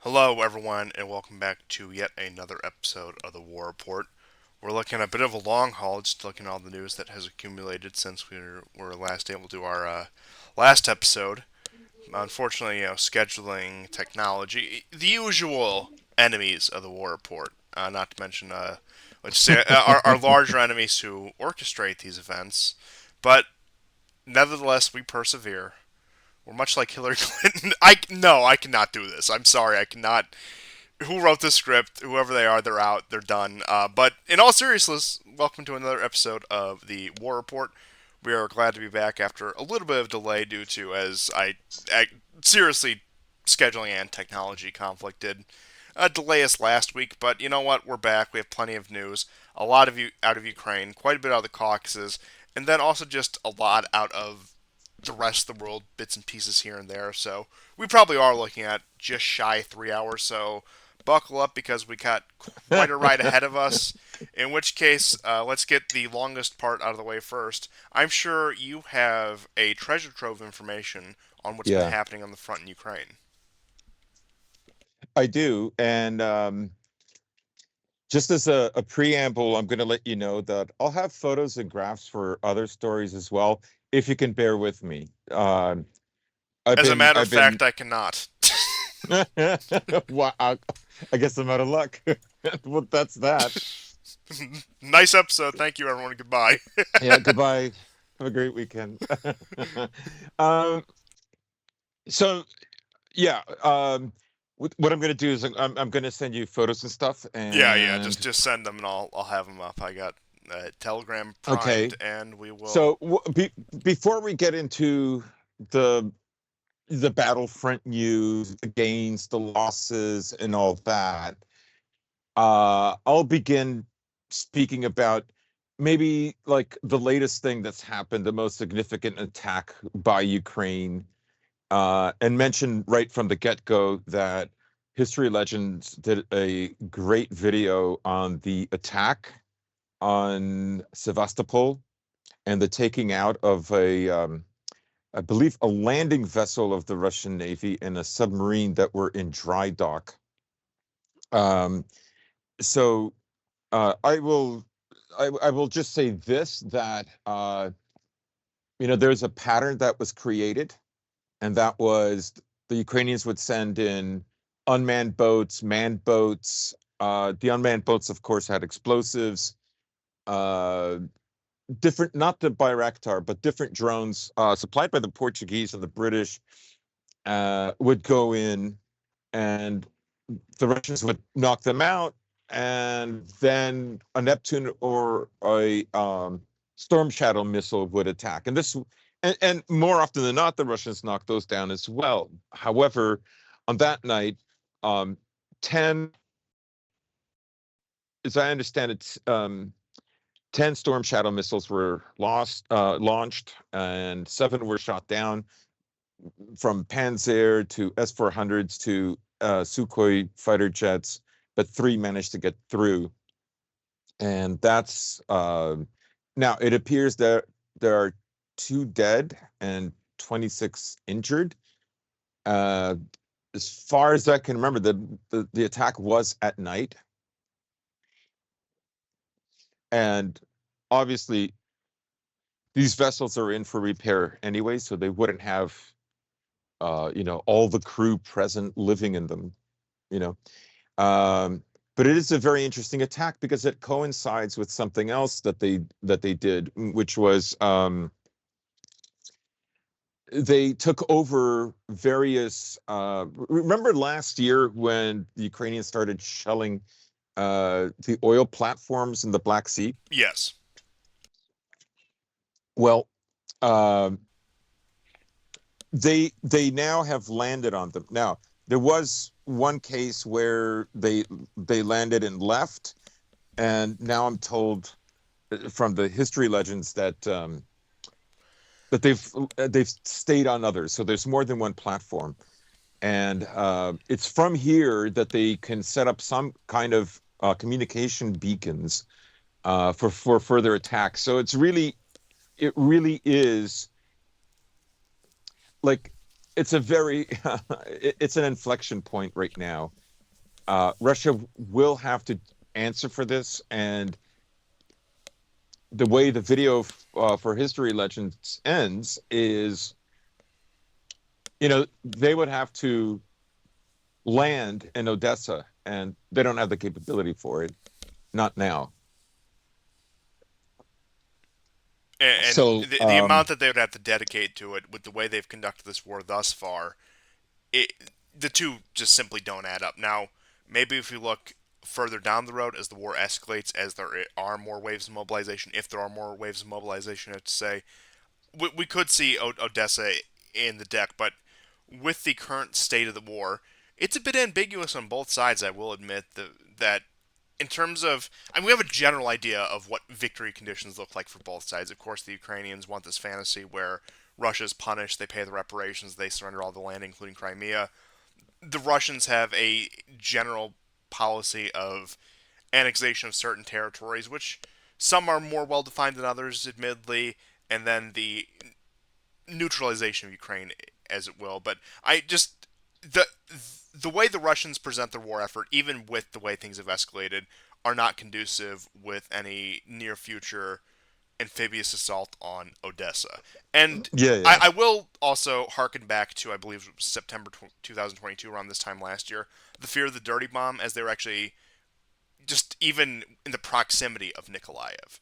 Hello, everyone, and welcome back to yet another episode of the War Report. We're looking at a bit of a long haul, just looking at all the news that has accumulated since we were last able to do our last episode. Unfortunately, scheduling, technology, the usual enemies of the War Report. Not to mention, let's say, our larger enemies who orchestrate these events. But nevertheless, we persevere. We're much like Hillary Clinton. I cannot do this. I'm sorry, I cannot. Who wrote the script, whoever they are, they're out, they're done. But in all seriousness, welcome to another episode of the War Report. We are glad to be back after a little bit of delay due to, as I seriously, scheduling and technology conflicted. Delay us last week, but you know what? We're back. We have plenty of news. A lot of you out of Ukraine, quite a bit out of the Caucasus, and then also just a lot out of the rest of the world, bits and pieces here and there. So we probably are looking at just shy 3 hours. So buckle up because we got quite a ride ahead of us. In which case, let's get the longest part out of the way first. I'm sure you have a treasure trove of information on what's been Yeah, happening on the front in Ukraine. I do. And just as a preamble, I'm going to let you know that I'll have photos and graphs for other stories as well, if you can bear with me. I've As a been, matter of I've been, fact, I cannot. wow, I guess I'm out of luck. Well, that's that. Nice episode. Thank you, everyone. Goodbye. Yeah, goodbye. Have a great weekend. Um, so yeah, what I'm going to do is I'm going to send you photos and stuff, Yeah. and Just send them, and I'll have them up. I got Telegram okay. primed, and we So will. before we get into the the Battlefront news, the gains, the losses, and all that, I'll begin speaking about maybe like the latest thing that's happened, the most significant attack by Ukraine, and mention right from the get-go that History Legends did a great video on the attack on Sevastopol and the taking out of I believe, a landing vessel of the Russian Navy and a submarine that were in dry dock. Um, so I will, I will just say this that there's a pattern that was created, and that was the Ukrainians would send in unmanned boats, manned boats. The unmanned boats, of course, had explosives. Uh, Different, not the Bayraktar, but different drones supplied by the Portuguese and the British would go in, and the Russians would knock them out, and then a Neptune or a Storm Shadow missile would attack. And more often than not, the Russians knocked those down as well. However, on that night, um, 10, as I understand it, 10 Storm Shadow missiles were launched, and seven were shot down from Panzer to S-400s to Sukhoi fighter jets, but three managed to get through. And that's now it appears that there are two dead and 26 injured. Uh, as far as I can remember, the attack was at night, and obviously these vessels are in for repair anyway, so they wouldn't have all the crew present living in them, you know. Um, but it is a very interesting attack because it coincides with something else that they did, which was they took over various. Remember last year when the Ukrainians started shelling the oil platforms in the Black Sea? Yes. Well, um, they now have landed on them. Now there was one case where they landed and left, and now I'm told from the history legends that they've stayed on others. So there's more than one platform, and it's from here that they can set up some kind of communication beacons for further attacks. So it really is like. it's a very it's an inflection point right now. Russia will have to answer for this, and the way the video for History Legends ends is, they would have to land in Odessa, and they don't have the capability for it, not now. And So, the amount that they would have to dedicate to it with the way they've conducted this war thus far, it the two just simply don't add up. Now, maybe if we look further down the road as the war escalates, as there are more waves of mobilization, if there are more waves of mobilization, I have to say, we could see Odessa in the deck, but with the current state of the war, it's a bit ambiguous on both sides. I will admit that in terms of, I mean, we have a general idea of what victory conditions look like for both sides. Of course, the Ukrainians want this fantasy where Russia's punished, they pay the reparations, they surrender all the land, including Crimea. The Russians have a general policy of annexation of certain territories, which some are more well defined than others, admittedly, and then the neutralization of Ukraine, as it will. But I just the way the Russians present their war effort, even with the way things have escalated, are not conducive with any near future amphibious assault on Odessa. And yeah, I, yeah, I will also harken back to, I believe it was September 2022, around this time last year, the fear of the dirty bomb, as they were actually just even in the proximity of Nikolaev,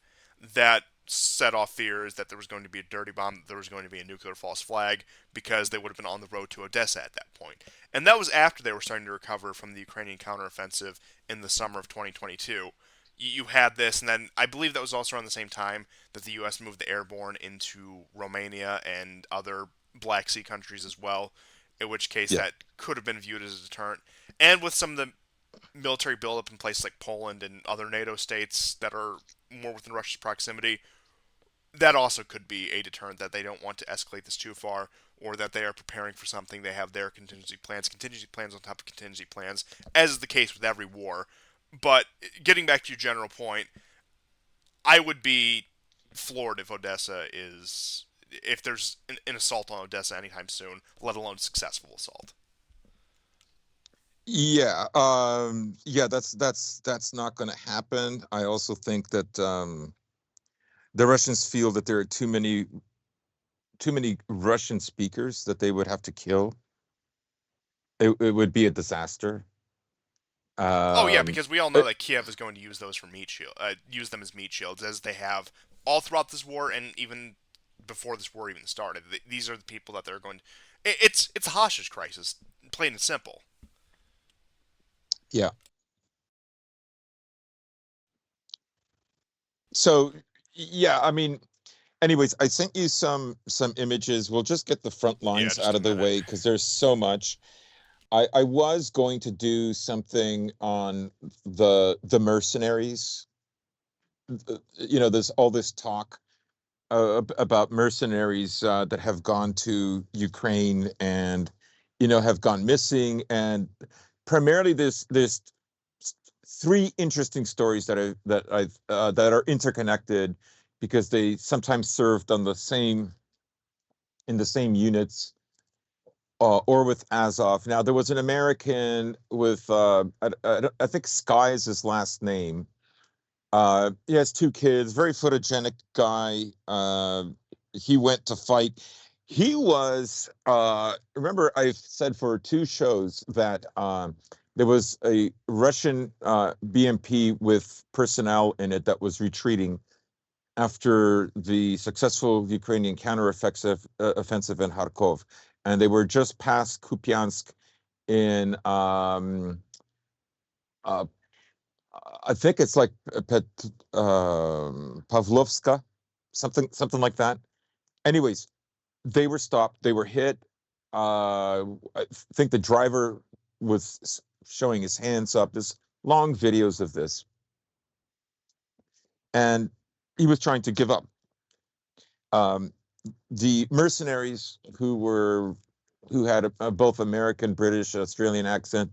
that set off fears that there was going to be a dirty bomb, that there was going to be a nuclear false flag, because they would have been on the road to Odessa at that point. And that was after they were starting to recover from the Ukrainian counteroffensive in the summer of 2022. You had this, and then I believe that was also around the same time that the U.S. moved the airborne into Romania and other Black Sea countries as well, in which case yeah. that could have been viewed as a deterrent. And with some of the military buildup in places like Poland and other NATO states that are more within Russia's proximity, that also could be a deterrent, that they don't want to escalate this too far, or that they are preparing for something. They have their contingency plans on top of contingency plans, as is the case with every war. But getting back to your general point, I would be floored if if there's an assault on Odessa anytime soon, let alone a successful assault. Yeah, yeah, that's not going to happen. I also think that the Russians feel that there are too many Russian speakers that they would have to kill. It would be a disaster. Oh yeah, Um, because we all know it- that Kiev is going to use those for use them as meat shields, as they have all throughout this war, and even before this war even started. These are the people that they're going to. It's a hostage crisis, plain and simple. yeah. So, yeah, I mean, anyways, I sent you some images. We'll just get the front Yeah, lines just out a of the minute. way because there's so much. I was going to do something on the mercenaries. There's all this talk about mercenaries that have gone to Ukraine and have gone missing, and primarily there's three interesting stories that are interconnected because they sometimes served on the same in the same units or with Azov. Now there was an American with I think Sky is his last name. He has two kids, very photogenic guy. He went to fight. He was, remember, I've said for two shows that there was a Russian BMP with personnel in it that was retreating after the successful Ukrainian counteroffensive offensive in Kharkov. And they were just past Kupiansk in uh, I think it's like Pavlovska, something like that. Anyways, they were stopped. They were hit. I think the driver was showing his hands up. There's long videos of this, and he was trying to give up. Um, the mercenaries who had both American, British, Australian accent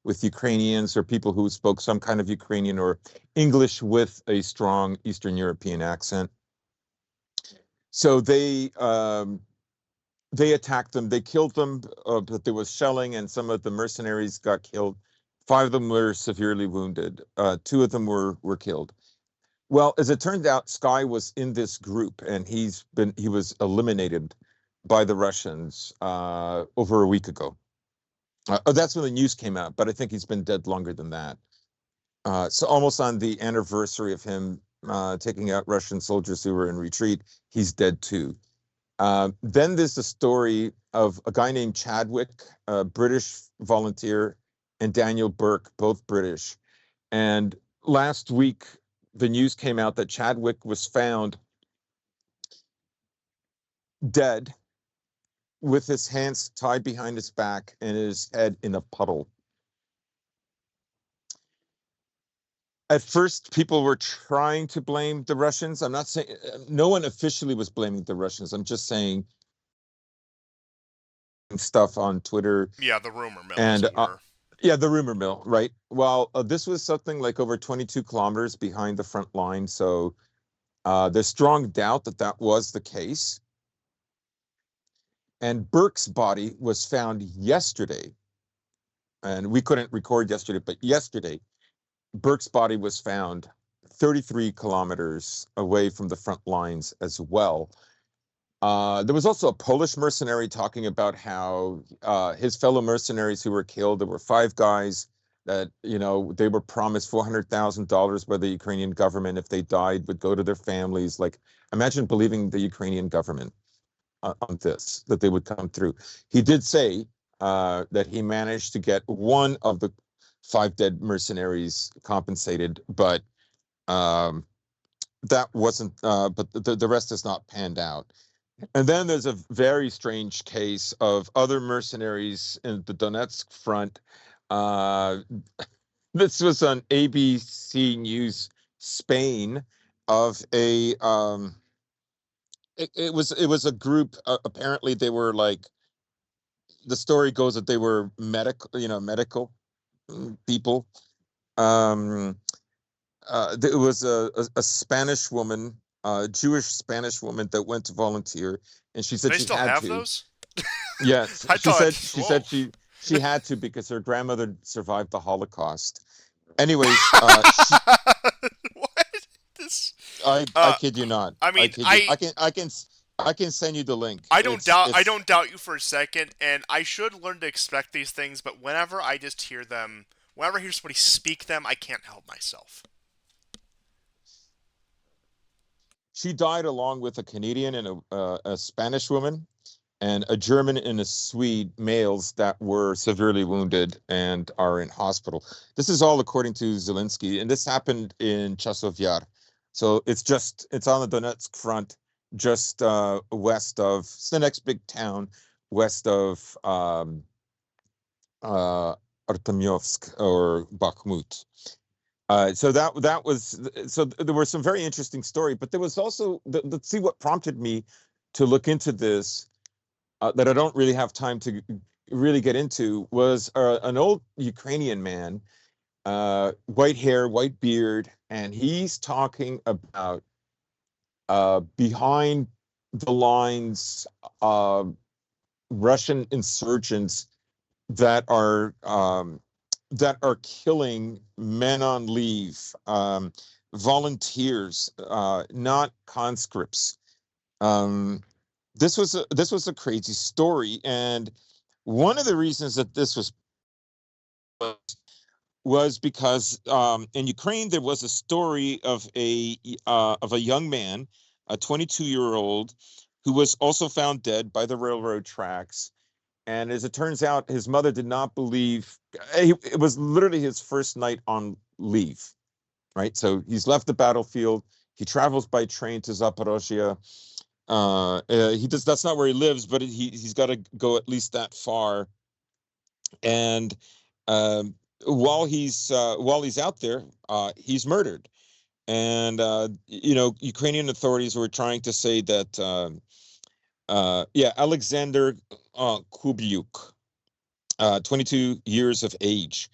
with Ukrainians or people who spoke some kind of Ukrainian or English with a strong Eastern European accent. So they attacked them. They killed them, but there was shelling, and some of the mercenaries got killed. 5 of them were severely wounded. 2 of them were killed. Well, as it turned out, Sky was in this group, and he was eliminated by the Russians over a week ago. That's when the news came out, but I think he's been dead longer than that. So almost on the anniversary of him taking out Russian soldiers who were in retreat, he's dead too. Then there's the story of a guy named Chadwick, a British volunteer, and Daniel Burke, both British. And last week, the news came out that Chadwick was found dead with his hands tied behind his back and his head in a puddle. At first, people were trying to blame the Russians. I'm not saying no one officially was blaming the Russians. I'm just saying stuff on Twitter. Yeah, the rumor mill, as And it were. yeah, the rumor mill, right? Well, this was something like over 22 kilometers behind the front line. So there's strong doubt that that was the case. And Burke's body was found yesterday. And we couldn't record yesterday, but yesterday, Burke's body was found 33 kilometers away from the front lines as well. There was also a Polish mercenary talking about how his fellow mercenaries who were killed, there were 5 guys that, they were promised $400,000 by the Ukrainian government if they died, would go to their families. Like, imagine believing the Ukrainian government on this, that they would come through. He did say that he managed to get one of the 5 dead mercenaries compensated, but that wasn't, but the rest has not panned out. And then there's a very strange case of other mercenaries in the Donetsk front. Uh, this was on ABC News Spain of it was a group. Apparently, they were like, the story goes that they were medical people. Um, there was a Spanish woman, a Jewish Spanish woman that went to volunteer, and she Do said they she still had have to. those? Yes, I she thought, said she whoa. said she had to because her grandmother survived the Holocaust. Anyways, What? This. I Uh, kid you not. I I mean, kid you. I can send you the link. I don't It's doubt I it's don't doubt you for a second, and I should learn to expect these things. But whenever I hear somebody speak them, I can't help myself. She died along with a Canadian and a Spanish woman, and a German and a Swede, males that were severely wounded and are in hospital. This is all according to Zelensky, and this happened in Chasov Yar. So it's on the Donetsk front, just west of, it's the next big town west of uh, Artemyevsk or Bakhmut. So there were some very interesting story, but there was also, let's see what prompted me to look into this that I don't really have time to really get into was an old Ukrainian man, white hair, white beard, and he's talking about behind the lines Russian insurgents that are killing men on leave, volunteers, not conscripts. Um, this was a crazy story, and one of the reasons that this was because in Ukraine there was a story of a young man, a 22-year-old, who was also found dead by the railroad tracks. And as it turns out, his mother did not believe it was literally his first night on leave, right? So he's left the battlefield. He travels by train to Zaporozhye. He does. That's not where he lives, but he's got to go at least that far. And um, while he's out there, he's murdered. And Ukrainian authorities were trying to say that yeah, Alexander Kubyuk, 22 years of age.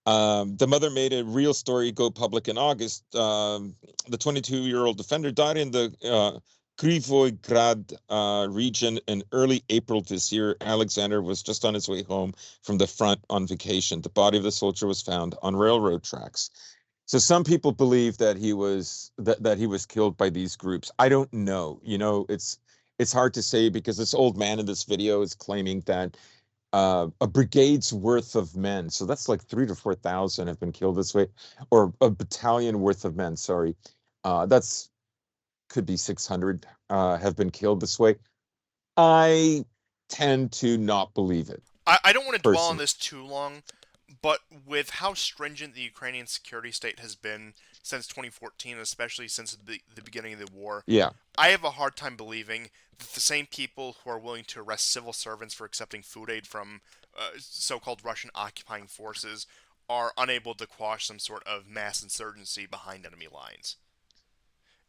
The mother made a real story go public in August. The 22-year-old defender died in the Krivoygrad region in early April this year. Alexander was just on his way home from the front on vacation. The body of the soldier was found on railroad tracks. So some people believe that he was killed by these groups. I don't know. It's hard to say because this old man in this video is claiming that a brigade's worth of men, so that's like 3 to 4 thousand have been killed this way, or a battalion worth of men. Sorry, that's could be 600 have been killed this way. I tend to not believe it I don't want to dwell on personally. this too long, but with how stringent the Ukrainian security state has been since 2014, especially since the beginning of the war, Yeah, I have a hard time believing that the same people who are willing to arrest civil servants for accepting food aid from so-called Russian occupying forces are unable to quash some sort of mass insurgency behind enemy lines.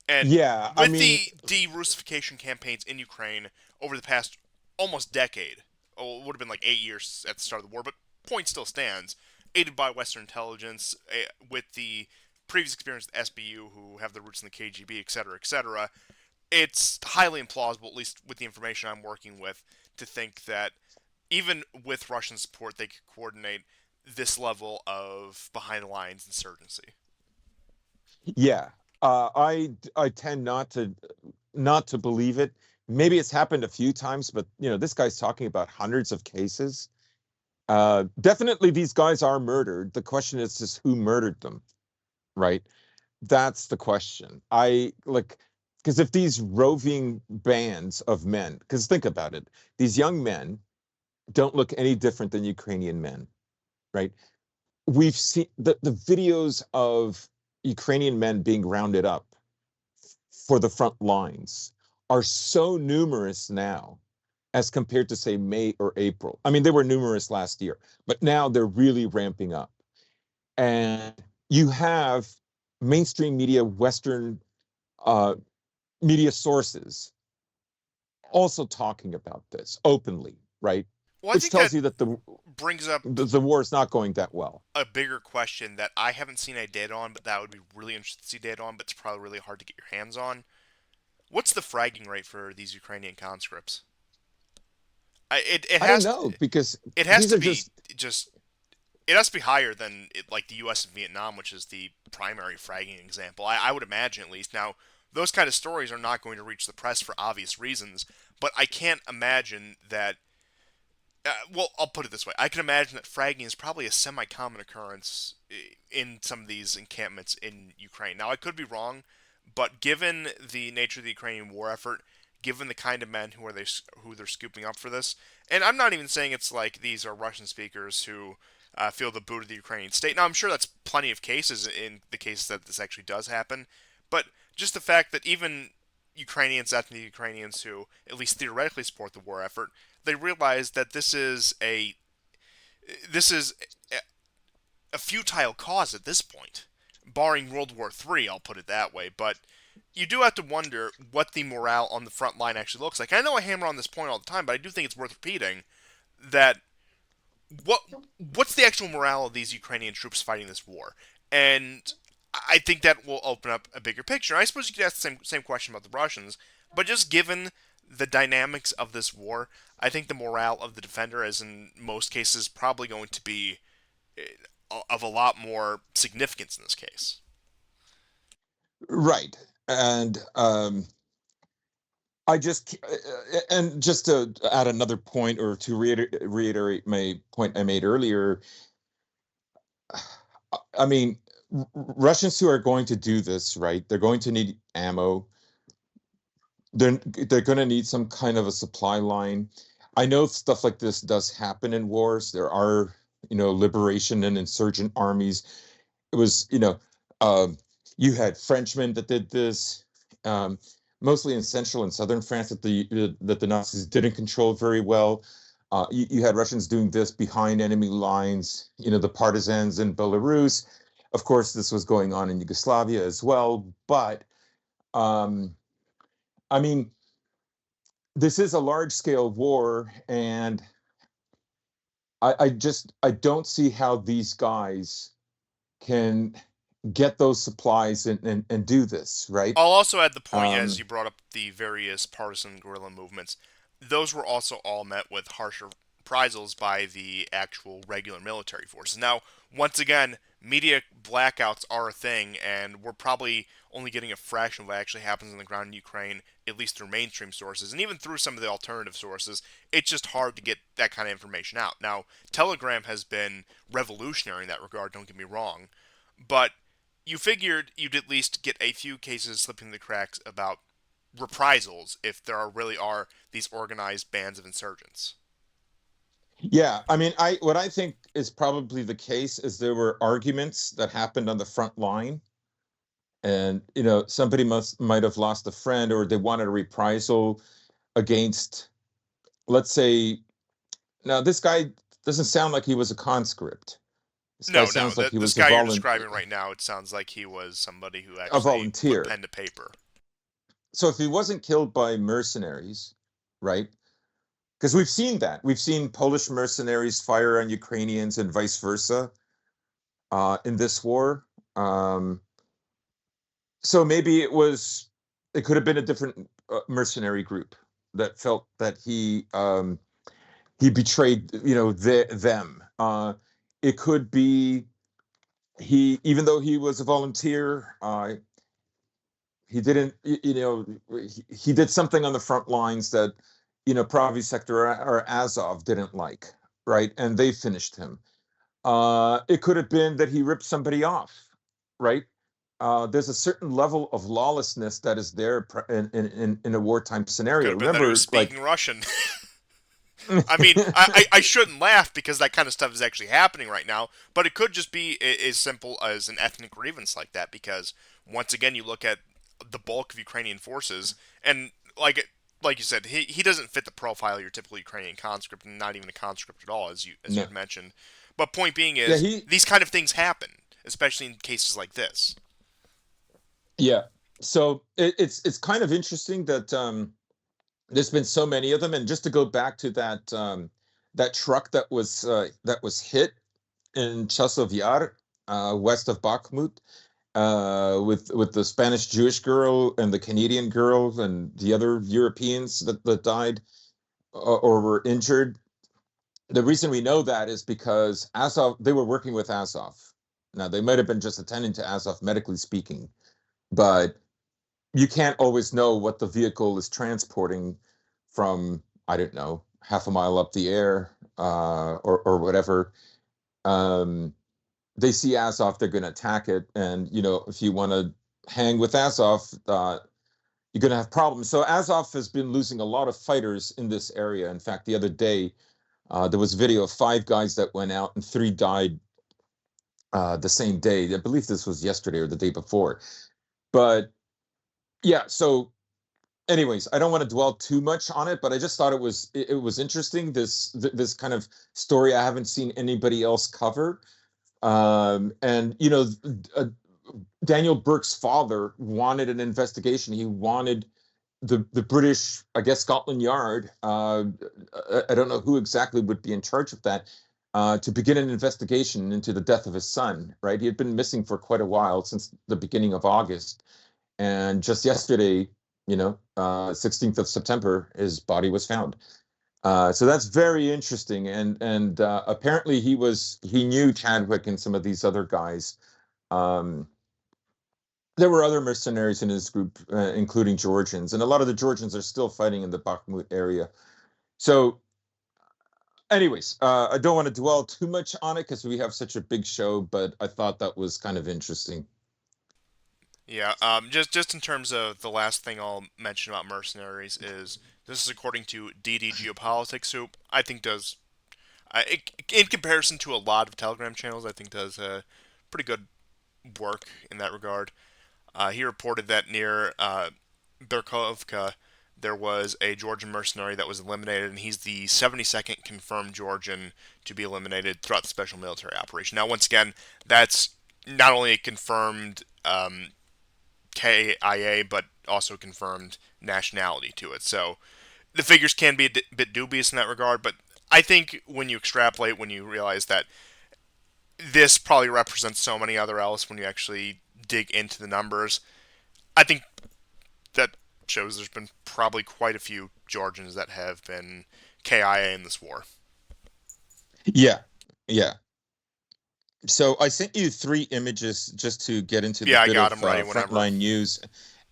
And yeah. I with mean, the de-Russification campaigns in Ukraine over the past almost decade, oh, it would have been like 8 years at the start of the war, but point still stands, aided by Western intelligence, with the previous experience with SBU, who have their roots in the KGB, etc., etc., it's highly implausible, at least with the information I'm working with, to think that even with Russian support, they could coordinate this level of behind the lines insurgency. yeah. I tend not to believe it. Maybe it's happened a few times, but this guy's talking about hundreds of cases. Definitely, these guys are murdered. The question is just who murdered them, right? That's the question. I like because if these roving bands of men, because think about it, these young men don't look any different than Ukrainian men, right? We've seen the videos of Ukrainian men being rounded up for the front lines are so numerous now as compared to say May or April. I mean, they were numerous last year, but now they're really ramping up. And you have mainstream media, Western uh, media sources also talking about this openly, right? Well, I Which think that tells you that the brings up the, the war is not going that well. a bigger question that I haven't seen any data on, but that would be really interesting to see data on, but it's probably really hard to get your hands on. What's the fragging rate for these Ukrainian conscripts? It I don't has know because it has these to are be just just it has to be higher than like the U.S. and Vietnam, which is the primary fragging example. I would imagine at least. Now, those kind of stories are not going to reach the press for obvious reasons, but I can't imagine that. Well, I'll put it this way: I can imagine that fragging is probably a semi-common occurrence in some of these encampments in Ukraine. Now, I could be wrong, but given the nature of the Ukrainian war effort, given the kind of men who they're scooping up for this, and I'm not even saying it's like these are Russian speakers who feel the boot of the Ukrainian state. Now, I'm sure that's plenty of cases in the cases that this actually does happen, but just the fact that even Ukrainians, ethnic Ukrainians who at least theoretically support the war effort, they realize that this is a futile cause at this point, barring World War III. I'll put it that way. But you do have to wonder what the morale on the front line actually looks like. I know I hammer on this point all the time, but I do think it's worth repeating that what what's the actual morale of these Ukrainian troops fighting this war? And I think that will open up a bigger picture. I suppose you could ask the same question about the Russians, but just given the dynamics of this war, I think the morale of the defender is in most cases probably going to be of a lot more significance in this case. right. And and just to add another point or to reiterate my point I made earlier, I mean, Russians who are going to do this, right? They're going to need ammo. They're going to need some kind of a supply line. I know stuff like this does happen in wars. There are, liberation and insurgent armies. It was, um, you had Frenchmen that did this, um, mostly in central and southern France that the Nazis didn't control very well. You had Russians doing this behind enemy lines. The partisans in Belarus. Of course, this was going on in Yugoslavia as well. But um, I mean, this is a large scale war, and I don't see how these guys can. get those supplies and do this, right? I'll also add the point, as Um, you brought up the various partisan guerrilla movements, those were also all met with harsher reprisals by the actual regular military forces. Now, once again, media blackouts are a thing, and we're probably only getting a fraction of what actually happens on the ground in Ukraine, at least through mainstream sources, and even through some of the alternative sources. It's just hard to get that kind of information out. Now, Telegram has been revolutionary in that regard, don't get me wrong, but you figured you'd at least get a few cases slipping the cracks about reprisals if really are these organized bands of insurgents. yeah, I mean, I what I think is probably the case is there were arguments that happened on the front line, and somebody might have lost a friend, or they wanted a reprisal against, let's say, now this guy doesn't sound like he was a conscript. This guy No, no, sounds like he this was a guy you're describing right now, it sounds like he was somebody who a actually put volunteer. pen to paper. So if he wasn't killed by mercenaries, right? Because we've seen that. We've seen Polish mercenaries fire on Ukrainians and vice versa in this war. Um, so maybe it could have been a different mercenary group that felt that he betrayed, them. It could be even though he was a volunteer, he didn't, he did something on the front lines that, Pravi sector or Azov didn't like, right? And they finished him. It could have been that he ripped somebody off, right? There's a certain level of lawlessness that is there in a wartime Could scenario. have been that he was Remember, like, speaking Russian. I mean, I shouldn't laugh because that kind of stuff is actually happening right now, but it could just be as simple as an ethnic grievance like that because once again you look at the bulk of Ukrainian forces and like you said he doesn't fit the profile of your typical Ukrainian conscript and not even a conscript at all as you no, had mentioned. But point being yeah, is these kind of things happen, especially in cases like this. yeah. So it's kind of interesting that there's been so many of them, and just to go back to that truck that was hit in Chasov Yar, west of Bakhmut, with the Spanish Jewish girl and the Canadian girl and the other Europeans that died or were injured. The reason we know that is because Azov, they were working with Azov. Now they might have been just attending to Azov medically speaking, but you can't always know what the vehicle is transporting from, I don't know, half a mile up the air, or whatever. Um, they see Azov, they're going to attack it, and if you want to hang with Azov, you're going to have problems. So Azov has been losing a lot of fighters in this area. In fact, the other day there was a video of 5 guys that went out and 3 died the same day. I believe this was yesterday or the day before. But yeah, so anyways, I don't want to dwell too much on it, but I just thought it was interesting, this kind of story I haven't seen anybody else cover. And uh, Daniel Burke's father wanted an investigation. He wanted the British, I guess, Scotland Yard. I don't know who exactly would be in charge of that. To begin an investigation into the death of his son. Right, he had been missing for quite a while, since the beginning of August, and just yesterday, 16th of September, his body was found. So that's very interesting, and apparently he knew Chadwick and some of these other guys. Um, there were other mercenaries in his group, including Georgians, and a lot of the Georgians are still fighting in the Bakhmut area. So, anyways, I don't want to dwell too much on it because we have such a big show, but I thought that was kind of interesting. Yeah, just in terms of the last thing I'll mention about mercenaries is this is according to DD Geopolitics, who I think does, in comparison to a lot of Telegram channels, I think does pretty good work in that regard. He reported that near Berkovka there was a Georgian mercenary that was eliminated, and he's the 72nd confirmed Georgian to be eliminated throughout the special military operation. Now, once again, that's not only a confirmed KIA, but also confirmed nationality to it. So the figures can be a bit dubious in that regard, but I think when you extrapolate, when you realize that this probably represents so many other else when you actually dig into the numbers. I think that shows there's been probably quite a few Georgians that have been KIA in this war. Yeah, yeah. So I sent you three images just to get into the Yeah, I bit got of them ready whenever. frontline news,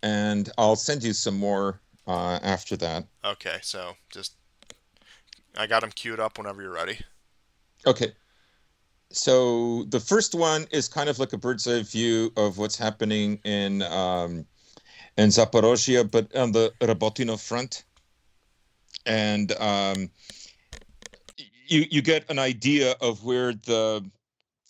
and I'll send you some more after that. Okay, so just I got them queued up whenever you're ready. Okay. So the first one is kind of like a bird's eye view of what's happening in Zaporozhye, but on the Rabotino front, and you get an idea of where the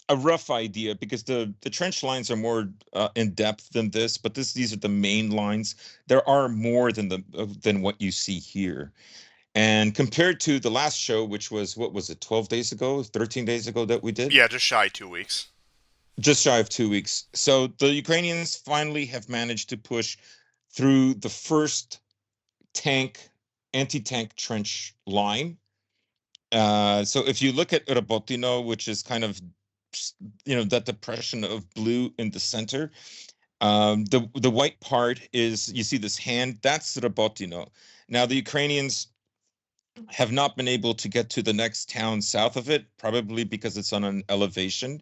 a rough idea because the trench lines are more in depth than this, but these are the main lines. There are more than what you see here. And compared to the last show, which was what was it, 12 days ago, 13 days ago that we did, Yeah, just shy 2 weeks. just shy of 2 weeks. So the Ukrainians finally have managed to push through the first tank anti-tank trench line. So if you look at Rabotino, which is kind of that depression of blue in the center, the white part is you see this hand. That's Rabotino. Now the Ukrainians have not been able to get to the next town south of it, probably because it's on an elevation.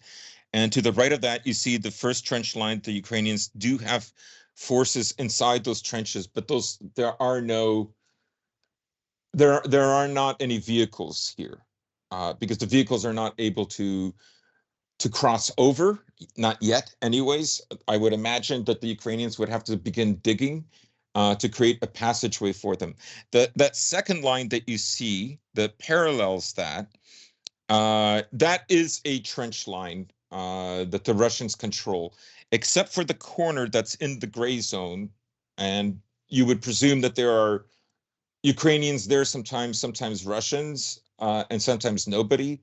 And to the right of that, you see the first trench line. The Ukrainians do have forces inside those trenches, but those there are not any vehicles here because the vehicles are not able to cross over, not yet. Anyways, I would imagine that the Ukrainians would have to begin digging to create a passageway for them. That second line that you see that parallels that is a trench line that the Russians control, except for the corner that's in the gray zone, and you would presume that there are Ukrainians there sometimes, sometimes Russians, and sometimes nobody.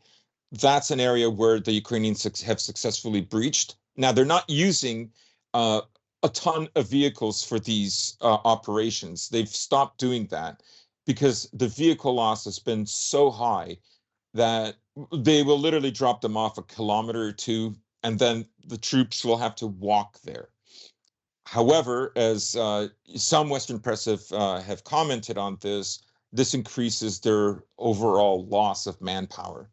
That's an area where the Ukrainians have successfully breached. Now, they're not using uh, a ton of vehicles for these operations. They've stopped doing that because the vehicle loss has been so high that they will literally drop them off a kilometer or two, and then the troops will have to walk there. However, as some Western press have commented on this, this increases their overall loss of manpower.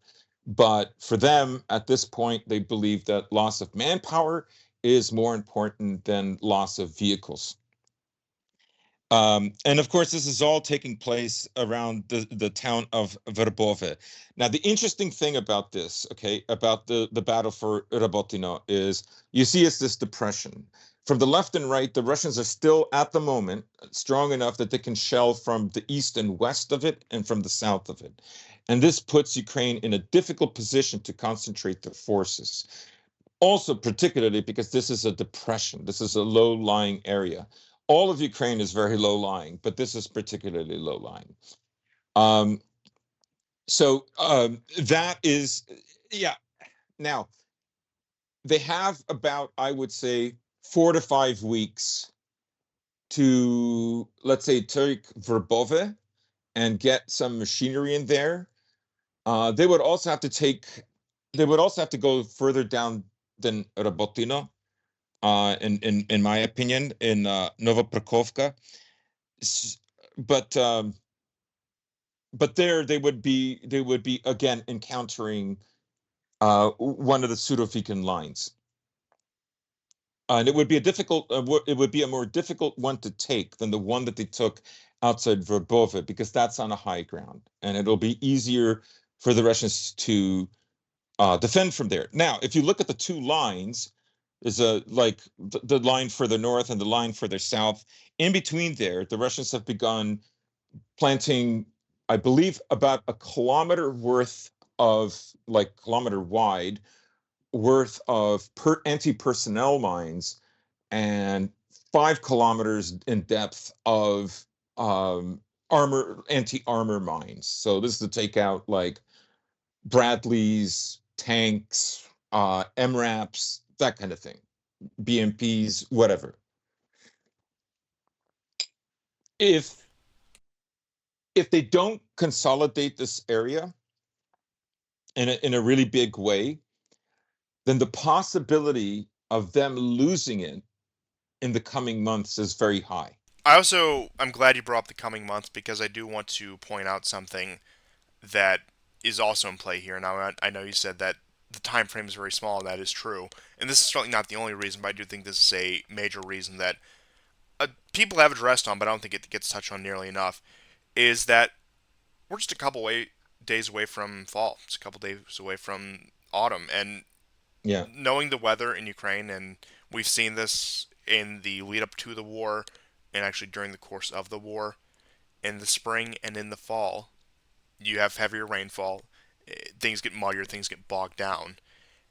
But for them, at this point, they believe that loss of manpower is more important than loss of vehicles. And of course, this is all taking place around the town of Verbove. Now, the interesting thing about this, okay, about the battle for Rabotino is you see it's this depression. From the left and right, the Russians are still at the moment strong enough that they can shell from the east and west of it and from the south of it. And this puts Ukraine in a difficult position to concentrate their forces. Also, particularly because this is a depression, this is a low-lying area. All of Ukraine is very low-lying, but this is particularly low-lying. Um, so that is, yeah. Now they have about, I would say, 4 to 5 weeks to, let's say, take Verbove and get some machinery in there. They would also have to take, they would also have to go further down than Rabotino in my opinion, in Novoprokhovka. But but there they would be again encountering one of the Surovikin lines, and it would be a difficult. It would be a more difficult one to take than the one that they took outside Verbove because that's on a high ground, and it'll be easier for the Russians to defend from there. Now, if you look at the two lines, is a like the line further north and the line further south. In between there, the Russians have begun planting, I believe, about a kilometer worth of like kilometer wide worth of anti-personnel mines and 5 kilometers in depth of anti-armor mines. So this is to take out like Bradleys, tanks, MRAPs, that kind of thing, BMPs, whatever. If if they don't consolidate this area in a really big way, then the possibility of them losing it in the coming months is very high. I'm glad you brought up the coming months because I do want to point out something that is also in play here. Now, I know you said that the time frame is very small, and that is true. And this is certainly not the only reason, but I do think this is a major reason that people have addressed on, but I don't think it gets touched on nearly enough, is that we're just a days away from fall. It's a couple days away from autumn. And Yeah, knowing the weather in Ukraine, and we've seen this in the lead up to the war, and actually during the course of the war, in the spring and in the fall, you have heavier rainfall. Things get muddier, things get bogged down,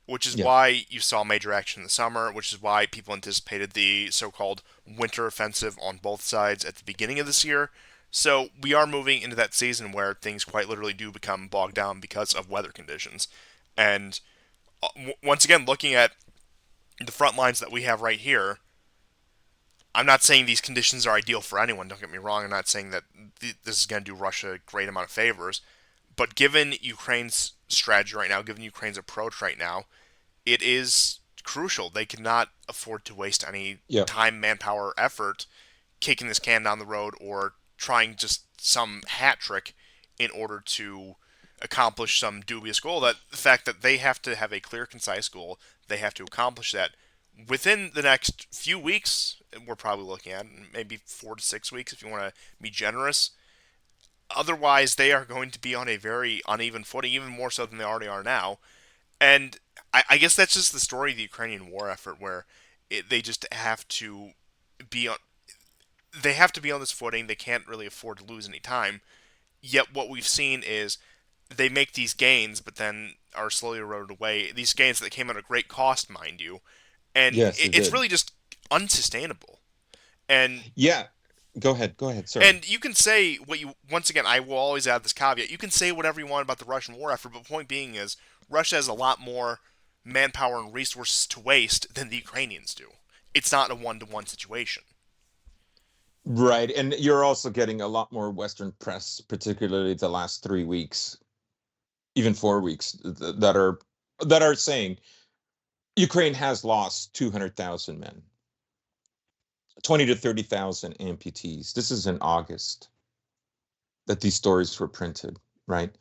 which is yeah, why you saw major action in the summer, which is why people anticipated the so called winter offensive on both sides at the beginning of this year. So we are moving into that season where things quite literally do become bogged down because of weather conditions. And once again, looking at the front lines that we have right here, I'm not saying these conditions are ideal for anyone. Don't get me wrong. I'm not saying that this is going to do Russia a great amount of favors. But given Ukraine's strategy right now, given Ukraine's approach right now, it is crucial. They cannot afford to waste any yeah, time, manpower, effort kicking this can down the road or trying just some hat trick in order to accomplish some dubious goal. That the fact that they have to have a clear, concise goal, they have to accomplish that within the next few weeks. We're probably looking at maybe 4 to 6 weeks if you want to be generous. Otherwise, they are going to be on a very uneven footing, even more so than they already are now. And I guess that's just the story of the Ukrainian war effort, where they just have to be on. They have to be on this footing. They can't really afford to lose any time. Yet what we've seen is they make these gains, but then are slowly eroded away. These gains that came at a great cost, mind you, and yes, it it's did. really just unsustainable. And Yeah, go ahead. Sorry. and you can say what you once again. I will always add this caveat. You can say whatever you want about the Russian war effort, but the point being is Russia has a lot more manpower and resources to waste than the Ukrainians do. It's not a one-to-one situation. Right, and you're also getting a lot more Western press, particularly the last 3 weeks, even 4 weeks, that are saying Ukraine has lost 200,000 men, 20 to 30,000 amputees. This is in August that these stories were printed, right?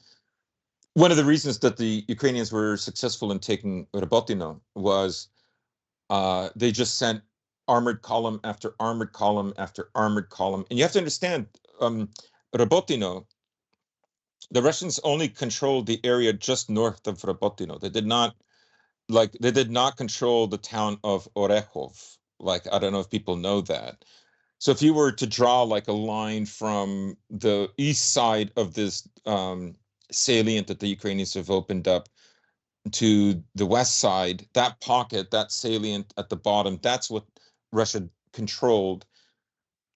One of the reasons that the Ukrainians were successful in taking Robotino was they just sent armored column after armored column after armored column. And you have to understand, Robotino, the Russians only controlled the area just north of Robotino. They did not control the town of Orechov. Like, I don't know if people know that. So if you were to draw like a line from the east side of this salient that the Ukrainians have opened up to the west side, that pocket, that salient at the bottom, that's what Russia controlled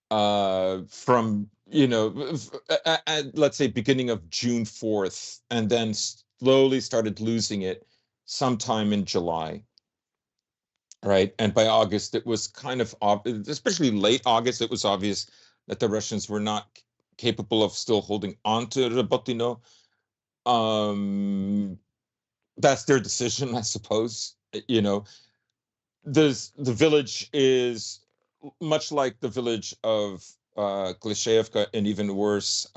from let's say beginning of June 4th, and then slowly started losing it sometime in July, right? And by August, it was kind of especially late August, it was obvious that the Russians were not capable of still holding on to Robotino. Um, that's their decision, I suppose. You know, the village is much like the village of Klishevka, and even worse,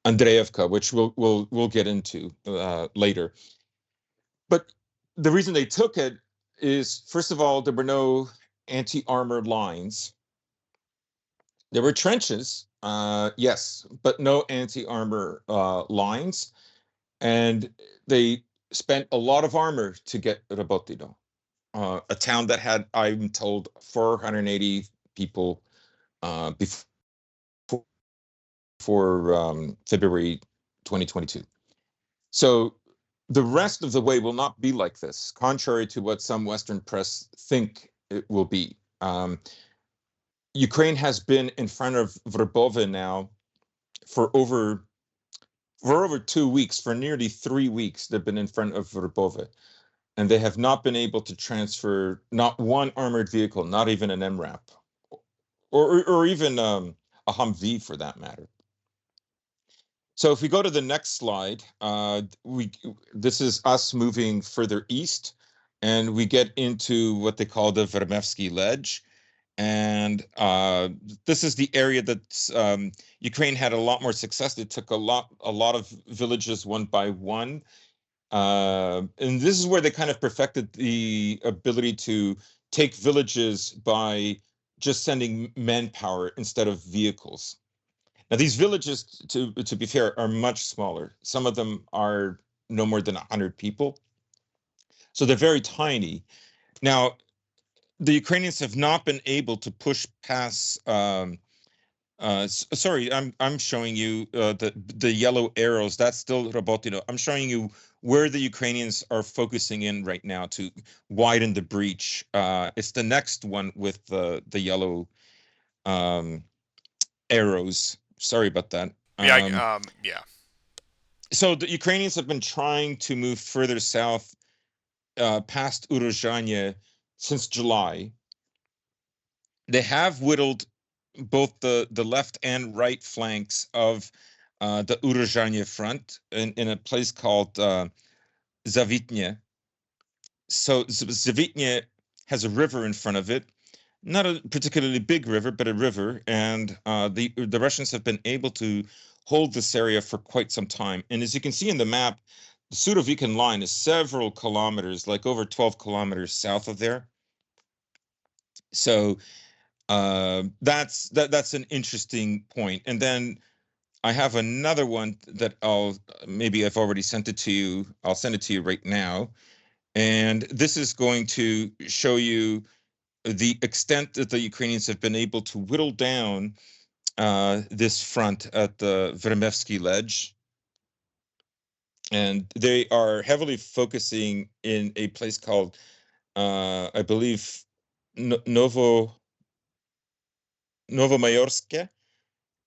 Andreevka, which we'll get into later. But the reason they took it is, first of all, there were no anti-armor lines. There were trenches, yes, but no anti-armor lines, and they spent a lot of armor to get Rabotino, a town that had, I'm told, 480 people before February 2022. So the rest of the way will not be like this, contrary to what some Western press think it will be. Ukraine has been in front of Verbove now for over 2 weeks, for nearly 3 weeks. They've been in front of Verbove, and they have not been able to transfer not one armored vehicle, not even an MRAP, or even a Humvee for that matter. So if we go to the next slide, this is us moving further east, and we get into what they call the Vermevsky Ledge. And this is the area that Ukraine had a lot more success. They took a lot of villages one by one, and this is where they kind of perfected the ability to take villages by just sending manpower instead of vehicles. Now, these villages, to be fair, are much smaller. Some of them are no more than 100 people, so they're very tiny. Now, the Ukrainians have not been able to push past. Sorry, I'm showing you the yellow arrows. That's still Robotino. I'm showing you where the Ukrainians are focusing in right now to widen the breach. It's the next one with the yellow um, arrows. Sorry about that. Yeah, yeah. So the Ukrainians have been trying to move further south past Uruzhanya since July. They have whittled both the left and right flanks of the Uruzhanya front in a place called Zavitnya. So Zavitnya has a river in front of it, not a particularly big river, but a river, and the Russians have been able to hold this area for quite some time. And as you can see in the map, the Surovikin line is several kilometers, like over 12 kilometers south of there. So that's an interesting point. And then I have another one that maybe I've already sent it to you. I'll send it to you right now. And this is going to show you the extent that the Ukrainians have been able to whittle down this front at the Vermevsky Ledge. And they are heavily focusing in a place called, I believe, Novomayorsk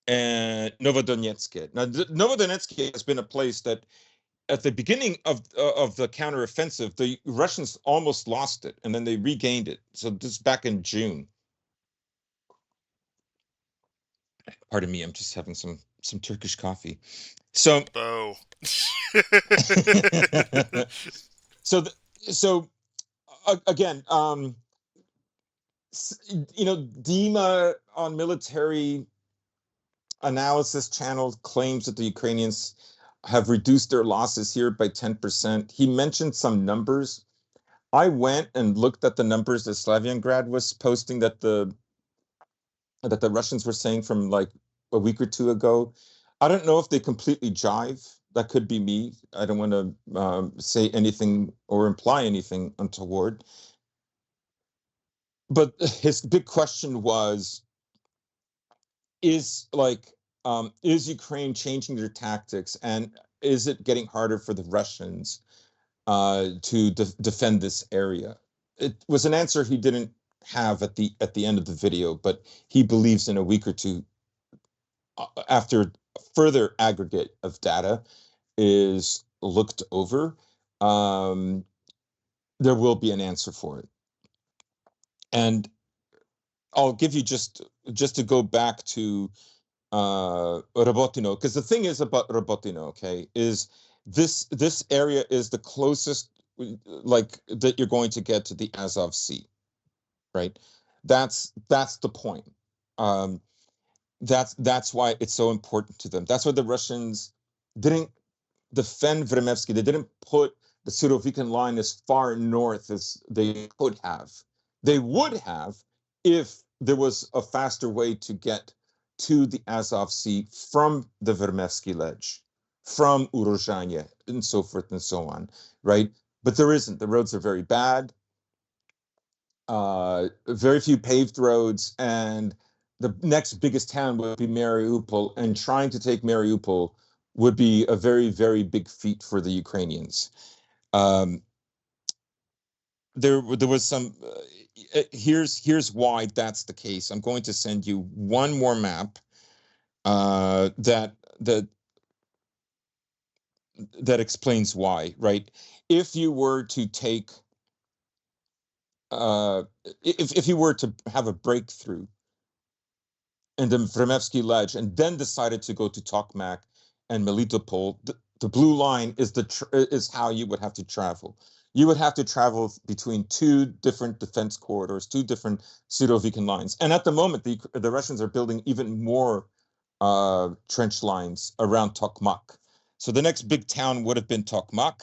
and Novodonetsk. Now, Novodonetsk has been a place that, at the beginning of the counteroffensive, the Russians almost lost it, and then they regained it. So this is back in June. Pardon me, I'm just having some Turkish coffee. So, Oh. so again, Dima on military analysis channel claims that the Ukrainians have reduced their losses here by 10%. He mentioned some numbers. I went and looked at the numbers that Slaviangrad was posting that the Russians were saying from like a week or two ago. I don't know if they completely jive. That could be me. I don't want to say anything or imply anything untoward. But his big question was, is is Ukraine changing their tactics, and is it getting harder for the Russians to defend this area? It was an answer he didn't have at the end of the video, but he believes in a week or two, after further aggregate of data is looked over, um, there will be an answer for it. And I'll give you just to go back to Robotino, because the thing is about Robotino, okay, is this area is the closest like that you're going to get to the Azov Sea, right? That's the point. Um, that's why it's so important to them. That's why the Russians didn't defend Vremevsky. They didn't put the Surovikin line as far north as they could have. They would have if there was a faster way to get to the Azov Sea from the Vermevsky Ledge, from Uruzhanya, and so forth and so on, right? But there isn't. The roads are very bad, very few paved roads, and the next biggest town would be Mariupol, and trying to take Mariupol would be a very, very big feat for the Ukrainians. There was some. Here's why that's the case. I'm going to send you one more map that explains why. Right? If you were to take, if you were to have a breakthrough in the Vremevsky Ledge and then decided to go to Tokmak and Melitopol, the blue line is is how you would have to travel. You would have to travel between two different defense corridors, two different Surovikin lines. And at the moment, the Russians are building even more trench lines around Tokmak. So the next big town would have been Tokmak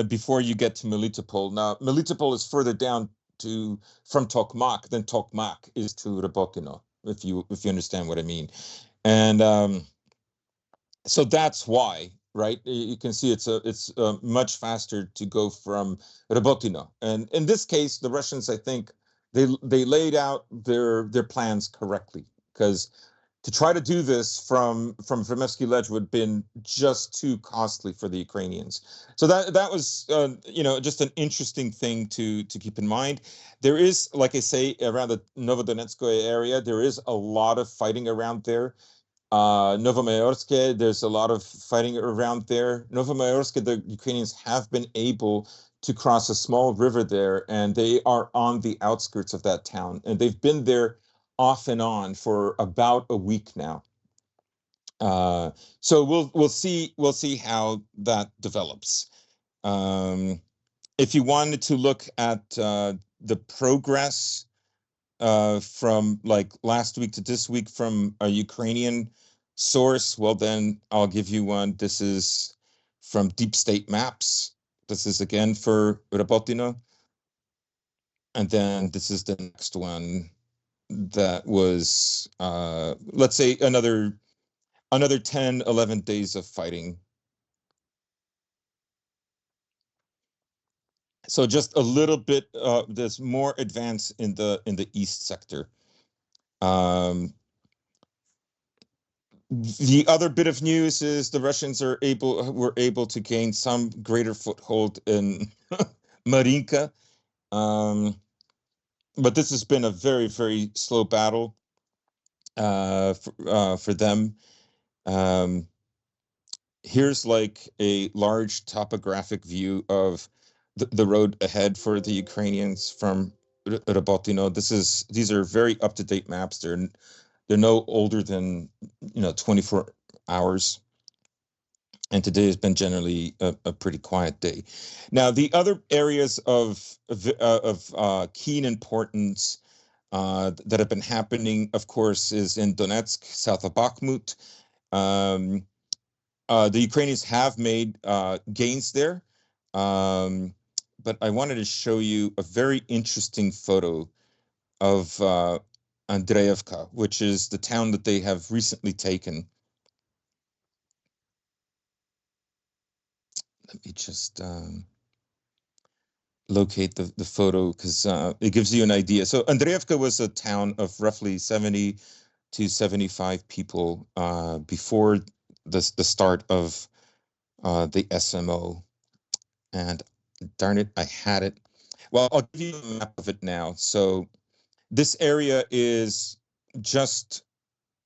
before you get to Melitopol. Now, Melitopol is further down to from Tokmak than Tokmak is to Robotino, if you understand what I mean. And so that's why, right? You can see it's much faster to go from Robotino. And in this case, the Russians, I think, they laid out their plans correctly, because to try to do this from Vermevsky Ledge would have been just too costly for the Ukrainians. So that was just an interesting thing to keep in mind. There is, like I say, around the Novodonetskoye area, there is a lot of fighting around there. Novomayorsk, there's a lot of fighting around there. Novomayorsk, the Ukrainians have been able to cross a small river there, and they are on the outskirts of that town, and they've been there off and on for about a week now. Uh, so we'll see how that develops. Um, if you wanted to look at the progress from like last week to this week from a Ukrainian source, well, then I'll give you one. This is from Deep State Maps. This is again for Rabotino. And then this is the next one that was, let's say, another 10, 11 days of fighting. So just a little bit, there's more advance in the east sector. Um, The other bit of news is the Russians were able to gain some greater foothold in Marinka, um, but this has been a very, very slow battle for them. Um, Here's like a large topographic view of the road ahead for the Ukrainians from Rabotino. These are very up to date maps. They're no older than 24 hours. And today has been generally a pretty quiet day. Now, the other areas of keen importance that have been happening, of course, is in Donetsk, south of Bakhmut. Um, the Ukrainians have made gains there, um, but I wanted to show you a very interesting photo of Andreevka, which is the town that they have recently taken. Let me just locate the photo, because it gives you an idea. So Andreevka was a town of roughly 70 to 75 people before the start of the SMO. And darn it, I had it. Well, I'll give you a map of it now. So this area is just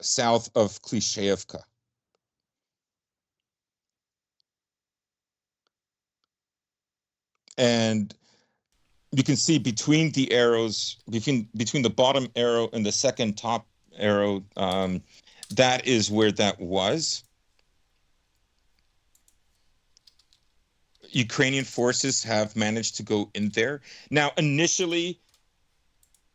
south of Klishevka. And you can see between the arrows, between the bottom arrow and the second top arrow, that is where that was. Ukrainian forces have managed to go in there. Now, initially,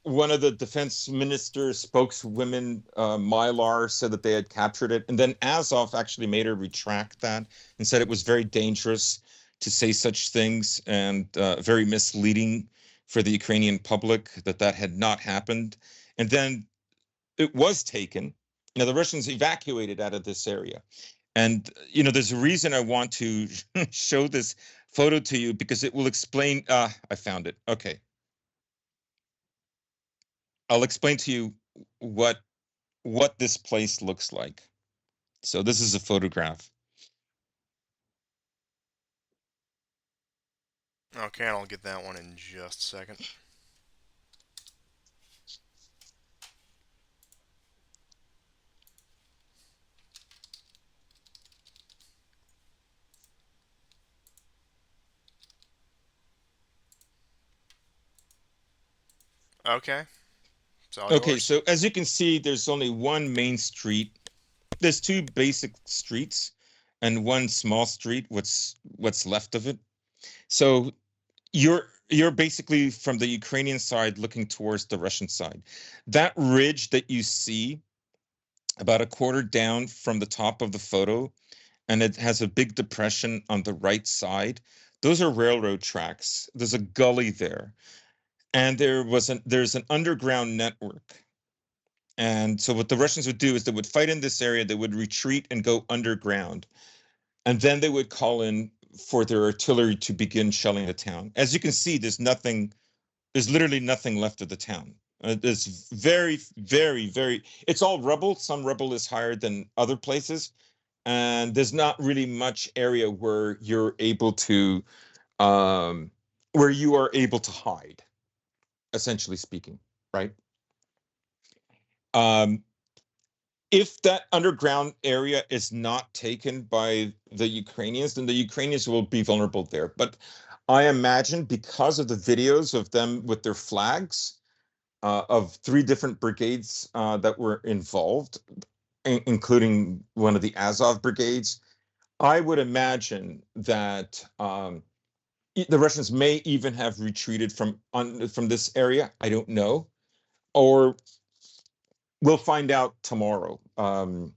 one of the defense minister's spokeswomen, Mylar, said that they had captured it. And then Azov actually made her retract that and said it was very dangerous to say such things, and very misleading for the Ukrainian public that had not happened. And then it was taken. Now, the Russians evacuated out of this area. And, there's a reason I want to show this photo to you, because it will explain. I found it. Okay. I'll explain to you what this place looks like. So this is a photograph. Okay, I'll get that one in just a second. Okay, it's all Okay, yours. so as you can see, there's only one main street there's two basic streets and one small street, what's left of it. So you're basically from the Ukrainian side looking towards the Russian side. That ridge that you see about a quarter down from the top of the photo, and it has a big depression on the right side. Those are railroad tracks. There's a gully there, and there's an underground network. And so what the Russians would do is they would fight in this area, they would retreat and go underground, and then they would call in for their artillery to begin shelling the town. As you can see, there's literally nothing left of the town. It's very, very, very, it's all rubble. Some rubble is higher than other places. And there's not really much area um, where you are able to hide, essentially speaking, right? Um, if that underground area is not taken by the Ukrainians, then the Ukrainians will be vulnerable there. But I imagine because of the videos of them with their flags, of three different brigades that were involved, including one of the Azov brigades, I would imagine that the Russians may even have retreated from this area. I don't know, or we'll find out tomorrow. I'm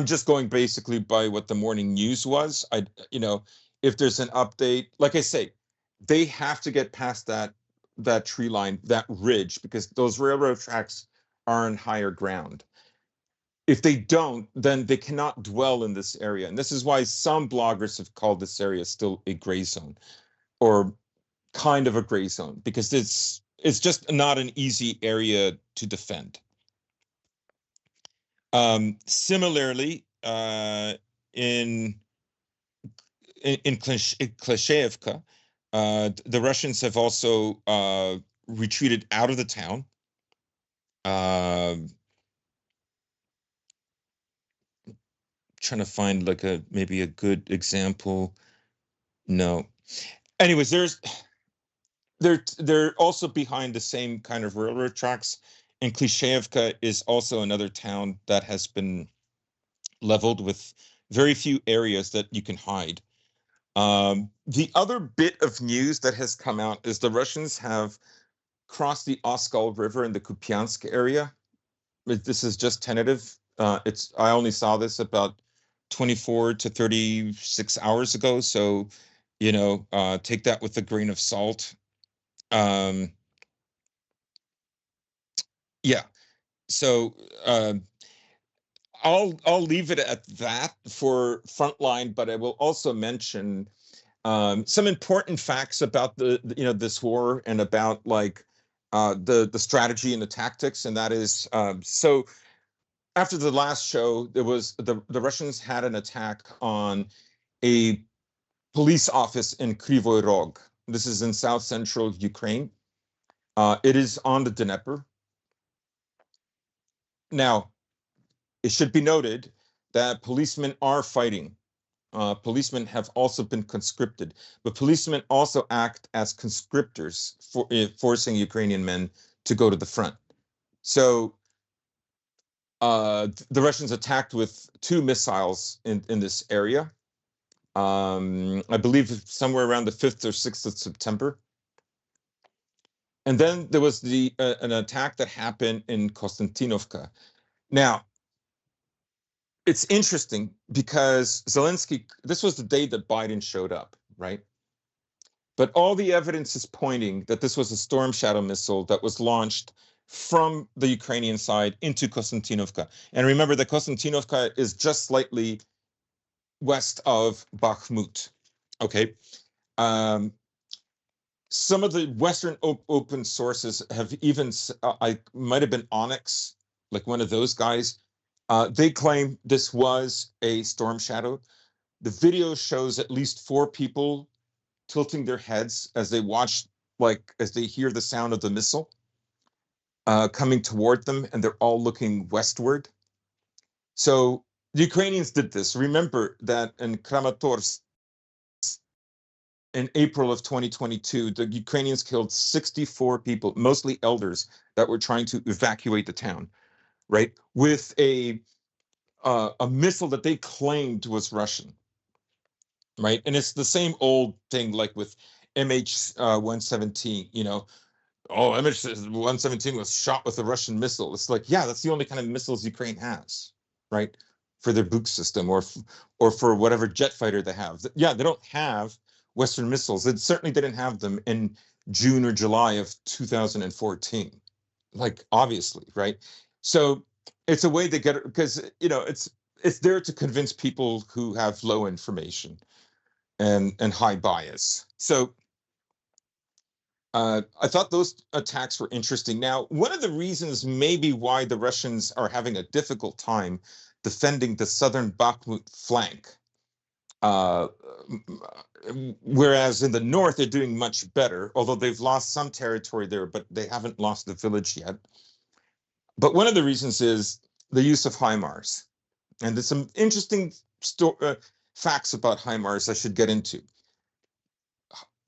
just going basically by what the morning news was. If there's an update, like I say, they have to get past that tree line, that ridge, because those railroad tracks are on higher ground. If they don't, then they cannot dwell in this area. And this is why some bloggers have called this area still a gray zone, or kind of a gray zone, because it's just not an easy area to defend. Similarly, in Klashevka, the Russians have also retreated out of the town. Trying to find like maybe a good example. No. Anyways, they're also behind the same kind of railroad tracks, and Klishevka is also another town that has been leveled with very few areas that you can hide. The other bit of news that has come out is the Russians have crossed the Oskol River in the Kupiansk area. This is just tentative. I only saw this about 24 to 36 hours ago, so take that with a grain of salt. Um, yeah, so I'll leave it at that for Frontline, but I will also mention some important facts about this war, and about like the strategy and the tactics, and that is so. After the last show, there was the Russians had an attack on a police office in Kryvyi Rog. This is in south central Ukraine. It is on the Dnieper. Now, it should be noted that policemen are fighting. Policemen have also been conscripted, but policemen also act as conscriptors, forcing Ukrainian men to go to the front. So the Russians attacked with 2 missiles in this area. I believe somewhere around the 5th or 6th of September. And then there was an attack that happened in Konstantinovka. Now, it's interesting because Zelensky, this was the day that Biden showed up, right? But all the evidence is pointing that this was a Storm Shadow missile that was launched from the Ukrainian side into Konstantinovka. And remember that Konstantinovka is just slightly west of Bakhmut. Okay. Some of the Western open sources have even, I might have been Onyx, like one of those guys. They claim this was a Storm Shadow. The video shows at least 4 people tilting their heads as they watch, like as they hear the sound of the missile coming toward them, and they're all looking westward. So the Ukrainians did this. Remember that in Kramatorsk in April of 2022, the Ukrainians killed 64 people, mostly elders, that were trying to evacuate the town, right? With a a missile that they claimed was Russian, right? And it's the same old thing like with MH117, oh, MH117 was shot with a Russian missile. It's like, yeah, that's the only kind of missiles Ukraine has, right? For their Buk system or for whatever jet fighter they have. Yeah, they don't have Western missiles. It certainly didn't have them in June or July of 2014, like obviously, right? So it's a way to get it because it's there to convince people who have low information and high bias. So I thought those attacks were interesting. Now, one of the reasons maybe why the Russians are having a difficult time defending the southern Bakhmut flank, uh, whereas in the north they're doing much better, although they've lost some territory there, but they haven't lost the village yet. But one of the reasons is the use of HIMARS. And there's some interesting facts about HIMARS I should get into.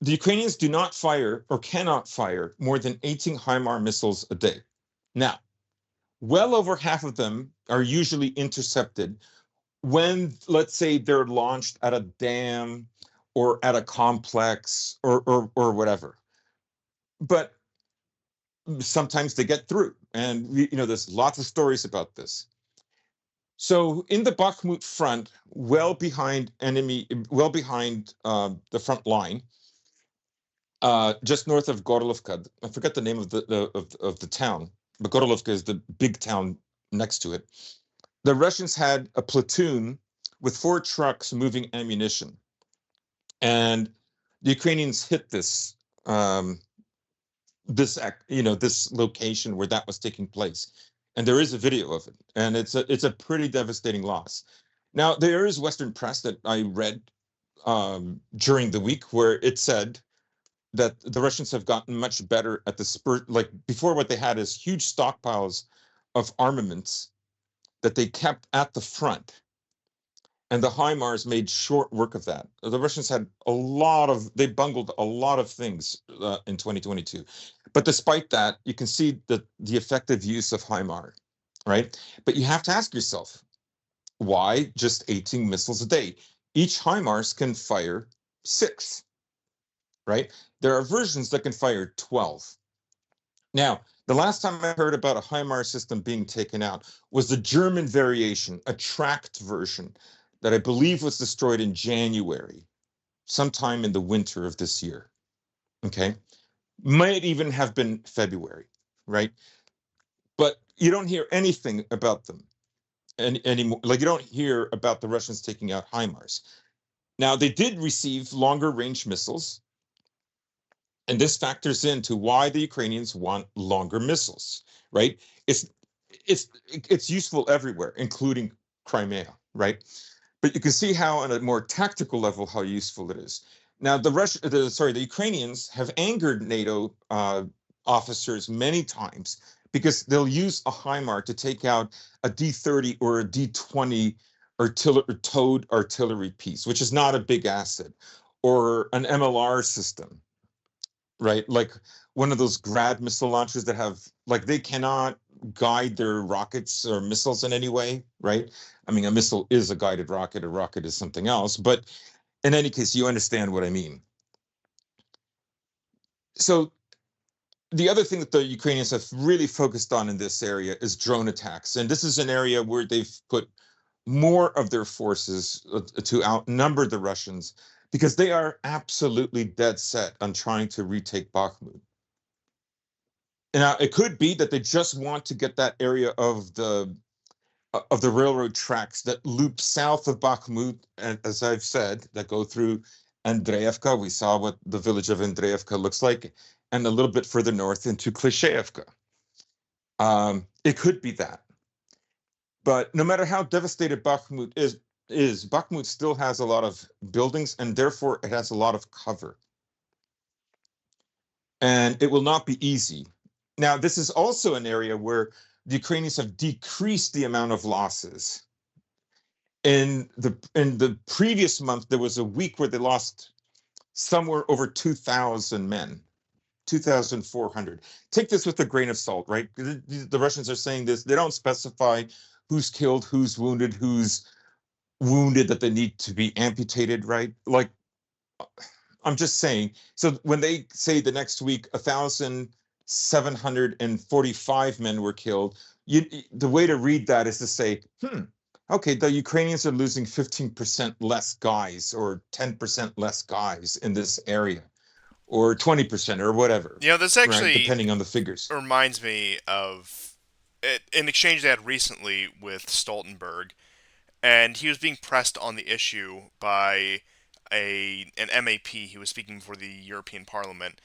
The Ukrainians do not fire or cannot fire more than 18 HIMARS missiles a day. Now, well over half of them are usually intercepted when, let's say, they're launched at a dam or at a complex or whatever. But sometimes they get through, and there's lots of stories about this. So in the Bakhmut front, well behind the front line, just north of Gorlovka. I forget the name of the town, but Gorlovka is the big town next to it. The Russians had a platoon with 4 trucks moving ammunition, and the Ukrainians hit this location where that was taking place, and there is a video of it, and it's a pretty devastating loss. Now there is Western press that I read during the week where it said that the Russians have gotten much better at the spurt. Like before, what they had is huge stockpiles of armaments that they kept at the front, and the HIMARS made short work of that. The Russians had they bungled a lot of things in 2022. But despite that, you can see the effective use of HIMARS, right? But you have to ask yourself, why just 18 missiles a day? Each HIMARS can fire 6, right? There are versions that can fire 12. Now, the last time I heard about a HIMARS system being taken out was the German variation, a tracked version that I believe was destroyed in January, sometime in the winter of this year. Okay. Might even have been February, right? But you don't hear anything about them anymore. Like you don't hear about the Russians taking out HIMARS. Now, they did receive longer range missiles, and this factors into why the Ukrainians want longer missiles, right? It's it's useful everywhere, including Crimea, right? But you can see how, on a more tactical level, how useful it is. Now, the Ukrainians have angered NATO officers many times because they'll use a HIMARS to take out a D-30 or a D-20 towed artillery piece, which is not a big asset, or an MLR system, right? Like one of those Grad missile launchers that have, like, they cannot guide their rockets or missiles in any way, right? I mean, a missile is a guided rocket, a rocket is something else. But in any case, you understand what I mean. So the other thing that the Ukrainians have really focused on in this area is drone attacks. And this is an area where they've put more of their forces to outnumber the Russians because they are absolutely dead set on trying to retake Bakhmut. Now, it could be that they just want to get that area of the railroad tracks that loop south of Bakhmut, and as I've said, that go through Andreevka. We saw what the village of Andreevka looks like, and a little bit further north into Klishevka. It could be that. But no matter how devastated Bakhmut is Bakhmut still has a lot of buildings, and therefore it has a lot of cover. And it will not be easy. Now, this is also an area where the Ukrainians have decreased the amount of losses. In the previous month, there was a week where they lost somewhere over 2,000 men, 2,400. Take this with a grain of salt, right? The Russians are saying this. They don't specify who's killed, who's wounded that they need to be amputated, right? Like, I'm just saying. So when they say the next week 1,745 men were killed, the way to read that is to say, okay, the Ukrainians are losing 15% less guys or 10% less guys in this area, or 20% or whatever, This right? actually Depending on the figures. reminds me of an exchange they had recently with Stoltenberg, and he was being pressed on the issue by an MAP. He was speaking for the European Parliament,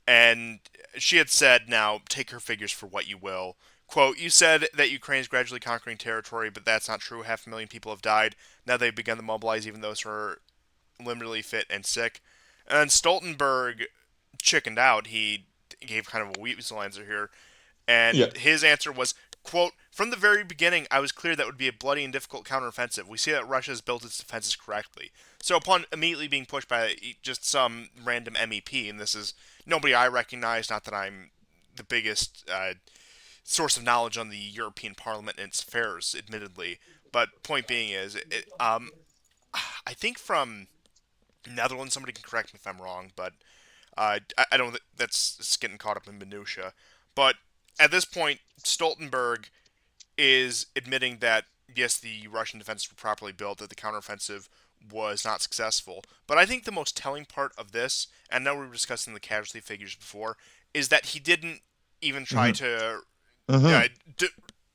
and she had said, "Now take her figures for what you will." Quote, "You said that Ukraine is gradually conquering territory, but that's not true. 500,000 people have died. Now they've begun to mobilize even those who are liminally fit and sick." And Stoltenberg chickened out. He gave kind of a weasel answer here, Yeah. and his answer was, quote, "From the very beginning, I was clear that would be a bloody and difficult counteroffensive. We see that Russia has built its defenses correctly." So upon immediately being pushed by just some random MEP, and this is nobody I recognize, not that I'm the biggest source of knowledge on the European Parliament and its affairs, admittedly, but point being is, I think from Netherlands, somebody can correct me if I'm wrong, but I don't. That's it's getting caught up in minutia. But at this point, Stoltenberg is admitting that yes, the Russian defenses were properly built, that the counteroffensive was not successful. But I think the most telling part of this, and I know we were discussing the casualty figures before, is that he didn't even try Hmm. to Hmm. uh, d-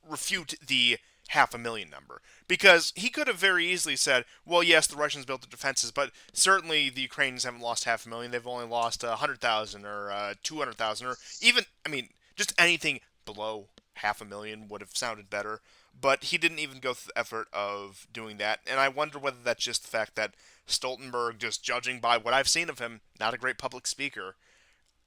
refute the 500,000 number, because he could have very easily said, well, yes, the Russians built the defenses, but certainly the Ukrainians haven't lost 500,000. They've only lost 100,000 or 200,000, or even, I mean, just anything below 500,000 would have sounded better. But he didn't even go through the effort of doing that, and I wonder whether that's just the fact that Stoltenberg, just judging by what I've seen of him, not a great public speaker,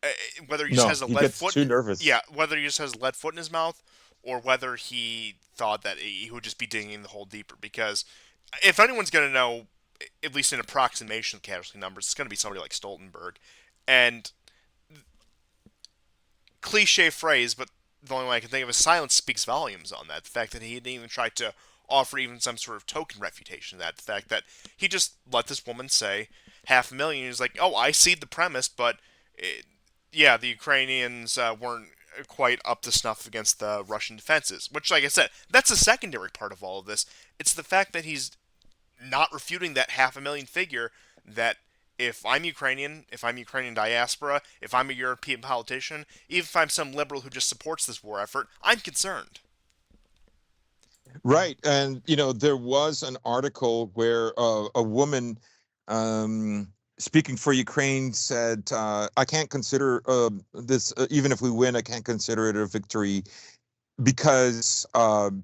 uh, whether he just No, has a he lead gets foot, too nervous. yeah, whether he just has a lead foot in his mouth, or whether he thought that he would just be digging the hole deeper. Because if anyone's going to know, at least an approximation of casualty numbers, it's going to be somebody like Stoltenberg. And cliche phrase, but the only way I can think of is silence speaks volumes on that. The fact that he didn't even try to offer even some sort of token refutation of that. The fact that he just let this woman say 500,000. He's like, oh, I see the premise, but yeah, the Ukrainians weren't quite up to snuff against the Russian defenses. Which, like I said, that's a secondary part of all of this. It's the fact that he's not refuting that 500,000 figure. That if I'm Ukrainian diaspora, if I'm a European politician, even if I'm some liberal who just supports this war effort, I'm concerned. Right. And, there was an article where a woman speaking for Ukraine said, I can't consider this, even if we win, I can't consider it a victory because of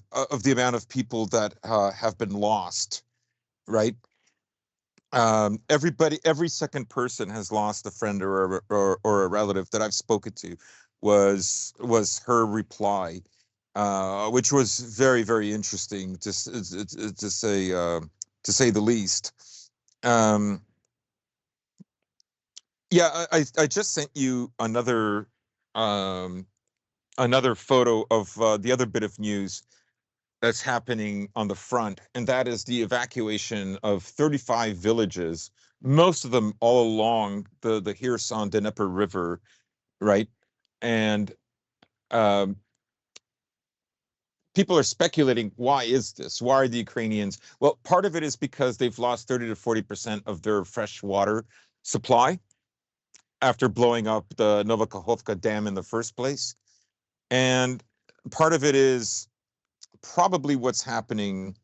the amount of people that have been lost. Right. Every second person has lost a friend or a relative that I've spoken to was her reply, which was very, very interesting, just to say the least. Um, yeah, I just sent you um, another photo of the other bit of news that's happening on the front, and that is the evacuation of 35 villages, most of them all along the Kherson Dnieper River, right? And um, people are speculating, why is this? Why are the Ukrainians? Well, part of it is because they've lost 30 to 40% of their fresh water supply after blowing up the Novakhovka Dam in the first place. And part of it is probably what's happening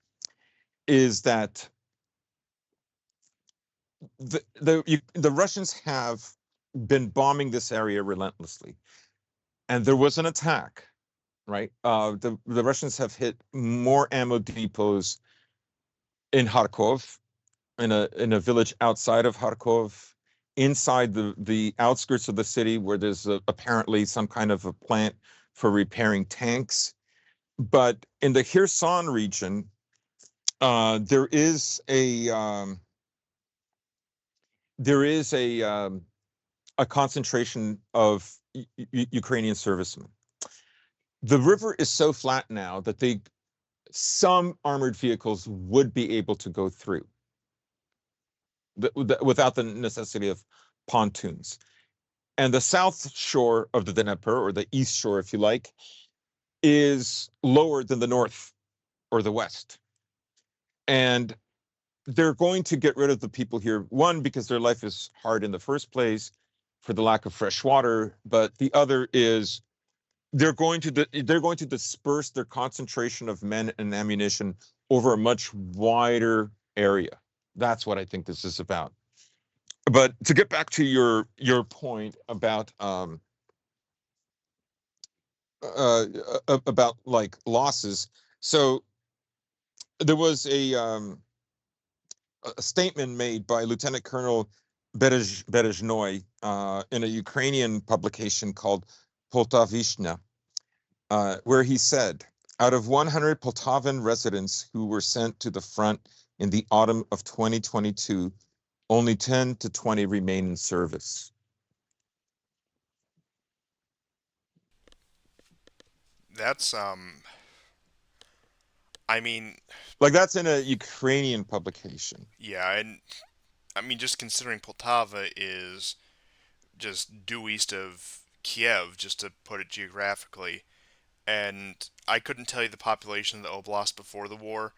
is that the Russians have been bombing this area relentlessly, and there was an attack. Right, the Russians have hit more ammo depots in Kharkov, in a village outside of Kharkov, inside the outskirts of the city where there's apparently some kind of a plant for repairing tanks. But in the Kherson region, there is a concentration of Ukrainian servicemen. The river is so flat now that some armored vehicles would be able to go through without the necessity of pontoons. And the south shore of the Dnieper, or the east shore, if you like, is lower than the north or the west. And they're going to get rid of the people here, one, because their life is hard in the first place for the lack of fresh water, but the other is they're going to disperse their concentration of men and ammunition over a much wider area. That's what I think this is about. But to get back to your point uh, about like losses, so there was a statement made by Lieutenant Colonel Berezhnoy in a Ukrainian publication called Poltavishna, where he said, out of 100 Poltavan residents who were sent to the front in the autumn of 2022, only 10 to 20 remain in service. That's I mean, Like that's in a Ukrainian publication. yeah, and I mean just considering Poltava is just due east of Kiev, just to put it geographically, and I couldn't tell you the population of the oblast before the war,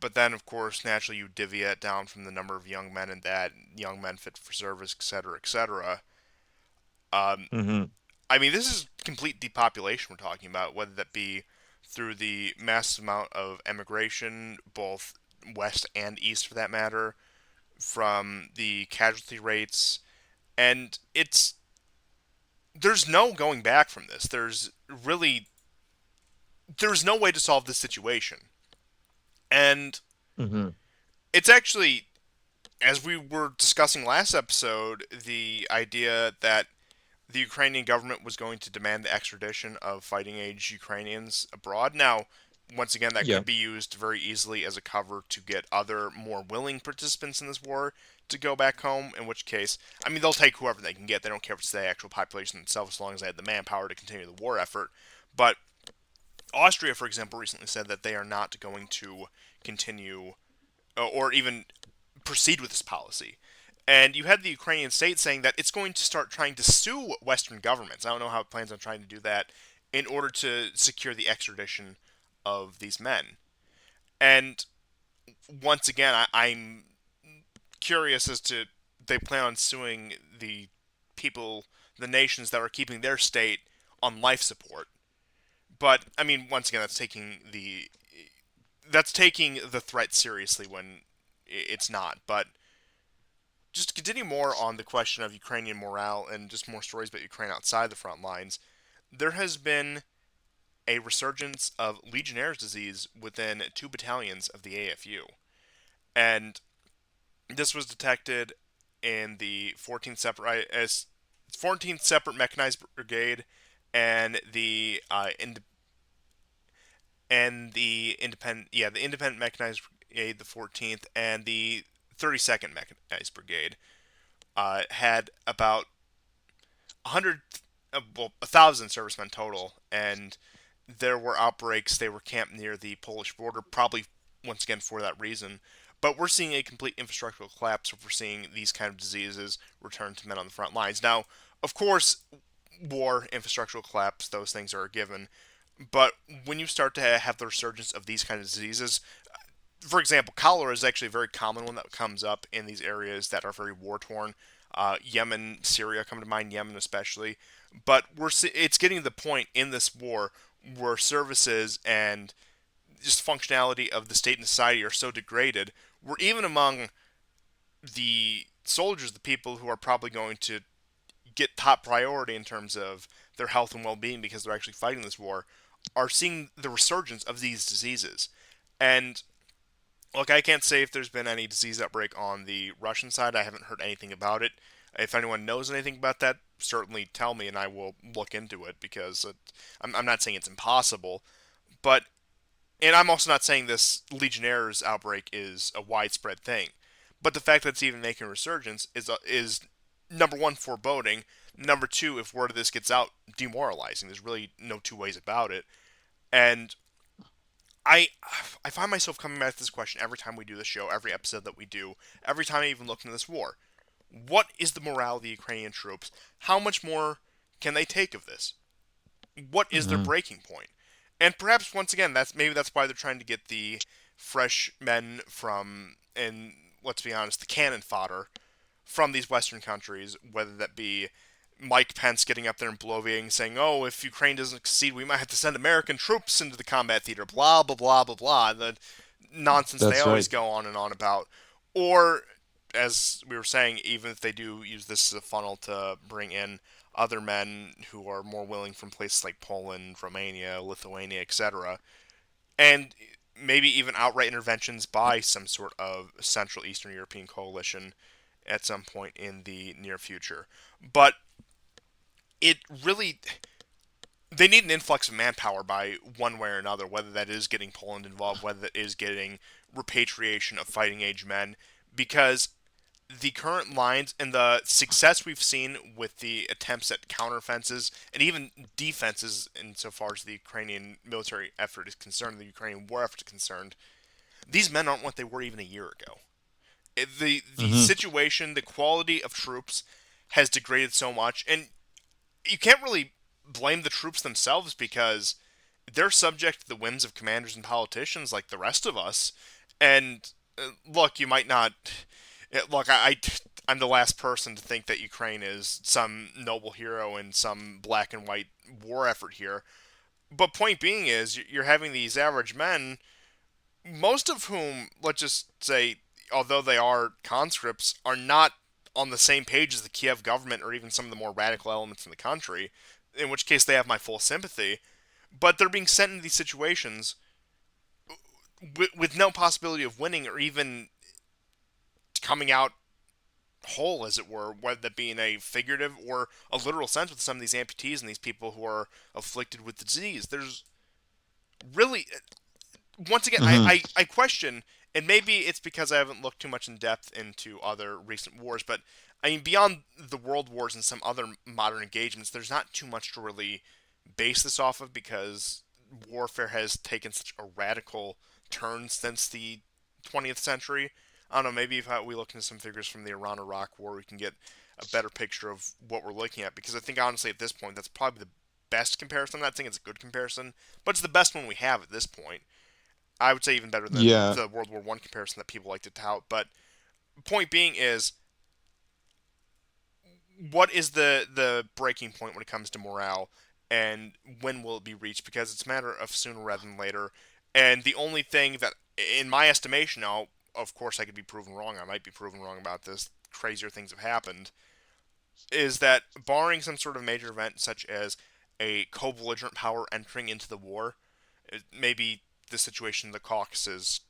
but then of course naturally you divvy it down from the number of young men in that, young men fit for service, etc., etc. Um, Mm-hmm. I mean, this is complete depopulation we're talking about, whether that be through the massive amount of emigration, both west and east for that matter, from the casualty rates, and there's no going back from this. There's no way to solve this situation. And Mm-hmm. it's actually, as we were discussing last episode, the idea that the Ukrainian government was going to demand the extradition of fighting age Ukrainians abroad. Now, once again, that Yeah. could be used very easily as a cover to get other more willing participants in this war to go back home, in which case, I mean, they'll take whoever they can get. They don't care if it's the actual population itself as long as they have the manpower to continue the war effort. But Austria, for example, recently said that they are not going to continue or even proceed with this policy. And you had the Ukrainian state saying that it's going to start trying to sue Western governments. I don't know how it plans on trying to do that in order to secure the extradition of these men. And once again, I'm curious as to they plan on suing the people, the nations that are keeping their state on life support. But I mean, once again, that's taking the threat seriously when it's not. But just to continue more on the question of Ukrainian morale and just more stories about Ukraine outside the front lines, there has been a resurgence of Legionnaire's disease within 2 battalions of the AFU. And this was detected in the 14th separate mechanized brigade and the independent mechanized brigade, the 14th, and the 32nd mechanized brigade had about 100, 1,000 servicemen total, and there were outbreaks. They were camped near the Polish border, probably once again for that reason. But we're seeing a complete infrastructural collapse if we're seeing these kind of diseases return to men on the front lines. Now, of course, war, infrastructural collapse, those things are a given. But when you start to have the resurgence of these kind of diseases, for example, cholera is actually a very common one that comes up in these areas that are very war torn. Yemen, Syria come to mind, Yemen especially. But it's getting to the point in this war where services and just functionality of the state and society are so degraded, where even among the soldiers, the people who are probably going to get top priority in terms of their health and well-being because they're actually fighting this war, are seeing the resurgence of these diseases. And look, I can't say if there's been any disease outbreak on the Russian side. I haven't heard anything about it. If anyone knows anything about that, certainly tell me and I will look into it because I'm not saying it's impossible, but and I'm also not saying this Legionnaires outbreak is a widespread thing, but the fact that it's even making a resurgence is number one foreboding. Number two, if word of this gets out, demoralizing. There's really no two ways about it, and I I find myself coming back to this question every time we do the show, every episode that we do, every time I even look into this war. What is the morale of the Ukrainian troops? How much more can they take of this? What is their Mhm. breaking point? And perhaps once again, that's why they're trying to get the fresh men from, and let's be honest, the cannon fodder from these Western countries, whether that be Mike Pence getting up there and bloviating, saying, "Oh, if Ukraine doesn't succeed, we might have to send American troops into the combat theater." Blah blah blah blah blah. The nonsense they That's always right. go on and on about. Or, as we were saying, even if they do use this as a funnel to bring in other men who are more willing from places like Poland, Romania, Lithuania, etc., and maybe even outright interventions by some sort of Central Eastern European coalition at some point in the near future. But it really, they need an influx of manpower by one way or another, whether that is getting Poland involved, whether that is getting repatriation of fighting age men, because the current lines and the success we've seen with the attempts at counteroffenses and even defenses insofar as the Ukrainian military effort is concerned, the Ukrainian war effort is concerned, these men aren't what they were even a year ago. The Hmm. situation, the quality of troops has degraded so much, and you can't really blame the troops themselves because they're subject to the whims of commanders and politicians like the rest of us. And look, you might not. Look, I'm the last person to think that Ukraine is some noble hero in some black and white war effort here. But point being is, you're having these average men, most of whom, let's just say, although they are conscripts, are not on the same page as the Kiev government or even some of the more radical elements in the country, in which case they have my full sympathy. But they're being sent into these situations with no possibility of winning or even coming out whole, as it were, whether that be in a figurative or a literal sense with some of these amputees and these people who are afflicted with the disease. There's really, once again, Hmm. I question, and maybe it's because I haven't looked too much in depth into other recent wars, but I mean, beyond the world wars and some other modern engagements, there's not too much to really base this off of because warfare has taken such a radical turn since the 20th century. I don't know, maybe if we look into some figures from the Iran Iraq War, we can get a better picture of what we're looking at. Because I think, honestly, at this point, that's probably the best comparison. I'm not saying it's a good comparison, but it's the best one we have at this point. I would say even better than Yeah. the World War One comparison that people like to tout. But point being is, what is the breaking point when it comes to morale, and when will it be reached? Because it's a matter of sooner rather than later. And the only thing that, in my estimation, now, of course, I could be proven wrong. I might be proven wrong about this. Crazier things have happened. Is that barring some sort of major event such as a co-belligerent power entering into the war, maybe the situation in the Caucasus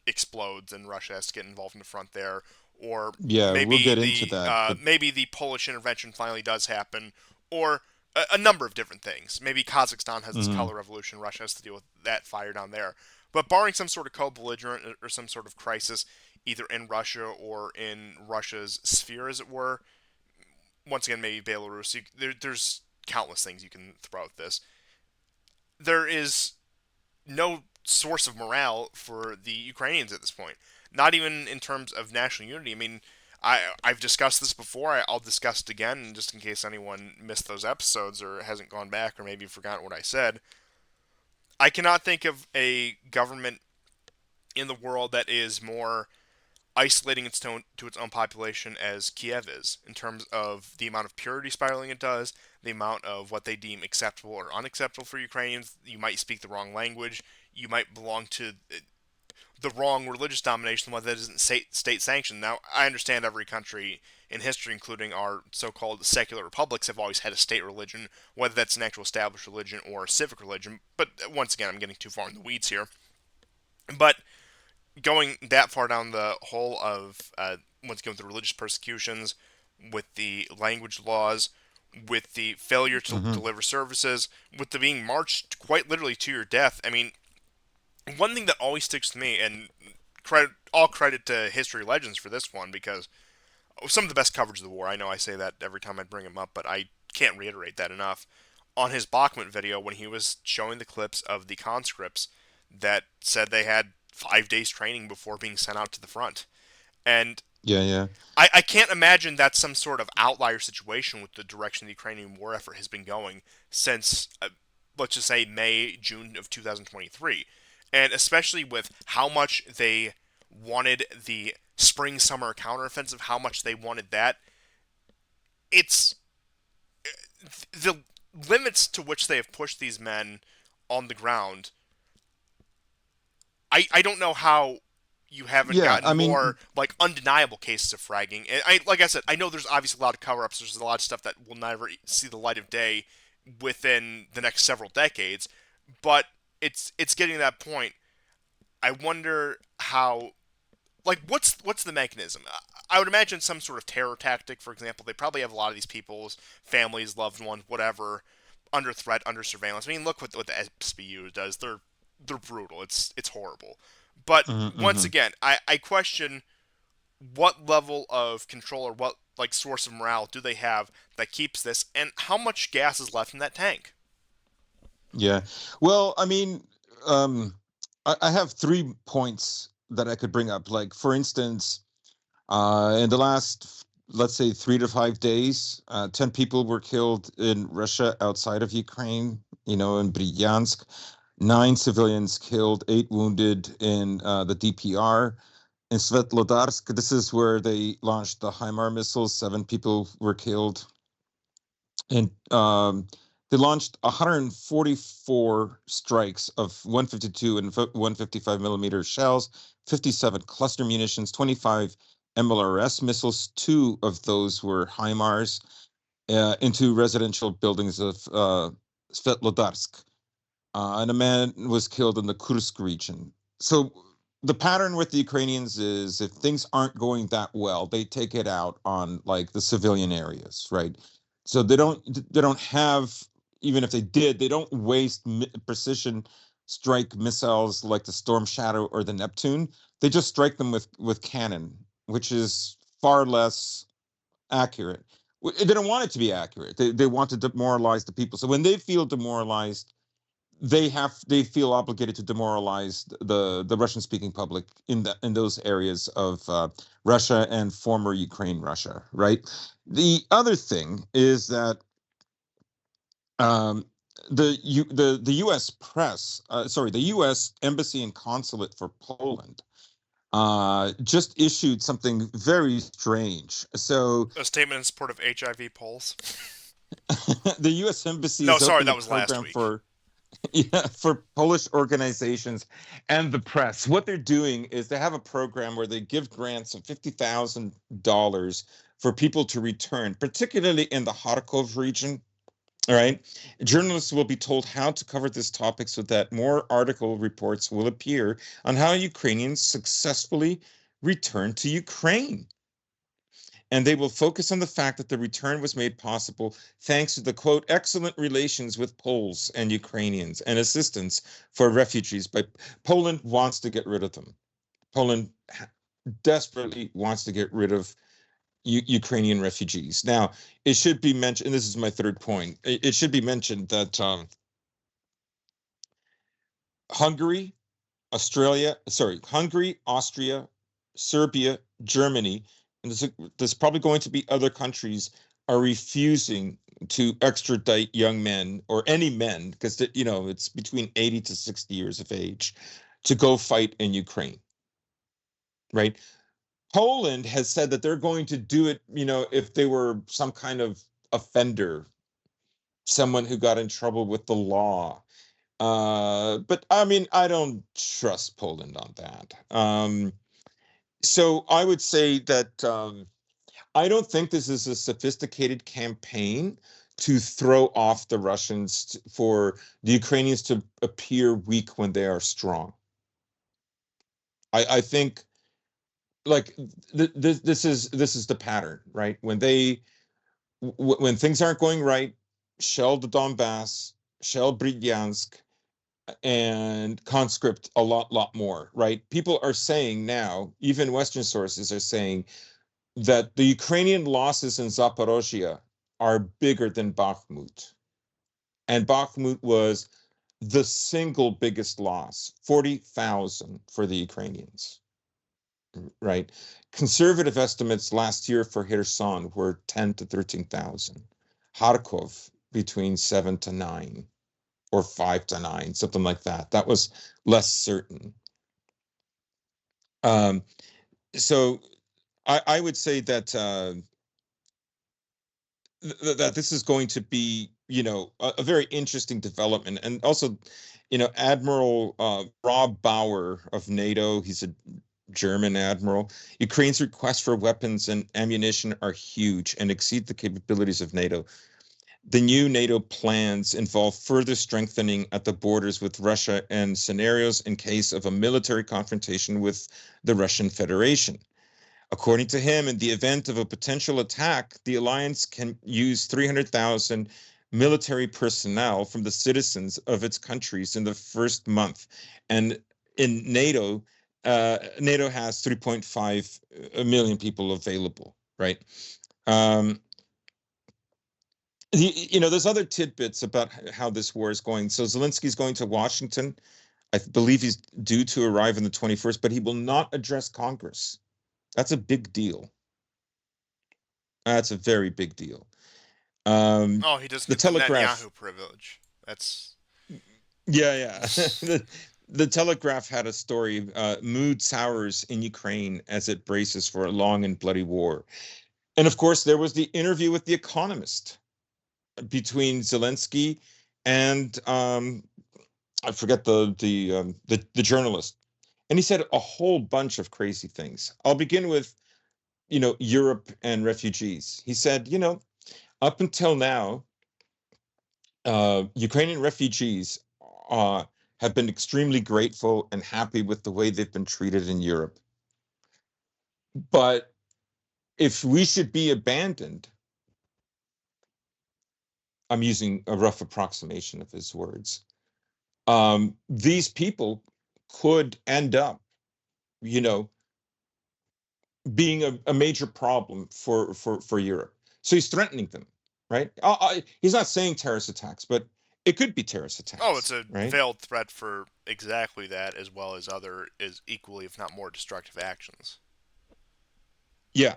explodes and Russia has to get involved in the front there, or Yeah, we'll maybe get into that, but the Polish intervention finally does happen, or a number of different things. Maybe Kazakhstan has this mhm. color revolution, Russia has to deal with that fire down there. But barring some sort of co-belligerent or some sort of crisis, either in Russia or in Russia's sphere, as it were, once again, maybe Belarus. There's countless things you can throw at this. There is no source of morale for the Ukrainians at this point. Not even in terms of national unity. I mean, I've discussed this before. I'll discuss it again, just in case anyone missed those episodes or hasn't gone back or maybe forgotten what I said. I cannot think of a government in the world that is more isolating its tone to its own population as Kiev is, in terms of the amount of purity spiraling it does, the amount of what they deem acceptable or unacceptable for Ukrainians. You might speak the wrong language. You might belong to the wrong religious domination, whether that isn't state sanctioned. Now, I understand every country in history, including our so-called secular republics, have always had a state religion, whether that's an actual established religion or a civic religion. But once again, I'm getting too far in the weeds here. But going that far down the hole of once again with the religious persecutions, with the language laws, with the failure to Mhm. deliver services, with the being marched quite literally to your death. I mean, one thing that always sticks to me, and all credit to history legends for this one, because some of the best coverage of the war. I know I say that every time I bring him up, but I can't reiterate that enough. On his Bachman video, when he was showing the clips of the conscripts that said they had 5 days training before being sent out to the front. And Yeah, yeah. I can't imagine that's some sort of outlier situation with the direction the Ukrainian war effort has been going since, let's just say, May, June of 2023. And especially with how much they wanted the spring summer counteroffensive, how much they wanted that, it's the limits to which they have pushed these men on the ground. I don't know how you haven't Yeah, gotten I more mean, like undeniable cases of fragging. And I like I said, I know there's obviously a lot of cover-ups. There's a lot of stuff that will never see the light of day within the next several decades, but it's getting to that point. I wonder how like what's the mechanism? I would imagine some sort of terror tactic. For example, they probably have a lot of these people's families, loved ones, whatever, under threat, under surveillance. I mean, look what the SBU does. They're brutal. It's horrible. But once mhm. again, I question what level of control or what like source of morale do they have that keeps this, and how much gas is left in that tank. Yeah. Well, I mean, um, I have 3 points that I could bring up. Like, for instance, in the last, let's say, 3 to 5 days, 10 people were killed in Russia outside of Ukraine, in Bryansk. 9 civilians killed, 8 wounded in the DPR. In Svetlodarsk, this is where they launched the HIMAR missiles. 7 people were killed. And they launched 144 strikes of 152 and 155 millimeter shells, 57 cluster munitions, 25 MLRS missiles. 2 of those were HIMARS into residential buildings of Svetlodarsk. And a man was killed in the Kursk region. So the pattern with the Ukrainians is if things aren't going that well, they take it out on like the civilian areas, right? So they don't have, even if they did, they don't waste precision strike missiles like the Storm Shadow or the Neptune. They just strike them with cannon, which is far less accurate. They don't want it to be accurate. They want to demoralize the people. So when they feel demoralized, they feel obligated to demoralize the Russian speaking public in those areas of Russia and former Ukraine Russia, right? The other thing is that um, the U.S. press, sorry, the U.S. Embassy and Consulate for Poland just issued something very strange. So A statement in support of HIV polls. the U.S. Embassy No, is sorry, opening a that was last program week. for yeah, for Polish organizations and the press. What they're doing is they have a program where they give grants of $50,000 for people to return, particularly in the Kharkov region. All right. Journalists will be told how to cover this topic so that more article reports will appear on how Ukrainians successfully return to Ukraine. And they will focus on the fact that the return was made possible thanks to the quote excellent relations with Poles and Ukrainians and assistance for refugees. But Poland wants to get rid of them. Poland desperately wants to get rid of Ukrainian refugees. Now, it should be mentioned, and this is my third point. It should be mentioned that Hungary, Hungary, Austria, Serbia, Germany, and there's probably going to be other countries are refusing to extradite young men or any men because it's between 80 to 60 years of age to go fight in Ukraine, right? Poland has said that they're going to do it, if they were some kind of offender, someone who got in trouble with the law. But I mean, I don't trust Poland on that. So I would say that I don't think this is a sophisticated campaign to throw off the Russians for the Ukrainians to appear weak when they are strong. I think like this is the pattern, right? When things aren't going right, shell the Donbass, shell Bryansk, and conscript a lot more, right? People are saying now, even Western sources are saying that the Ukrainian losses in Zaporozhia are bigger than Bakhmut. And Bakhmut was the single biggest loss, 40,000 for the Ukrainians, right? Conservative estimates last year for Kherson were 10 to 13,000. Kharkov between 7 to 9 or 5 to 9, something like that. That was less certain. Um, so I would say that that this is going to be, a very interesting development. And also, Admiral Rob Bauer of NATO, he's a German admiral. Ukraine's requests for weapons and ammunition are huge and exceed the capabilities of NATO. The new NATO plans involve further strengthening at the borders with Russia and scenarios in case of a military confrontation with the Russian Federation. According to him, in the event of a potential attack, the alliance can use 300,000 military personnel from the citizens of its countries in the first month. And in NATO, NATO has 3.5 million people available, right? Um, there's other tidbits about how this war is going. So Zelensky's going to Washington. I believe he's due to arrive on the 21st, but he will not address Congress. That's a big deal. That's a very big deal. Oh, he doesn't The get the Telegraph, Netanyahu privilege. That's yeah, yeah. The Telegraph had a story, mood sours in Ukraine as it braces for a long and bloody war. And of course, there was the interview with The Economist between Zelensky and I forget the journalist. And he said a whole bunch of crazy things. I'll begin with, Europe and refugees. He said, up until now, Ukrainian refugees uh, have been extremely grateful and happy with the way they've been treated in Europe. But if we should be abandoned, I'm using a rough approximation of his words. These people could end up, you know, being a major problem for Europe. So he's threatening them, right? He's not saying terrorist attacks, but it could be terrorist oh, it's attacks, a right? veiled threat for exactly that, as well as other is equally, if not more, destructive actions. Yeah,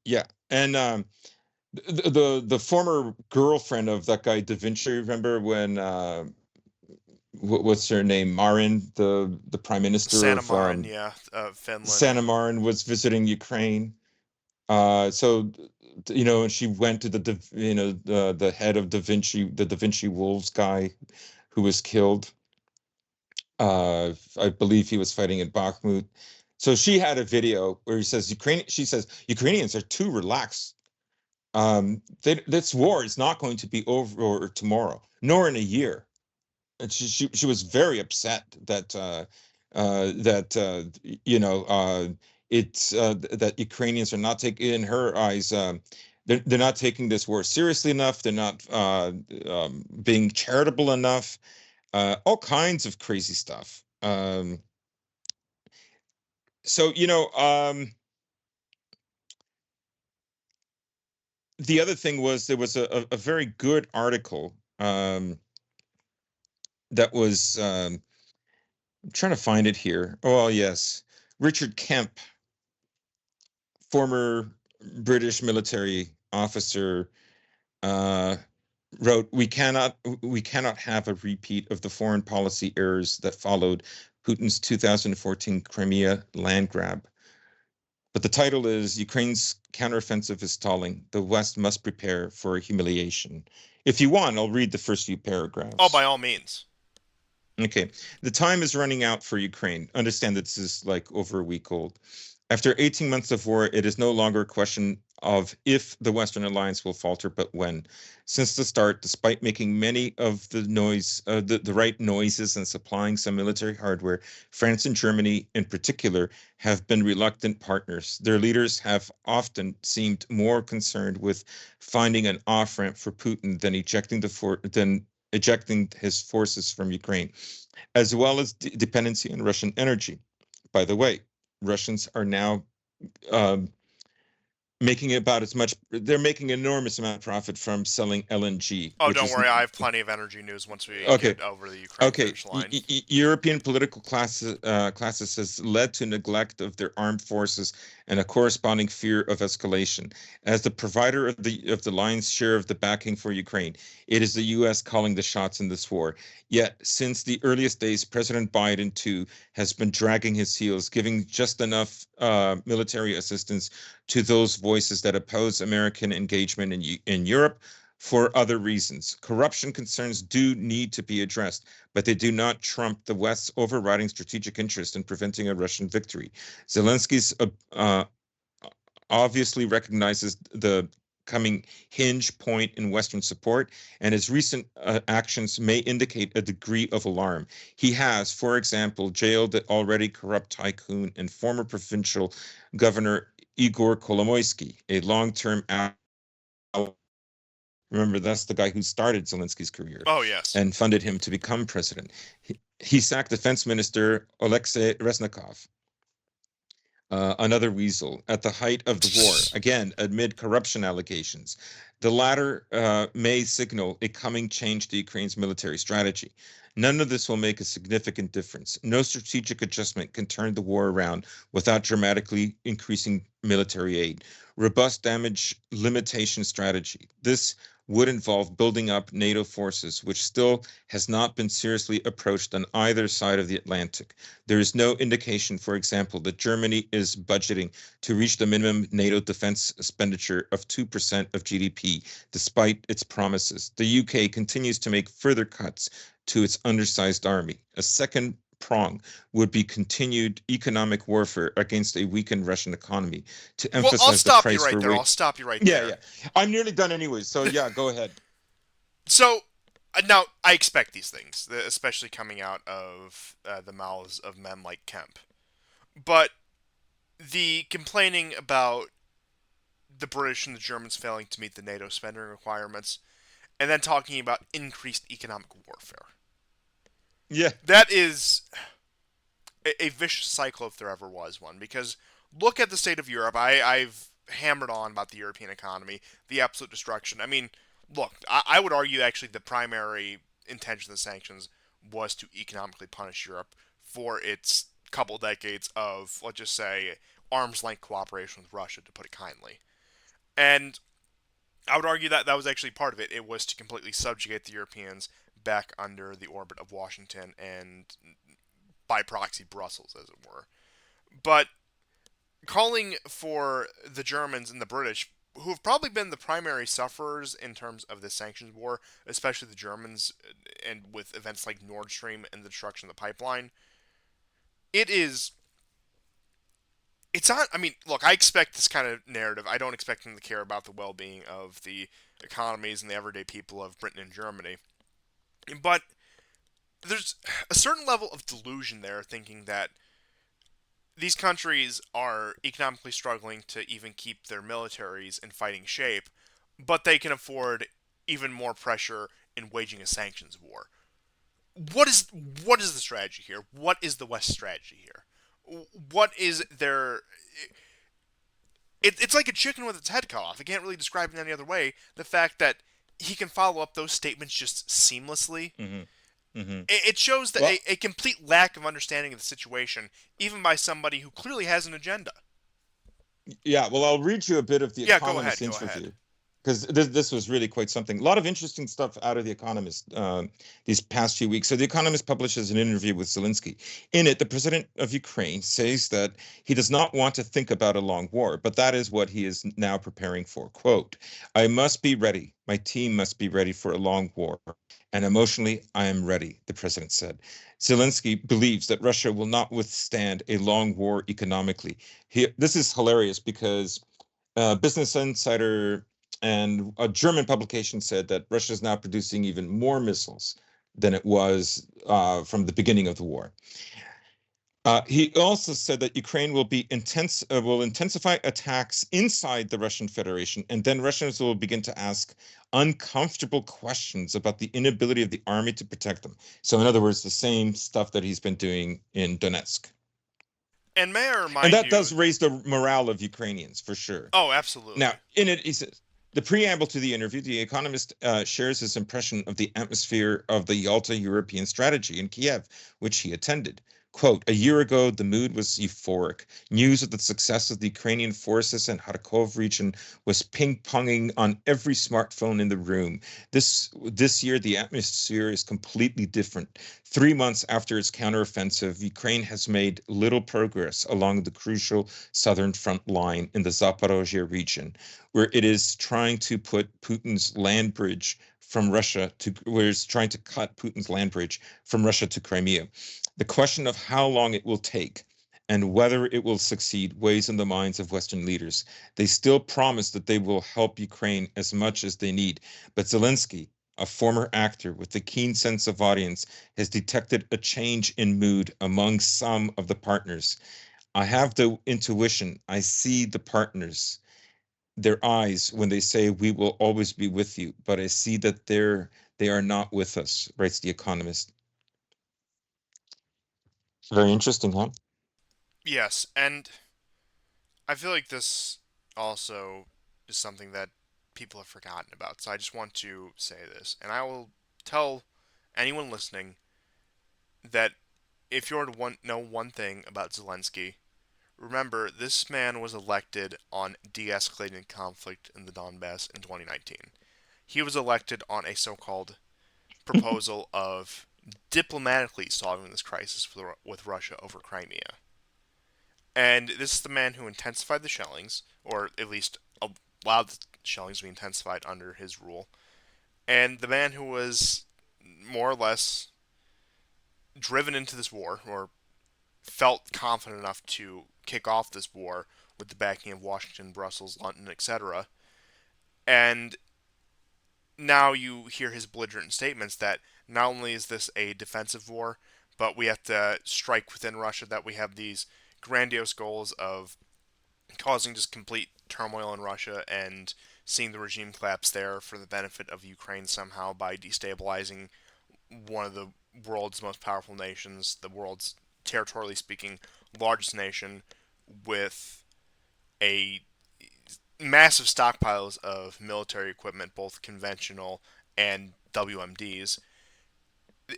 yeah. And the former girlfriend of that guy Da Vinci, remember when what's her name, Marin, the prime minister Santa of Marin, yeah, Finland. Santa Marin, was visiting Ukraine. So and she went to the head of the Da Vinci Wolves guy who was killed. I believe he was fighting in Bakhmut. So she had a video where he says Ukraine. She says Ukrainians are too relaxed. This war is not going to be over tomorrow, nor in a year. And she was very upset that that it's that Ukrainians are not taking, in her eyes, they're not taking this war seriously enough. They're not being charitable enough. All kinds of crazy stuff. So the other thing was there was a very good article that was I'm trying to find it here. Oh, yes. Richard Kemp, former British military officer, uh, wrote, "We cannot have a repeat of the foreign policy errors that followed Putin's 2014 Crimea land grab." But the title is Ukraine's counteroffensive is stalling. The West must prepare for a humiliation. If you want, I'll read the first few Oh, by paragraphs. all means. Okay. The time is running out for Ukraine. Understand that this is like over a week old. After 18 months of war, it is no longer a question of if the Western alliance will falter, but when. Since the start, despite making many of the right noises and supplying some military hardware, France and Germany in particular have been reluctant partners. Their leaders have often seemed more concerned with finding an off-ramp for Putin than ejecting his forces from Ukraine, as well as dependency on Russian energy. By the way, Russians are now um, making about as much. They're making an enormous amount of profit from selling LNG, Oh, which don't is worry. I have plenty of energy news once we okay. get over the Ukraine Okay, finish line. European political classes has led to neglect of their armed forces and a corresponding fear of escalation. As the provider of the lion's share of the backing for Ukraine, it is the U.S. calling the shots in this war. Yet, since the earliest days, President Biden too has been dragging his heels, giving just enough military assistance to those voices that oppose American engagement in Europe for other reasons. Corruption concerns do need to be addressed, but they do not trump the West's overriding strategic interest in preventing a Russian victory. Zelensky's obviously recognizes the coming hinge point in Western support, and his recent actions may indicate a degree of alarm. He has, for example, jailed the already corrupt tycoon and former provincial governor Igor Kolomoisky, a long-term ally. Remember, that's the guy who started Zelensky's career Oh yes. and funded him to become president. He sacked Defense Minister Alexei Reznikov, another weasel, at the height of the war, again, amid corruption allegations. The latter may signal a coming change to Ukraine's military strategy. None of this will make a significant difference. No strategic adjustment can turn the war around without dramatically increasing military aid. Robust damage limitation strategy. This would involve building up NATO forces, which still has not been seriously approached on either side of the Atlantic. There is no indication, for example, that Germany is budgeting to reach the minimum NATO defense expenditure of 2% of GDP, despite its promises. The UK continues to make further cuts to its undersized army. A second prong would be continued economic warfare against a weakened Russian economy to Well, I'll emphasize the stop you price right for there. I'll rate. stop you right Yeah, there. yeah. I'm nearly done anyways. So yeah, go ahead. So now I expect these things, especially coming out of the mouths of men like Kemp. But the complaining about the British and the Germans failing to meet the NATO spending requirements, and then talking about increased economic warfare. Yeah. That is a vicious cycle if there ever was one. Because look at the state of Europe. I've hammered on about the European economy, the absolute destruction. I mean, look, I would argue actually the primary intention of the sanctions was to economically punish Europe for its couple decades of, let's just say, arm's length cooperation with Russia, to put it kindly. And I would argue that that was actually part of it. It was to completely subjugate the Europeans back under the orbit of Washington and by proxy Brussels, as it were. But calling for the Germans and the British, who have probably been the primary sufferers in terms of the sanctions war, especially the Germans, and with events like Nord Stream and the destruction of the pipeline, it is. It's not. I mean, look, I expect this kind of narrative. I don't expect them to care about the well being of the economies and the everyday people of Britain and Germany. But there's a certain level of delusion there, thinking that these countries are economically struggling to even keep their militaries in fighting shape, but they can afford even more pressure in waging a sanctions war. What is the strategy here? What is the West strategy here? What is their it's like a chicken with its head cut off. I can't really describe it any other way. The fact that he can follow up those statements just seamlessly, Mm-hmm. Mm-hmm. it shows that Well, a complete lack of understanding of the situation, even by somebody who clearly has an agenda. yeah, well, I'll read you a bit of the Yeah, go Economist ahead, go ahead. interview because this was really quite something. A lot of interesting stuff out of the Economist these past few weeks. So the Economist publishes an interview with Zelensky. In it, the president of Ukraine says that he does not want to think about a long war, but that is what he is now preparing for. Quote, I must be ready. My team must be ready for a long war. And emotionally, I am ready, the president said. Zelensky believes that Russia will not withstand a long war economically. This is hilarious because Business Insider and a German publication said that Russia is now producing even more missiles than it was from the beginning of the war. He also said that Ukraine will intensify attacks inside the Russian Federation, and then Russians will begin to ask uncomfortable questions about the inability of the army to protect them. So, in other words, the same stuff that he's been doing in Donetsk. And may I And remind that you? does raise the morale of Ukrainians for sure. Oh, Now, absolutely. in it, he says, the preamble to the interview, The Economist shares his impression of the atmosphere of the Yalta European strategy in Kiev, which he attended. Quote, a year ago, the mood was euphoric. News of the success of the Ukrainian forces in Kharkov region was ping-ponging on every smartphone in the room. This year, the atmosphere is completely different. 3 months after its counteroffensive, Ukraine has made little progress along the crucial southern front line in the Zaporozhye region, where it is trying to put Putin's land bridge from Russia to where it's trying to cut Putin's land bridge from Russia to Crimea. The question of how long it will take and whether it will succeed weighs in the minds of Western leaders. They still promise that they will help Ukraine as much as they need, but Zelensky, a former actor with a keen sense of audience, has detected a change in mood among some of the partners. I have the intuition. I see the partners, their eyes when they say we will always be with you, but I see that they are not with us, writes The Economist. Very interesting, huh? Yes, and I feel like this also is something that people have forgotten about. So I just want to say this, and I will tell anyone listening that if you were to know one thing about Zelensky, remember this man was elected on de-escalating conflict in the Donbass in 2019. He was elected on a so-called proposal of diplomatically solving this crisis with Russia over Crimea. And this is the man who intensified the shellings, or at least allowed the shellings to be intensified under his rule, and the man who was more or less driven into this war, or felt confident enough to kick off this war with the backing of Washington, Brussels, London, etc. And now you hear his belligerent statements that not only is this a defensive war, but we have to strike within Russia, that we have these grandiose goals of causing just complete turmoil in Russia and seeing the regime collapse there for the benefit of Ukraine somehow by destabilizing one of the world's most powerful nations, the world's, territorially speaking, largest nation, with a massive stockpiles of military equipment, both conventional and WMDs.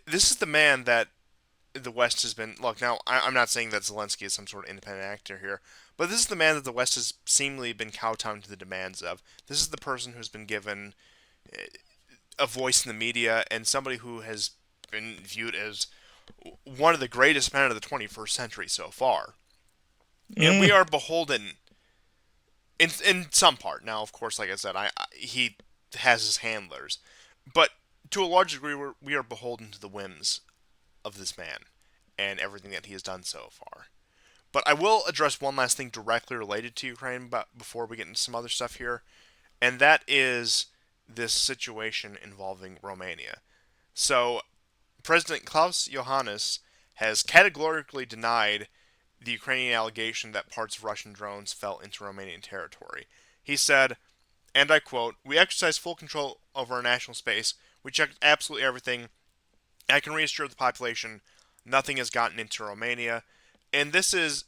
This is the man that the West has been. Look, now I'm not saying that Zelensky is some sort of independent actor here, but this is the man that the West has seemingly been kowtowing to the demands of. This is the person who's been given a voice in the media and somebody who has been viewed as one of the greatest men of the 21st century so far. And we Mm. are beholden in some part. Now, of course, like I said, he has his handlers, but to a large degree, we are beholden to the whims of this man and everything that he has done so far. But I will address one last thing directly related to Ukraine, but before we get into some other stuff here, and that is this situation involving Romania. So President Klaus Johannes has categorically denied the Ukrainian allegation that parts of Russian drones fell into Romanian territory. He said, and I quote, we exercise full control over our national space. We checked absolutely everything. I can reassure the population nothing has gotten into Romania. And this is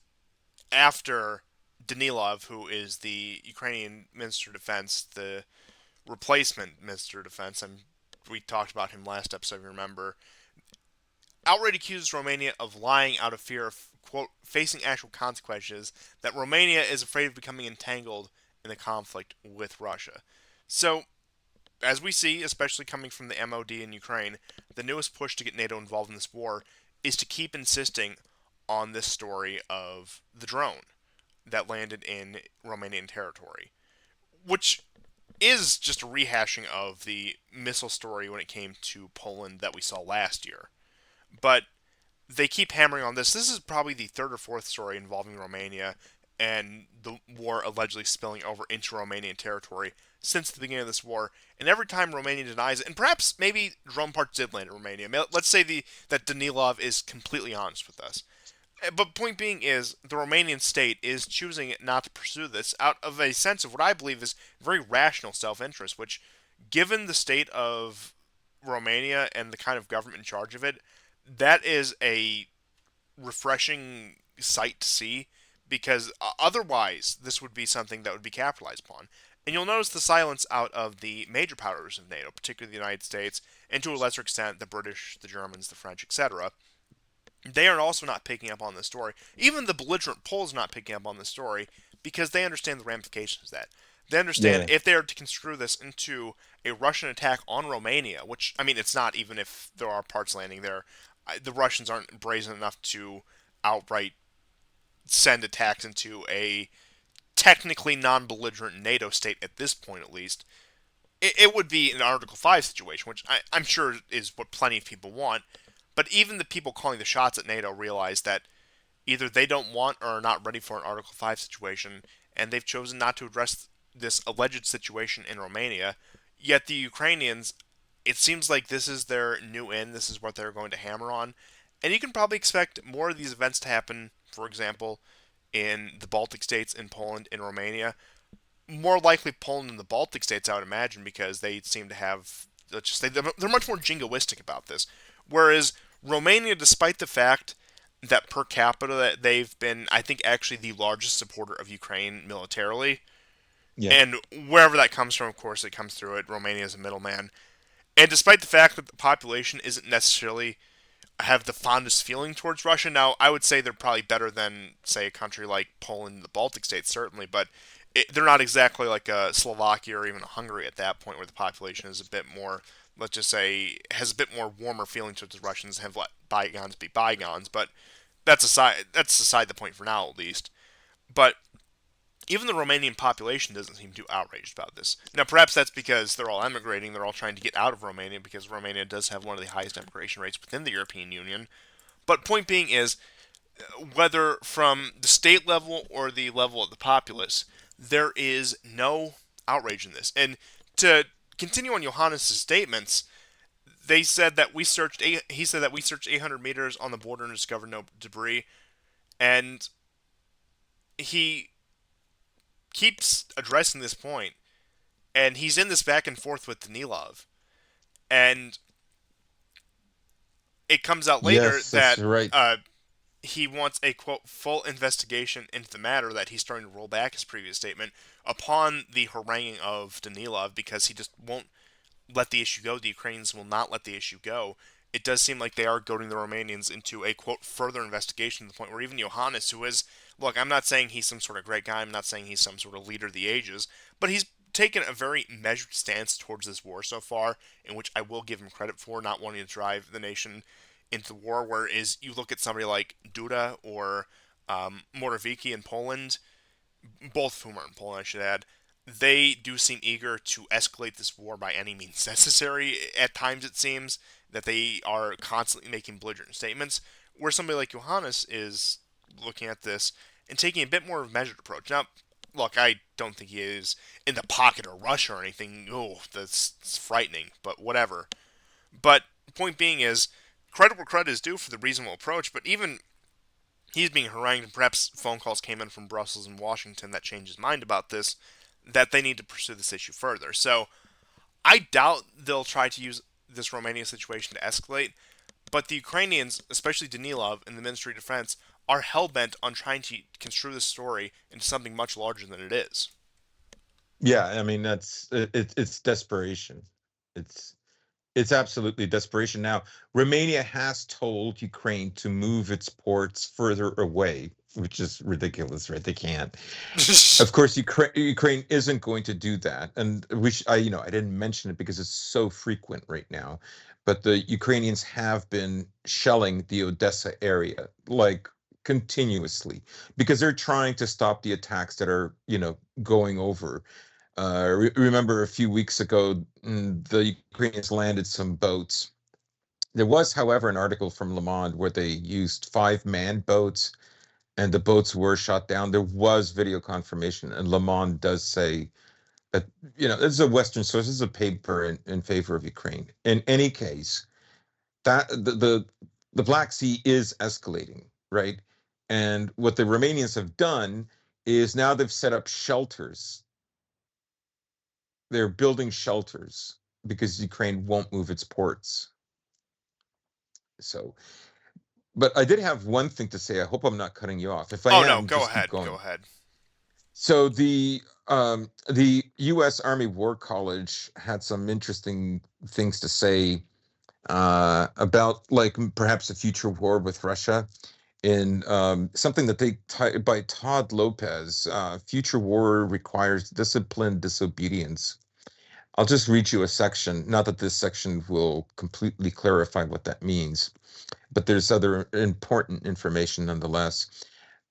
after Danilov, who is the Ukrainian Minister of Defense, the replacement Minister of Defense, and we talked about him last episode, if you remember, outright accuses Romania of lying out of fear of, quote, facing actual consequences, that Romania is afraid of becoming entangled in the conflict with Russia. So, as we see, especially coming from the MOD in Ukraine, the newest push to get NATO involved in this war is to keep insisting on this story of the drone that landed in Romanian territory, which is just a rehashing of the missile story when it came to Poland that we saw last year. But they keep hammering on this. This is probably the third or fourth story involving Romania and the war allegedly spilling over into Romanian territory since the beginning of this war. And every time Romania denies it, and perhaps maybe drone parts did land in Romania. Let's say that Danilov is completely honest with us. But point being is, the Romanian state is choosing not to pursue this out of a sense of what I believe is very rational self-interest, which, given the state of Romania and the kind of government in charge of it, that is a refreshing sight to see, because otherwise this would be something that would be capitalized upon. And you'll notice the silence out of the major powers of NATO, particularly the United States, and to a lesser extent the British, the Germans, the French, etc. They are also not picking up on this story. Even the belligerent Poles not picking up on this story because they understand the ramifications of that. They understand Yeah, if they are to construe this into a Russian attack on Romania, which, I mean, it's not even if there are parts landing there. The Russians aren't brazen enough to outright send attacks into a technically non belligerent NATO state at this point, at least. It would be an Article 5 situation, which I'm sure is what plenty of people want. But even the people calling the shots at NATO realize that either they don't want or are not ready for an Article 5 situation, and they've chosen not to address this alleged situation in Romania. Yet the Ukrainians, it seems like this is their new in, this is what they're going to hammer on. And you can probably expect more of these events to happen, for example, in the Baltic states, in Poland, in Romania. More likely Poland and the Baltic states, I would imagine, because they seem to have, let's just say, they're much more jingoistic about this. Whereas Romania, despite the fact that per capita they've been, I think, actually the largest supporter of Ukraine militarily, yeah, and wherever that comes from, of course, it comes through it. Romania is a middleman, and despite the fact that the population isn't necessarily have the fondest feeling towards Russia. Now, I would say they're probably better than, say, a country like Poland and the Baltic states, certainly, but they're not exactly like a Slovakia or even a Hungary at that point, where the population is a bit more, let's just say, has a bit more warmer feeling towards the Russians and have let bygones be bygones. But that's aside the point for now, at least. But even the Romanian population doesn't seem too outraged about this. Now, perhaps that's because they're all emigrating. They're all trying to get out of Romania because Romania does have one of the highest immigration rates within the European Union. But point being is, whether from the state level or the level of the populace, there is no outrage in this. And to continue on Johannes' statements, they said that he said that we searched 800 meters on the border and discovered no debris. And he keeps addressing this point, and he's in this back and forth with Danilov. And it comes out later yes, that's that right. he wants a quote full investigation into the matter, that he's starting to roll back his previous statement upon the haranguing of Danilov because he just won't let the issue go. The Ukrainians will not let the issue go. It does seem like they are goading the Romanians into a quote further investigation to the point where even Johannes, who is, look, I'm not saying he's some sort of great guy, I'm not saying he's some sort of leader of the ages, but he's taken a very measured stance towards this war so far, in which I will give him credit for not wanting to drive the nation into the war. Whereas you look at somebody like Duda or Morawiecki in Poland, both of whom are in Poland, I should add, they do seem eager to escalate this war by any means necessary. At times, it seems that they are constantly making belligerent statements, where somebody like Johannes is looking at this and taking a bit more of a measured approach. Now, look, I don't think he is in the pocket of Russia or anything. Oh, that's frightening, but whatever. But point being is, credit where credit is due for the reasonable approach, but even he's being harangued, and perhaps phone calls came in from Brussels and Washington that changed his mind about this, that they need to pursue this issue further. So I doubt they'll try to use this Romania situation to escalate, but the Ukrainians, especially Danilov and the Ministry of Defense, are hell bent on trying to construe this story into something much larger than it is. Yeah, I mean it's desperation. It's it's absolutely desperation. Now, Romania has told Ukraine to move its ports further away, which is ridiculous, right? They can't. Of course, Ukraine isn't going to do that, and I didn't mention it because it's so frequent right now. But the Ukrainians have been shelling the Odessa area like continuously because they're trying to stop the attacks that are, going over. Remember a few weeks ago, the Ukrainians landed some boats. There was, however, an article from Le Monde where they used five manned boats and the boats were shot down. There was video confirmation, and Le Monde does say that, this is a Western source, this is a paper in favor of Ukraine. In any case, that the Black Sea is escalating, right? And what the Romanians have done is now they've set up shelters. They're building shelters because Ukraine won't move its ports. So But I did have one thing to say. I hope I'm not cutting you off. If I Oh no, am, go just keep ahead, go going. ahead. So the U.S. Army War College had some interesting things to say about like perhaps a future war with Russia in something that by Todd Lopez. Future war requires disciplined disobedience. I'll just read you a section. Not that this section will completely clarify what that means, but there's other important information nonetheless.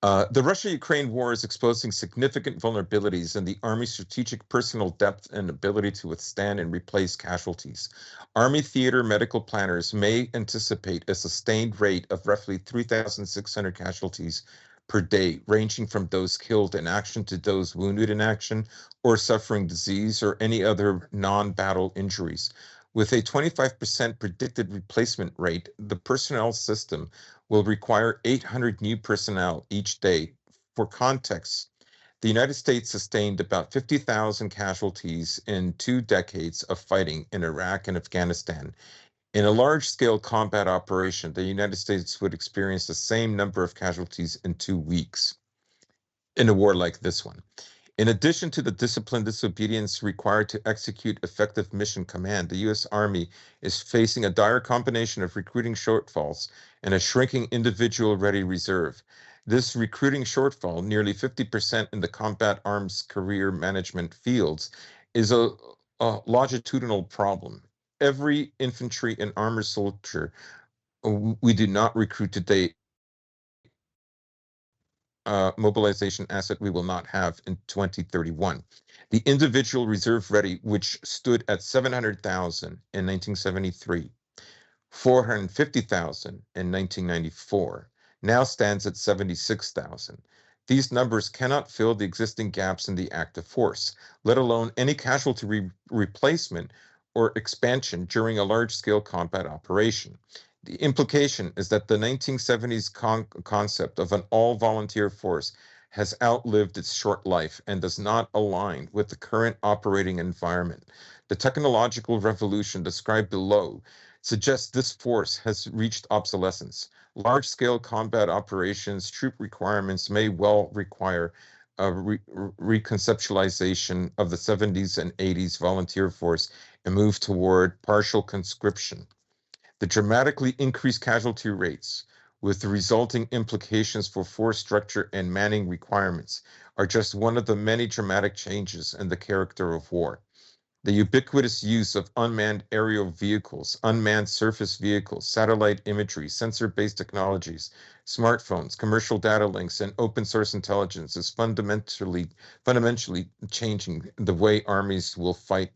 The Russia-Ukraine war is exposing significant vulnerabilities in the Army's strategic personnel depth and ability to withstand and replace casualties. Army theater medical planners may anticipate a sustained rate of roughly 3,600 casualties per day, ranging from those killed in action to those wounded in action or suffering disease or any other non-battle injuries. With a 25% predicted replacement rate, the personnel system will require 800 new personnel each day. For context, the United States sustained about 50,000 casualties in 2 decades of fighting in Iraq and Afghanistan. In a large scale combat operation, the United States would experience the same number of casualties in 2 weeks in a war like this one. In addition to the disciplined disobedience required to execute effective mission command, the U.S. Army is facing a dire combination of recruiting shortfalls and a shrinking individual ready reserve. This recruiting shortfall, nearly 50% in the combat arms career management fields, is a longitudinal problem. Every infantry and armored soldier we do not recruit today mobilization asset we will not have in 2031. The individual reserve ready, which stood at 700,000 in 1973, 450,000 in 1994, now stands at 76,000. These numbers cannot fill the existing gaps in the active force, let alone any casualty replacement or expansion during a large-scale combat operation. The implication is that the 1970s concept of an all-volunteer force has outlived its short life and does not align with the current operating environment. The technological revolution described below suggests this force has reached obsolescence. Large-scale combat operations, troop requirements may well require a reconceptualization of the 70s and 80s volunteer force and move toward partial conscription. The dramatically increased casualty rates, with the resulting implications for force structure and manning requirements, are just one of the many dramatic changes in the character of war. The ubiquitous use of unmanned aerial vehicles, unmanned surface vehicles, satellite imagery, sensor-based technologies, smartphones, commercial data links, and open source intelligence is fundamentally changing the way armies will fight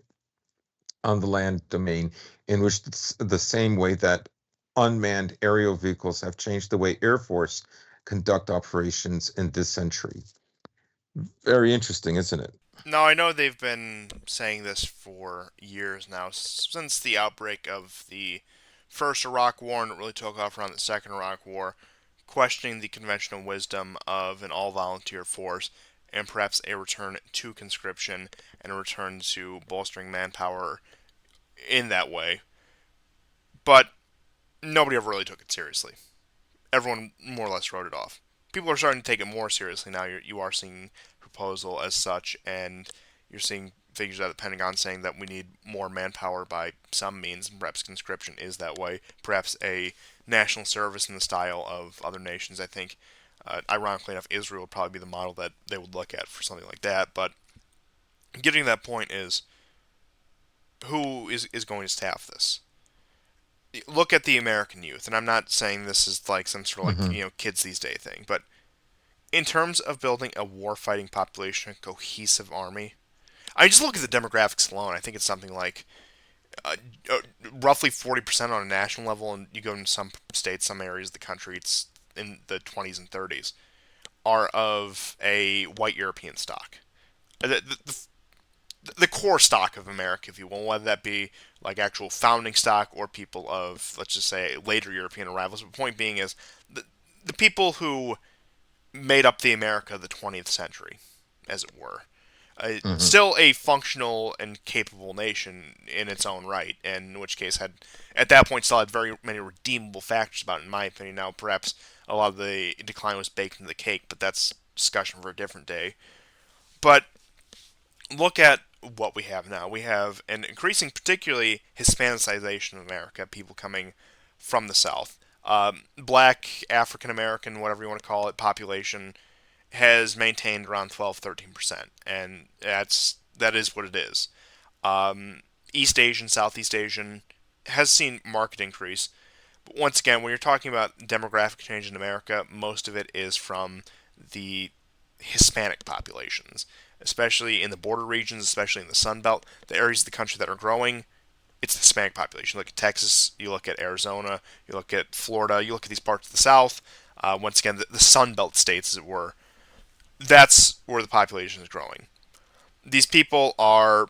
on the land domain, in which the same way that unmanned aerial vehicles have changed the way Air Force conduct operations in this century. Very interesting, isn't it? No, I know they've been saying this for years now, since the outbreak of the first Iraq War, and it really took off around the second Iraq War, questioning the conventional wisdom of an all volunteer force and perhaps a return to conscription and a return to bolstering manpower in that way. But nobody ever really took it seriously. Everyone more or less wrote it off. People are starting to take it more seriously now. You are seeing proposal as such, and you're seeing figures at the Pentagon saying that we need more manpower by some means, and perhaps conscription is that way. Perhaps a national service in the style of other nations. I think, ironically enough, Israel would probably be the model that they would look at for something like that. But getting to that point is who is going to staff this? Look at the American youth, and I'm not saying this is like some sort of like Mhm. kids these days thing, but in terms of building a war-fighting population, a cohesive army, I just look at the demographics alone. I think it's something like uh, uh, roughly 40% on a national level, and you go in some states, some areas of the country, it's in the 20s and 30s, are of a white European stock. The core stock of America, if you will, whether that be like actual founding stock or people of, let's just say, later European arrivals. But the point being is the people who made up the America of the 20th century, as it were, Hmm. Still a functional and capable nation in its own right, and in which case had at that point still had very many redeemable factors about it, in my opinion. Now perhaps a lot of the decline was baked into the cake, but that's discussion for a different day. But look at what we have now. We have an increasing, particularly Hispanicization of America, people coming from the South. Black, African American, whatever you want to call it, population has maintained around 12-13%, and that is what it is. East Asian, Southeast Asian has seen market increase. But once again, when you're talking about demographic change in America, most of it is from the Hispanic populations, especially in the border regions, especially in the Sun Belt, the areas of the country that are growing. It's the Hispanic population. You look at Texas, you look at Arizona, you look at Florida, you look at these parts of the South. Once again, the Sun Belt states, as it were, that's where the population is growing. These people are,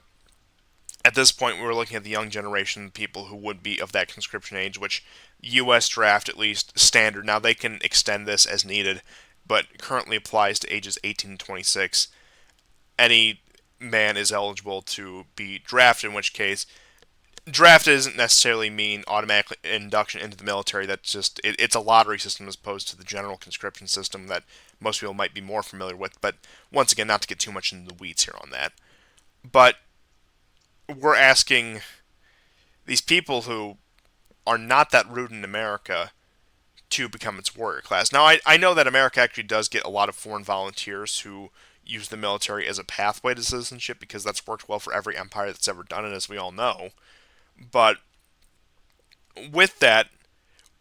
at this point, we're looking at the young generation, people who would be of that conscription age, which U.S. draft at least standard. Now they can extend this as needed, but currently applies to ages 18 to 26. Any man is eligible to be drafted, in which case draft doesn't necessarily mean automatic induction into the military. That's just it's a lottery system as opposed to the general conscription system that most people might be more familiar with. But once again, not to get too much into the weeds here on that. But we're asking these people who are not that rooted in America to become its warrior class. Now, I know that America actually does get a lot of foreign volunteers who use the military as a pathway to citizenship because that's worked well for every empire that's ever done it, as we all know. But with that,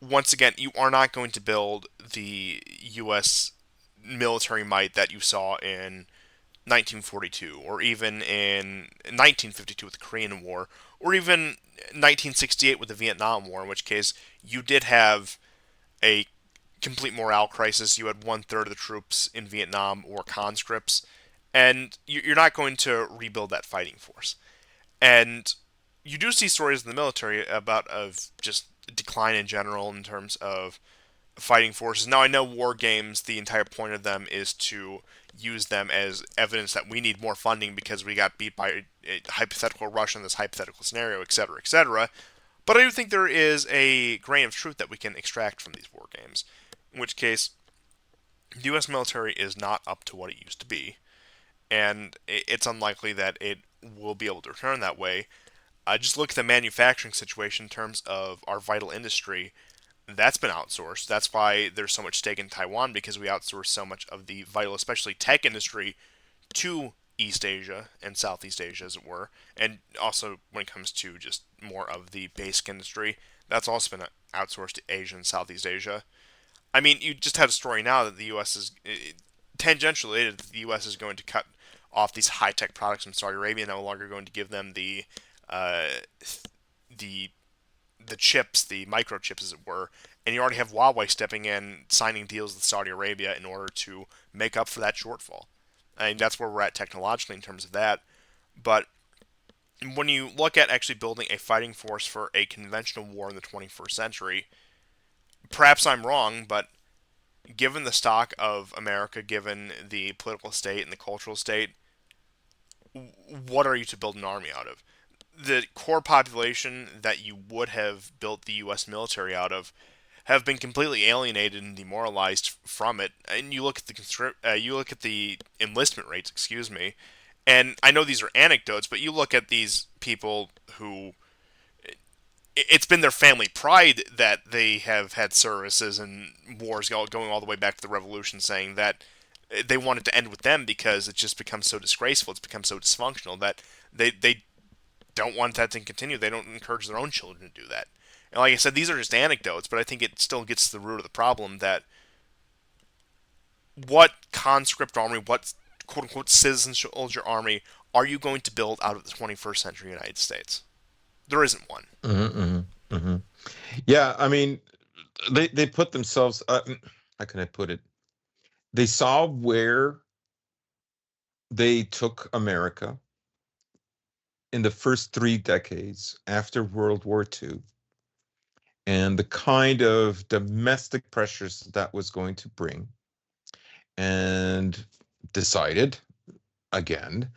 once again, you are not going to build the U.S. military might that you saw in 1942, or even in 1952 with the Korean War, or even 1968 with the Vietnam War, in which case you did have a complete morale crisis. You had one third of the troops in Vietnam were conscripts, and you're not going to rebuild that fighting force. And you do see stories in the military about of just decline in general in terms of fighting forces. Now I know war games, the entire point of them is to use them as evidence that we need more funding because we got beat by a hypothetical Russia in this hypothetical scenario, etc., etc. But I do think there is a grain of truth that we can extract from these war games. In which case, the U.S. military is not up to what it used to be, and it's unlikely that it will be able to return that way. Just look at the manufacturing situation in terms of our vital industry. That's been outsourced. That's why there's so much stake in Taiwan because we outsource so much of the vital, especially tech industry, to East Asia and Southeast Asia, as it were. And also when it comes to just more of the basic industry, that's also been outsourced to Asia and Southeast Asia. I mean, you just had a story now that the U.S. is tangentially related. The U.S. is going to cut off these high tech products from Saudi Arabia, no longer going to give them uh, the the chips, the microchips, as it were. And you already have Huawei stepping in, signing deals with Saudi Arabia in order to make up for that shortfall. I mean, that's where we're at technologically in terms of that. But when you look at actually building a fighting force for a conventional war in the 21st century, perhaps I'm wrong, but given the stock of America, given the political state and the cultural state, what are you to build an army out of? The core population that you would have built the U.S. military out of have been completely alienated and demoralized from it. And you look at the enlistment rates, excuse me, and I know these are anecdotes, but you look at these people who it's been their family pride that they have had services and wars going all the way back to the revolution, saying that they want it to end with them because it's just become so disgraceful, it's become so dysfunctional that they don't want that to continue. They don't encourage their own children to do that. And like I said, these are just anecdotes, but I think it still gets to the root of the problem that what conscript army, what quote unquote citizen soldier army are you going to build out of the 21st century United States? There isn't one. Hmm. Hmm. Yeah, I mean, they put themselves. How can I put it? They saw where they took America in the first 3 decades after World War II, and the kind of domestic pressures that was going to bring, and decided again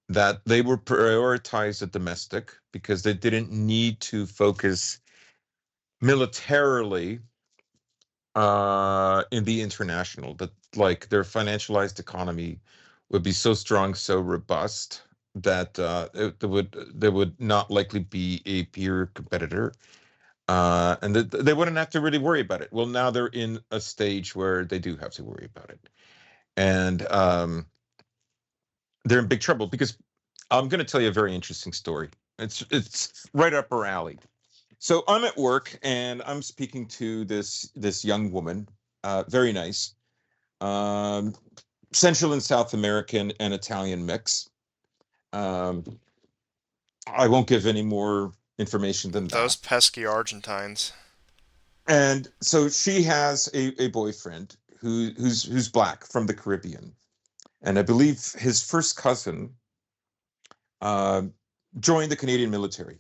that they were prioritized the domestic because they didn't need to focus militarily in the international. That like their financialized economy would be so strong, so robust that there would not likely be a peer competitor, and that they wouldn't have to really worry about it. Well, now they're in a stage where they do have to worry about it, and they're in big trouble because I'm going to tell you a very interesting story. It's right up our alley. So I'm at work and I'm speaking to this young woman, very nice, um, Central and South American and Italian mix. Um, I won't give any more information than Those that. pesky Argentines. And so she has a boyfriend who's black from the Caribbean, and I believe his first cousin uh, joined the Canadian military.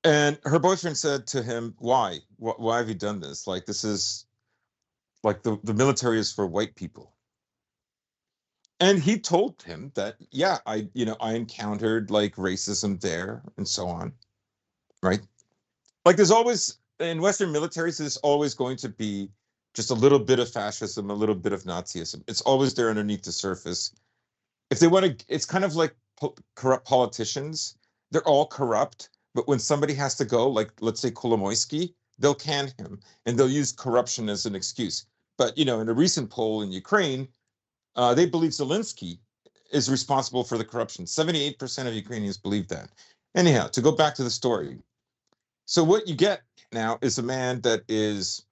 And her boyfriend said to him, "Why? Why have you done this? Like this is like the military is for white people." And he told him that, yeah, I encountered like racism there and so on, right? Like there's always in Western militaries, there's always going to be just a little bit of fascism, a little bit of Nazism. It's always there underneath the surface. If they want to, it's kind of like corrupt politicians. They're all corrupt, but when somebody has to go, like let's say Kolomoisky, they'll can him and they'll use corruption as an excuse. But in a recent poll in Ukraine, they believe Zelensky is responsible for the corruption. 78% of Ukrainians believe that. Anyhow, to go back to the story. So what you get now is a man that is,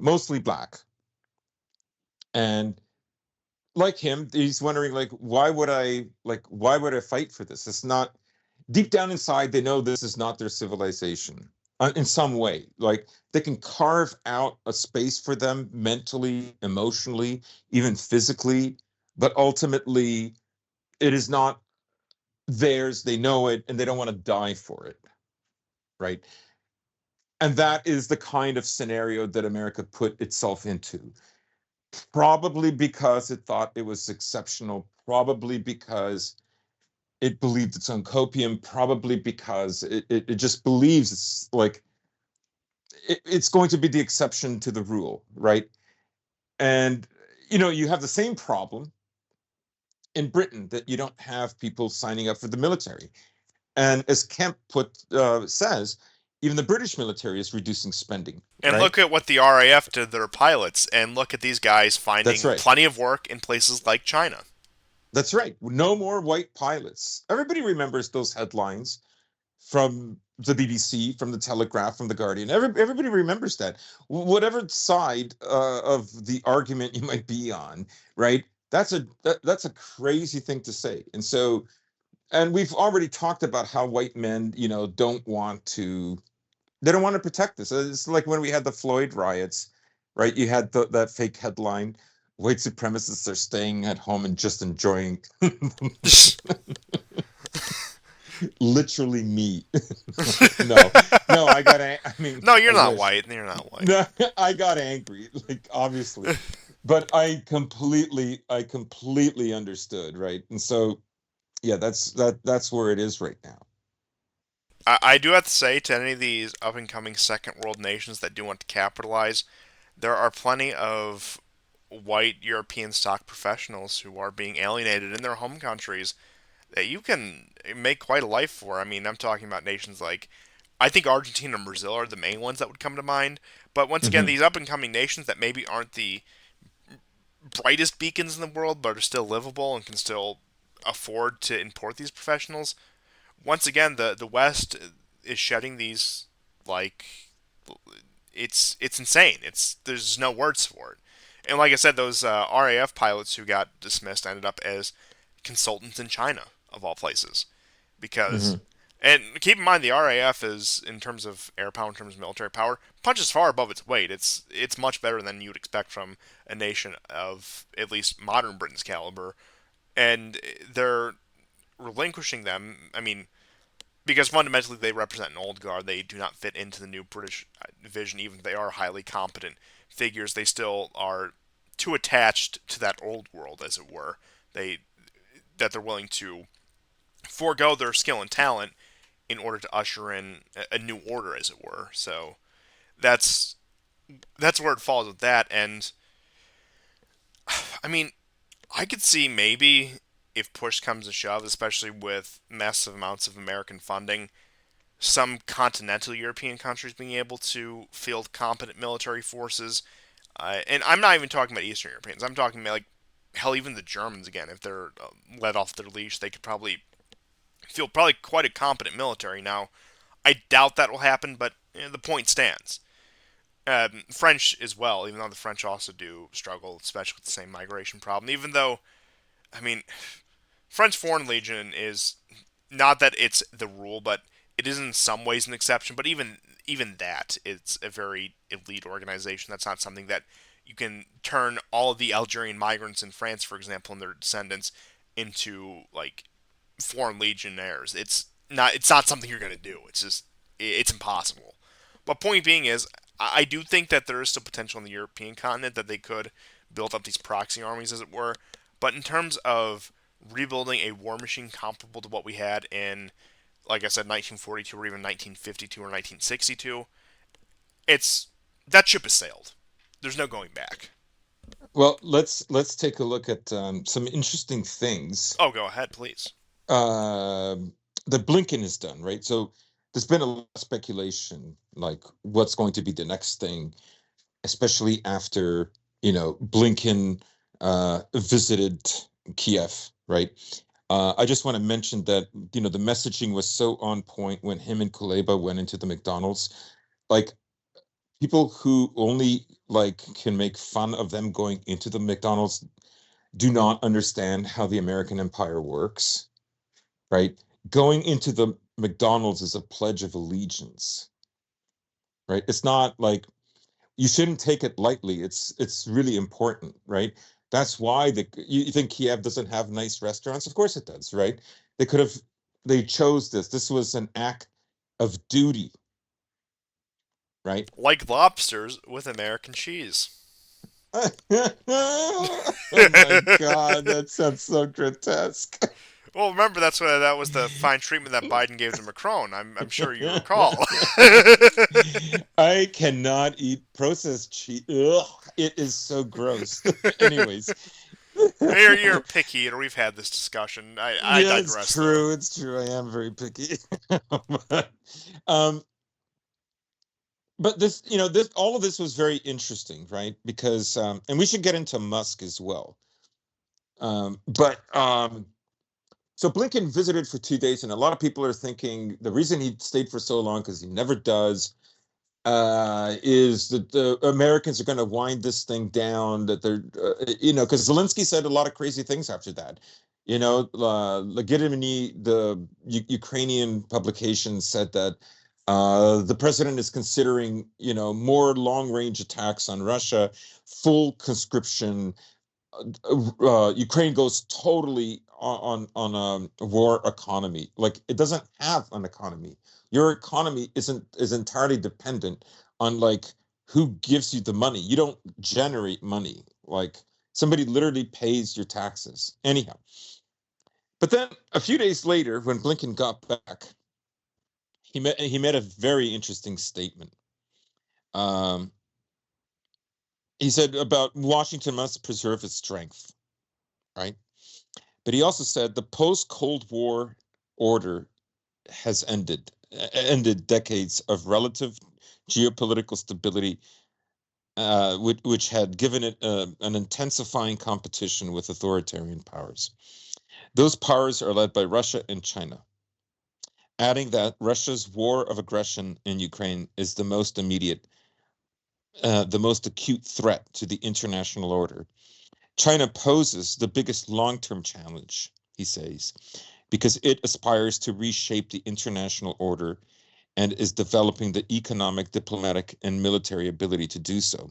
mostly black. And like him, he's wondering why would I fight for this? It's not deep down inside, they know this is not their civilization in some way. Like they can carve out a space for them mentally, emotionally, even physically, but ultimately it is not theirs. They know it and they don't want to die for it. Right. And that is the kind of scenario that America put itself into. Probably because it thought it was exceptional, probably because it believed its own copium, probably because it just believes it's like it's going to be the exception to the rule, right? And you have the same problem in Britain that you don't have people signing up for the military. And as Kemp says, even the British military is reducing spending, And right? look at what the RAF did to their pilots, and look at these guys That's finding right. plenty of work in places like China. That's right. No more white pilots. Everybody remembers those headlines from the BBC, from the Telegraph, from the Guardian. Everybody remembers that. Whatever side of the argument you might be on, right? That's a crazy thing to say. And we've already talked about how white men, they don't want to protect this. It's like when we had the Floyd riots, right? You had that fake headline, white supremacists are staying at home and just enjoying literally me. No, no, I mean, No, I you're not wish. white. You're not white. No, I got angry, like obviously, but I completely understood, right? And so, yeah, that's where it is right now. I do have to say to any of these up and coming second world nations that do want to capitalize, there are plenty of white European stock professionals who are being alienated in their home countries that you can make quite a life for. I mean, I'm talking about nations like, I think Argentina and Brazil are the main ones that would come to mind. But once again, Hmm. these up and coming nations that maybe aren't the brightest beacons in the world, but are still livable and can still afford to import these professionals. Once again, the West is shedding these like it's insane. It's there's no words for it. And like I said, those RAF pilots who got dismissed ended up as consultants in China of all places because. Hmm. And keep in mind, the RAF is, in terms of air power, in terms of military power, punches far above its weight. It's much better than you'd expect from a nation of at least modern Britain's caliber, and they're relinquishing them. I mean, because fundamentally they represent an old guard. They do not fit into the new British vision, even if they are highly competent figures. They still are too attached to that old world, as it were. They that they're willing to forego their skill and talent in order to usher in a new order, as it were. So that's that's where it falls with that. And I mean, I could see maybe if push comes to shove, especially with massive amounts of American funding, some continental European countries being able to field competent military forces. And I'm not even talking about Eastern Europeans. I'm talking about, like, hell, even the Germans again. If they're let off their leash, they could probably field probably quite a competent military. Now, I doubt that will happen, but the point stands. French as well, even though the French also do struggle, especially with the same migration problem. Even though, I mean, French Foreign Legion is not that it's the rule, but it is in some ways an exception. But even that, it's a very elite organization. That's not something that you can turn all of the Algerian migrants in France, for example, and their descendants into, like, foreign legionnaires. It's not something you're gonna do. It's impossible. But point being is, I do think that there is still potential in the European continent that they could build up these proxy armies, as it were. But in terms of rebuilding a war machine comparable to what we had in, like I said, 1942 or even 1952 or 1962, it's that ship has sailed. There's no going back. Well, let's take a look at some interesting things Oh, go ahead, please. um, that Blinken has done, right? So there's been a lot of speculation, like what's going to be the next thing, especially after Blinken visited Kiev, right? I just want to mention that the messaging was so on point when him and Kuleba went into the McDonald's. Like people who only like can make fun of them going into the McDonald's do not understand how the American empire works, right? Going into the McDonald's is a pledge of allegiance, right? It's not like you shouldn't take it lightly. It's really important, right? That's why you think Kiev doesn't have nice restaurants? Of course it does, right? They could have they chose this. This was an act of duty, right? Like lobsters with American cheese. Oh my God, that sounds so grotesque. Well, remember that was the fine treatment that Biden gave to Macron. I'm sure you recall. I cannot eat processed cheese. Ugh, it is so gross. Anyways. You're picky eater. We've had this discussion. I Yeah, it's digress though. true. It's true. I am very picky. but, um, but this, this all of this was very interesting, right? Because and we should get into Musk as well. But so Blinken visited for 2 days, and a lot of people are thinking the reason he stayed for so long because he never does is that the Americans are going to wind this thing down. That they're, because Zelensky said a lot of crazy things after that. Legitimity, the Ukrainian publication said that the president is considering, more long-range attacks on Russia, full conscription. Ukraine goes totally on a war economy. Like it doesn't have an economy. Your economy is entirely dependent on like who gives you the money. You don't generate money. Like somebody literally pays your taxes. Anyhow, but then a few days later, when Blinken got back, he made a very interesting statement. Um, he said about Washington must preserve its strength, right? But he also said the post-Cold War order has ended decades of relative geopolitical stability, which had given it an intensifying competition with authoritarian powers. Those powers are led by Russia and China, adding that Russia's war of aggression in Ukraine is the most acute threat to the international order. China poses the biggest long-term challenge, he says, because it aspires to reshape the international order and is developing the economic, diplomatic, and military ability to do so.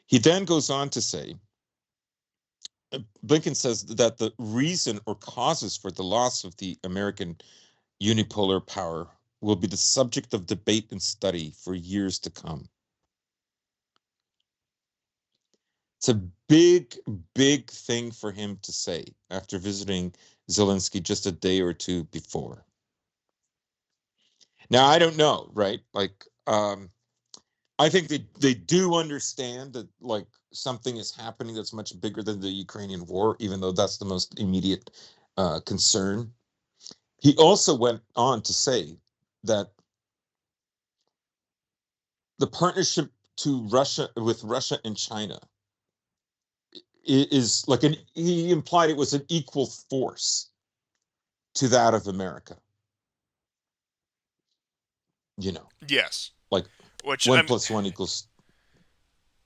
He then goes on to say, Blinken says that the reason or causes for the loss of the American unipolar power will be the subject of debate and study for years to come. It's a big, big thing for him to say after visiting Zelensky just a day or two before. Now, I don't know, right? I think they do understand that like something is happening that's much bigger than the Ukrainian war, even though that's the most immediate concern. He also went on to say that the partnership to Russia with Russia and China is like an he implied it was an equal force to that of America. You know, Yes, like which one I'm. plus one equals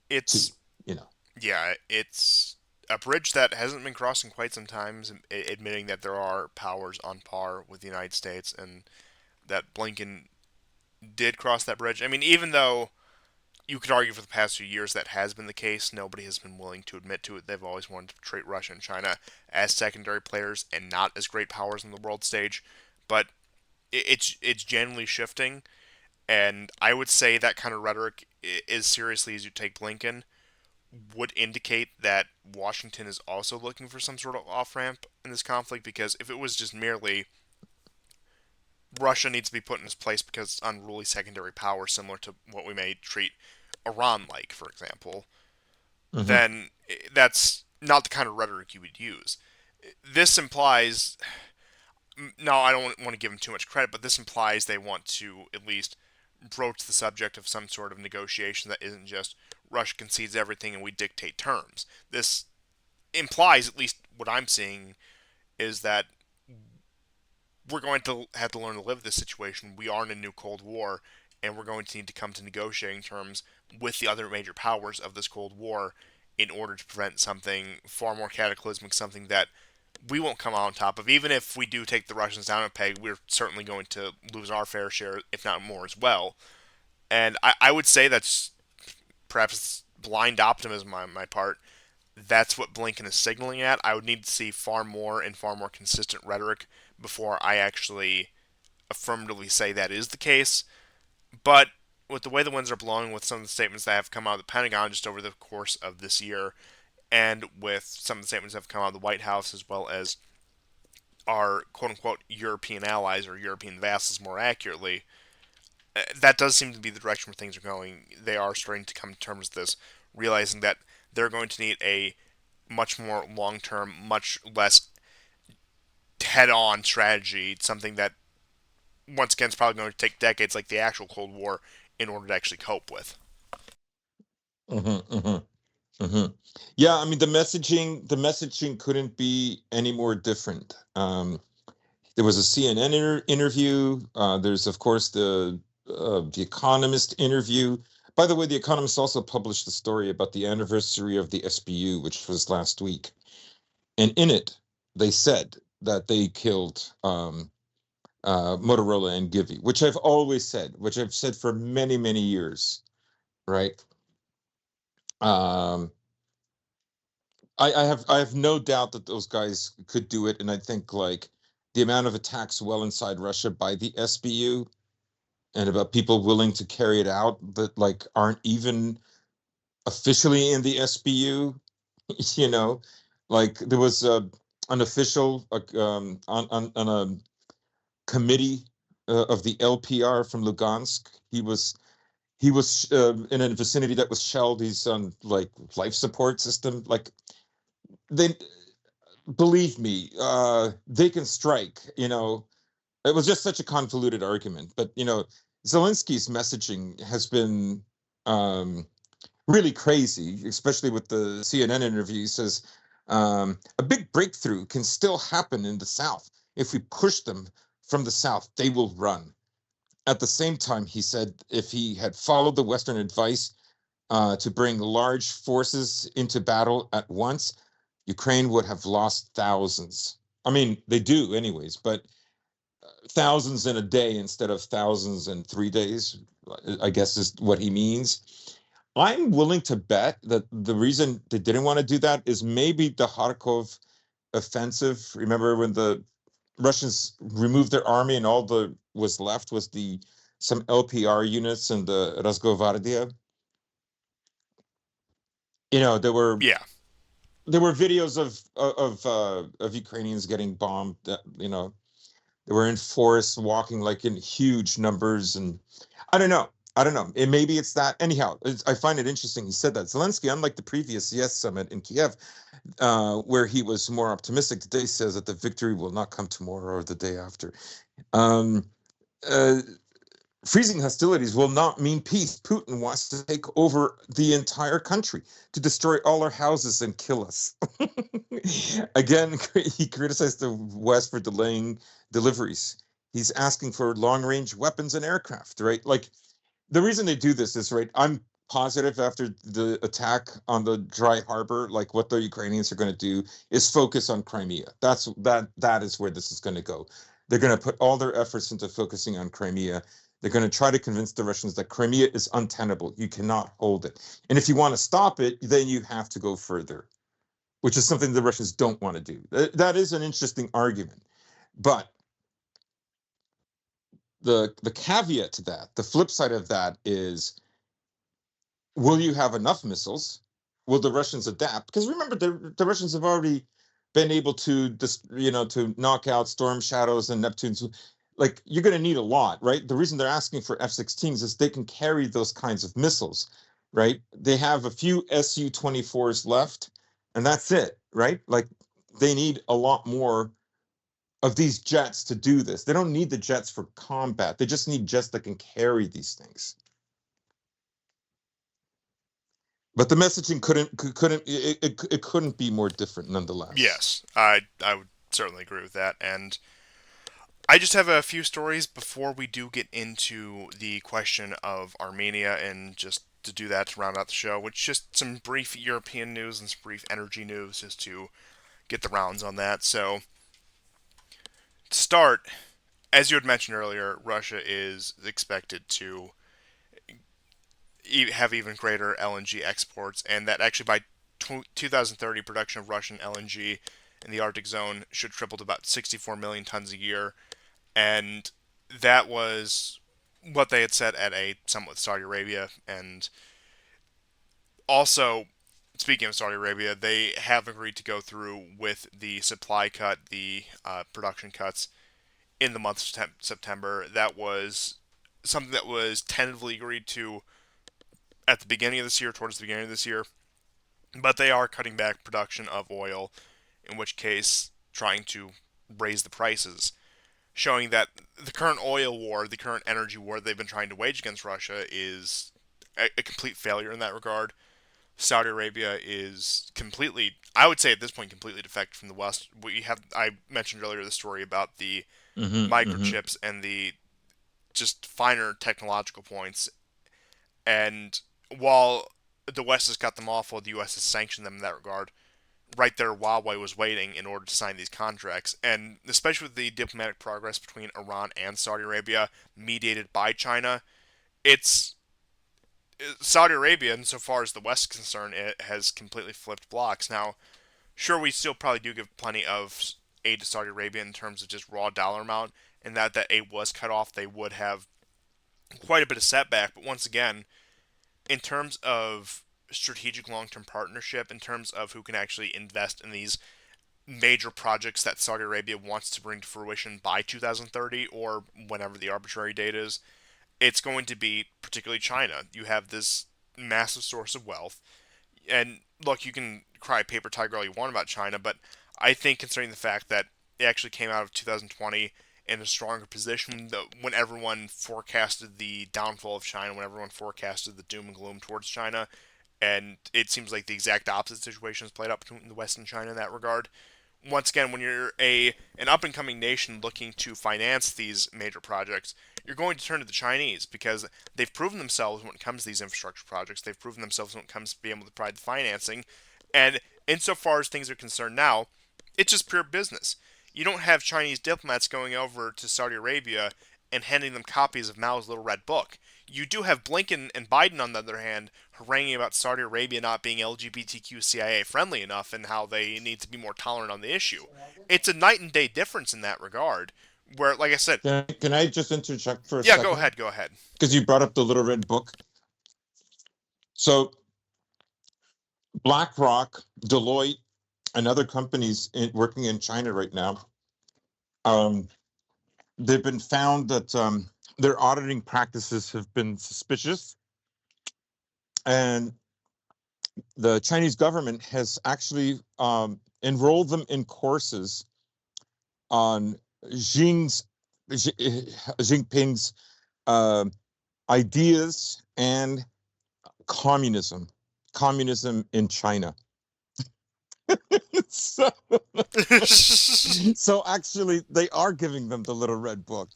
two. It's You know. yeah, it's a bridge that hasn't been crossed in quite some time. Admitting that there are powers on par with the United States, and that Blinken did cross that bridge. I mean, even though you could argue for the past few years that has been the case, nobody has been willing to admit to it. They've always wanted to treat Russia and China as secondary players and not as great powers on the world stage. But it's generally shifting, and I would say that kind of rhetoric, as seriously as you take Blinken, would indicate that Washington is also looking for some sort of off ramp in this conflict. Because if it was just merely Russia needs to be put in its place because it's unruly secondary power, similar to what we may treat Iran like, for example, Mm-hmm. then that's not the kind of rhetoric you would use. This implies, no, I don't want to give them too much credit, but this implies they want to at least broach the subject of some sort of negotiation that isn't just Russia concedes everything and we dictate terms. This implies, at least what I'm seeing, is that we're going to have to learn to live with this situation. We are in a new Cold War, and we're going to need to come to negotiating terms with the other major powers of this Cold War in order to prevent something far more cataclysmic, something that we won't come out on top of. Even if we do take the Russians down a peg, we're certainly going to lose our fair share, if not more, as well. And I would say that's perhaps blind optimism on my part. That's what Blinken is signaling at. I would need to see far more and far more consistent rhetoric before I actually affirmatively say that is the case. But with the way the winds are blowing, with some of the statements that have come out of the Pentagon just over the course of this year, and with some of the statements that have come out of the White House, as well as our quote unquote European allies or European vassals more accurately, that does seem to be the direction where things are going. They are starting to come to terms with this, realizing that they're going to need a much more long term, much less head on strategy, something that once again is probably going to take decades, like the actual Cold War, in order to actually cope with. Mm-hmm. Mm-hmm. Mm-hmm. Yeah, I mean the messaging couldn't be any more different. There was a CNN interview. There's of course the Economist interview. By the way, the Economist also published a story about the anniversary of the SBU, which was last week, and in it they said that they killed Motorola and Givy, which I've always said, which I've said for many many years, right? Um, I have no doubt that those guys could do it, and I think like the amount of attacks well inside Russia by the SBU and about people willing to carry it out that like aren't even officially in the SBU, you know, like there was an official on a committee of the LPR from Lugansk. He was in a vicinity that was shelled. He's on like life support system. Like they believe me, they can strike. It was just such a convoluted argument. But Zelensky's messaging has been um, really crazy, especially with the CNN interview. He says a big breakthrough can still happen in the South. If we push them from the South, they will run. At the same time, he said if he had followed the Western advice to bring large forces into battle at once, Ukraine would have lost thousands. I mean, they do, anyways, but thousands in a day instead of thousands in 3 days, I guess is what he means. I'm willing to bet that the reason they didn't want to do that is maybe the Kharkov offensive. Remember when the Russians removed their army and all the was left was the some LPR units and the Razgovardia. There were Yeah. videos of Ukrainians getting bombed. They were in forests, walking like in huge numbers, and I don't know. I don't know. Maybe it's that. Anyhow, I find it interesting. He said that Zelensky, unlike the previous Yes summit in Kiev, where he was more optimistic, today says that the victory will not come tomorrow or the day after. Um, uh, Freezing hostilities will not mean peace. Putin wants to take over the entire country, to destroy all our houses and kill us. Again, he criticized the West for delaying deliveries. He's asking for long range weapons and aircraft, right? Like, the reason they do this is, right, I'm positive after the attack on the dry harbor, like what the Ukrainians are going to do is focus on Crimea. That is where this is going to go. They're going to put all their efforts into focusing on Crimea. They're going to try to convince the Russians that Crimea is untenable. You cannot hold it. And if you want to stop it, then you have to go further, which is something the Russians don't want to do. That is an interesting argument. But the caveat to that, the flip side of that is, will you have enough missiles? Will the Russians adapt? Because remember, the Russians have already been able to to knock out Storm Shadows and Neptunes. Like, you're going to need a lot, right? The reason they're asking for F-16s is they can carry those kinds of missiles, right? They have a few Su-24s left, and that's it, right? Like, they need a lot more of these jets to do this. They don't need the jets for combat. They just need jets that can carry these things. But the messaging it couldn't be more different nonetheless. Yes. I would certainly agree with that. And I just have a few stories before we do get into the question of Armenia, and just to do that to round out the show, which just some brief European news and some brief energy news just to get the rounds on that. So, to start, as you had mentioned earlier, Russia is expected to have even greater LNG exports, and that actually by 2030, production of Russian LNG in the Arctic zone should triple to about 64 million tons a year. And that was what they had said at a summit with Saudi Arabia. And also, speaking of Saudi Arabia, they have agreed to go through with the supply cut, the production cuts in the month of September. That was something that was tentatively agreed to at the beginning of this year, towards the beginning of this year. But they are cutting back production of oil, in which case trying to raise the prices, showing that the current oil war, the current energy war they've been trying to wage against Russia is a complete failure in that regard. Saudi Arabia is completely, I would say at this point, completely defected from the West. I mentioned earlier the story about the Mm-hmm. microchips and the just finer technological points. And while the West has cut them off, while the U.S. has sanctioned them in that regard, right there, Huawei was waiting in order to sign these contracts. And especially with the diplomatic progress between Iran and Saudi Arabia, mediated by China, it's Saudi Arabia, insofar as the West is concerned, it has completely flipped blocks. Now, sure, we still probably do give plenty of aid to Saudi Arabia in terms of just raw dollar amount, and that aid was cut off, they would have quite a bit of setback. But once again, in terms of strategic long-term partnership, in terms of who can actually invest in these major projects that Saudi Arabia wants to bring to fruition by 2030 or whenever the arbitrary date is, it's going to be particularly China. You have this massive source of wealth. And look, you can cry paper tiger all you want about China, but I think considering the fact that it actually came out of 2020 in a stronger position when everyone forecasted the downfall of China, when everyone forecasted the doom and gloom towards China, and it seems like the exact opposite situation has played out between the West and China in that regard. Once again, when you're an up and coming nation looking to finance these major projects, you're going to turn to the Chinese because they've proven themselves when it comes to these infrastructure projects. They've proven themselves when it comes to being able to provide the financing. And insofar as things are concerned now, it's just pure business. You don't have Chinese diplomats going over to Saudi Arabia and handing them copies of Mao's Little Red Book. You do have Blinken and Biden, on the other hand, haranguing about Saudi Arabia not being LGBTQ CIA friendly enough and how they need to be more tolerant on the issue. It's a night and day difference in that regard. Where, like I said, Can I just interject for a yeah, go second? ahead, go ahead. Because you brought up the Little Red Book. So BlackRock, Deloitte, and other companies working in China right now, um, they've been found that their auditing practices have been suspicious, and the Chinese government has actually enrolled them in courses on Jinping's uh, ideas and communism, communism in China. so, so actually, they are giving them the little red book.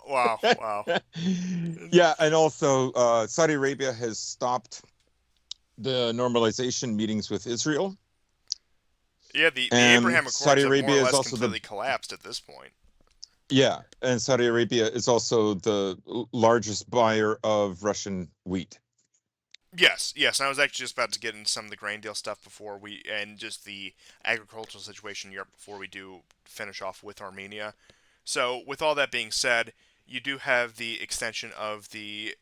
Wow, wow. Yeah, and also Saudi Arabia has stopped the normalization meetings with Israel, Yeah, the and Abraham Accords Saudi have more or Arabia is less also the completely collapsed at this point. yeah, and Saudi Arabia is also the largest buyer of Russian wheat. Yes, yes. And I was actually just about to get into some of the grain deal stuff and just the agricultural situation in Europe before we do finish off with Armenia. So, with all that being said, you do have the extension of the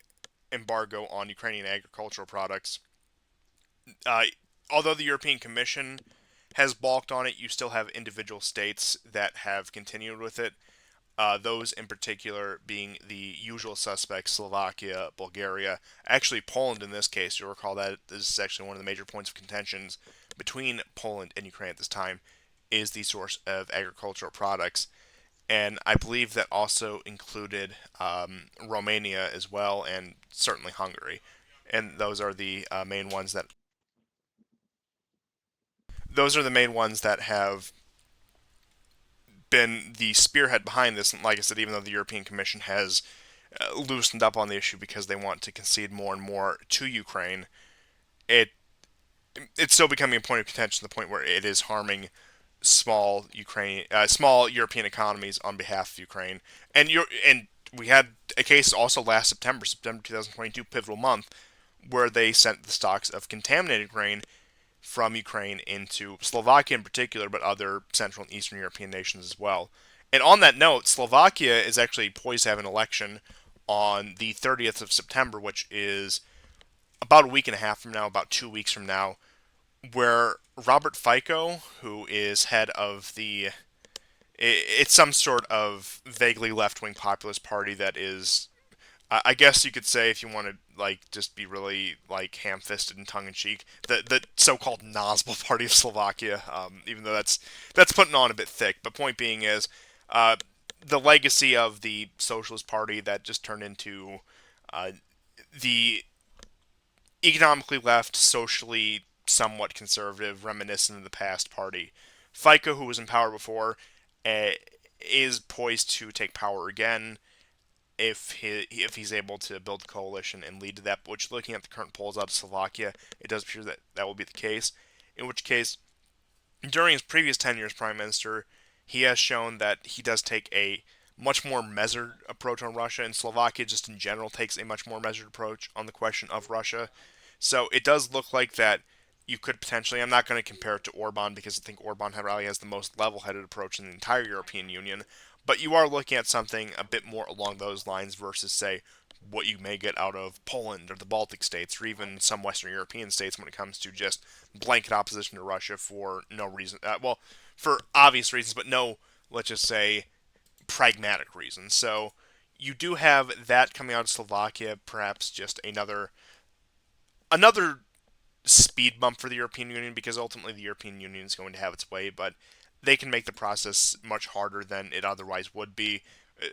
embargo on Ukrainian agricultural products. Uh, Although the European Commission has balked on it, you still have individual states that have continued with it. Those in particular being the usual suspects: Slovakia, Bulgaria, actually Poland in this case. You'll recall that this is actually one of the major points of contentions between Poland and Ukraine at this time, is the source of agricultural products. And I believe that also included Romania as well, and certainly Hungary. And those are the main ones that have been the spearhead behind this. And like I said, even though the European Commission has loosened up on the issue because they want to concede more and more to Ukraine, it it's still becoming a point of contention to the point where it is harming small European economies on behalf of Ukraine. And we had a case also last September, September 2022, pivotal month, where they sent the stocks of contaminated grain from Ukraine into Slovakia in particular, but other Central and Eastern European nations as well. And on that note, Slovakia is actually poised to have an election on the 30th of September, which is about a week and a half from now, about 2 weeks from now, where Robert Fico, who is head of it's some sort of vaguely left wing populist party that is, I guess you could say, if you want to like just be really like ham fisted and tongue in cheek, the so called Nazbol Party of Slovakia. Even though that's putting on a bit thick. But point being is, uh, the legacy of the Socialist Party that just turned into uh, the economically left, socially somewhat conservative, reminiscent of the past party. FICO, who was in power before, uh, is poised to take power again if he's able to build a coalition and lead to that. Which, looking at the current polls out of Slovakia, it does appear that that will be the case. In which case, during his previous tenure as prime minister, he has shown that he does take a much more measured approach on Russia, and Slovakia just in general takes a much more measured approach on the question of Russia. So it does look like that you could potentially. I'm not going to compare it to Orban because I think Orban probably has the most level-headed approach in the entire European Union. But you are looking at something a bit more along those lines versus, say, what you may get out of Poland or the Baltic states or even some Western European states when it comes to just blanket opposition to Russia for no reason. Well, for obvious reasons, but no, let's just say, pragmatic reasons. So you do have that coming out of Slovakia, perhaps just another speed bump for the European Union because ultimately the European Union is going to have its way, but they can make the process much harder than it otherwise would be,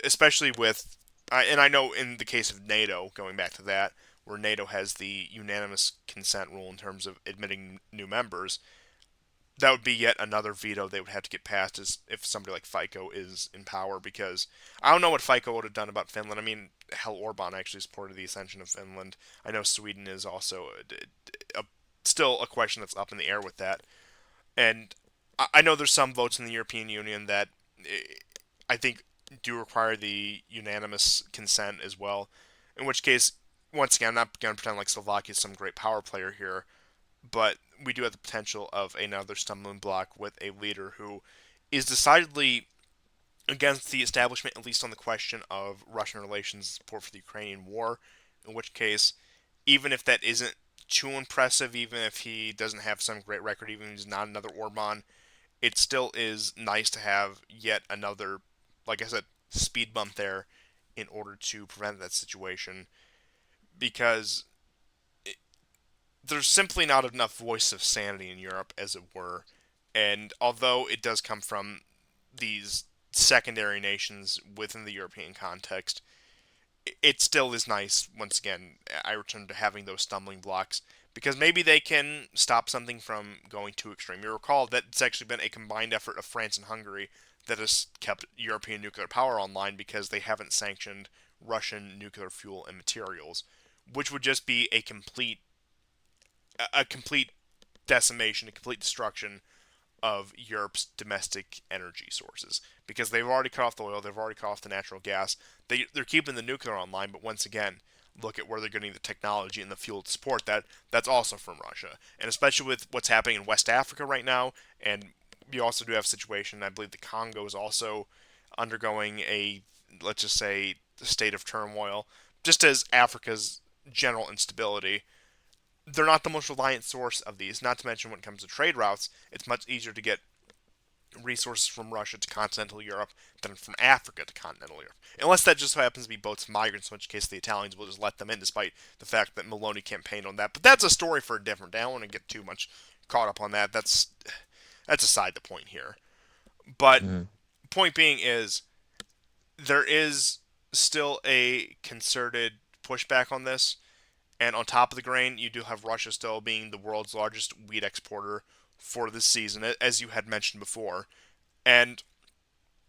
especially with. And I know in the case of NATO, going back to that, where NATO has the unanimous consent rule in terms of admitting new members, that would be yet another veto they would have to get passed as if somebody like Fico is in power because I don't know what Fico would have done about Finland. I mean, hell, Orban actually supported the ascension of Finland. I know Sweden is also still a question that's up in the air with that. And I know there's some votes in the European Union that I think do require the unanimous consent as well. In which case, once again, I'm not going to pretend like Slovakia is some great power player here, but we do have the potential of another stumbling block with a leader who is decidedly against the establishment, at least on the question of Russian relations support for the Ukrainian war, in which case, even if that isn't too impressive, even if he doesn't have some great record, even if he's not another Orban, it still is nice to have yet another, like I said, speed bump there in order to prevent that situation because there's simply not enough voice of sanity in Europe, as it were. And although it does come from these secondary nations within the European context, it still is nice. Once again, I return to having those stumbling blocks because maybe they can stop something from going too extreme. You recall that it's actually been a combined effort of France and Hungary that has kept European nuclear power online because they haven't sanctioned Russian nuclear fuel and materials, which would just be a complete decimation, a complete destruction of Europe's domestic energy sources because they've already cut off the oil, they've already cut off the natural gas. They're keeping the nuclear online, but once again, look at where they're getting the technology and the fuel to support that. That's also from Russia, and especially with what's happening in West Africa right now, and you also do have a situation. I believe the Congo is also undergoing a, let's just say, state of turmoil, just as Africa's general instability. They're not the most reliant source of these. Not to mention when it comes to trade routes, it's much easier to get resources from Russia to continental Europe than from Africa to continental Europe. Unless that just so happens to be boats of migrants, in which case the Italians will just let them in, despite the fact that Maloney campaigned on that. But that's a story for a different day. I don't want to get too much caught up on that. That's aside the point here. But Mm-hmm. point being is there is still a concerted pushback on this. And on top of the grain, you do have Russia still being the world's largest wheat exporter for this season, as you had mentioned before. And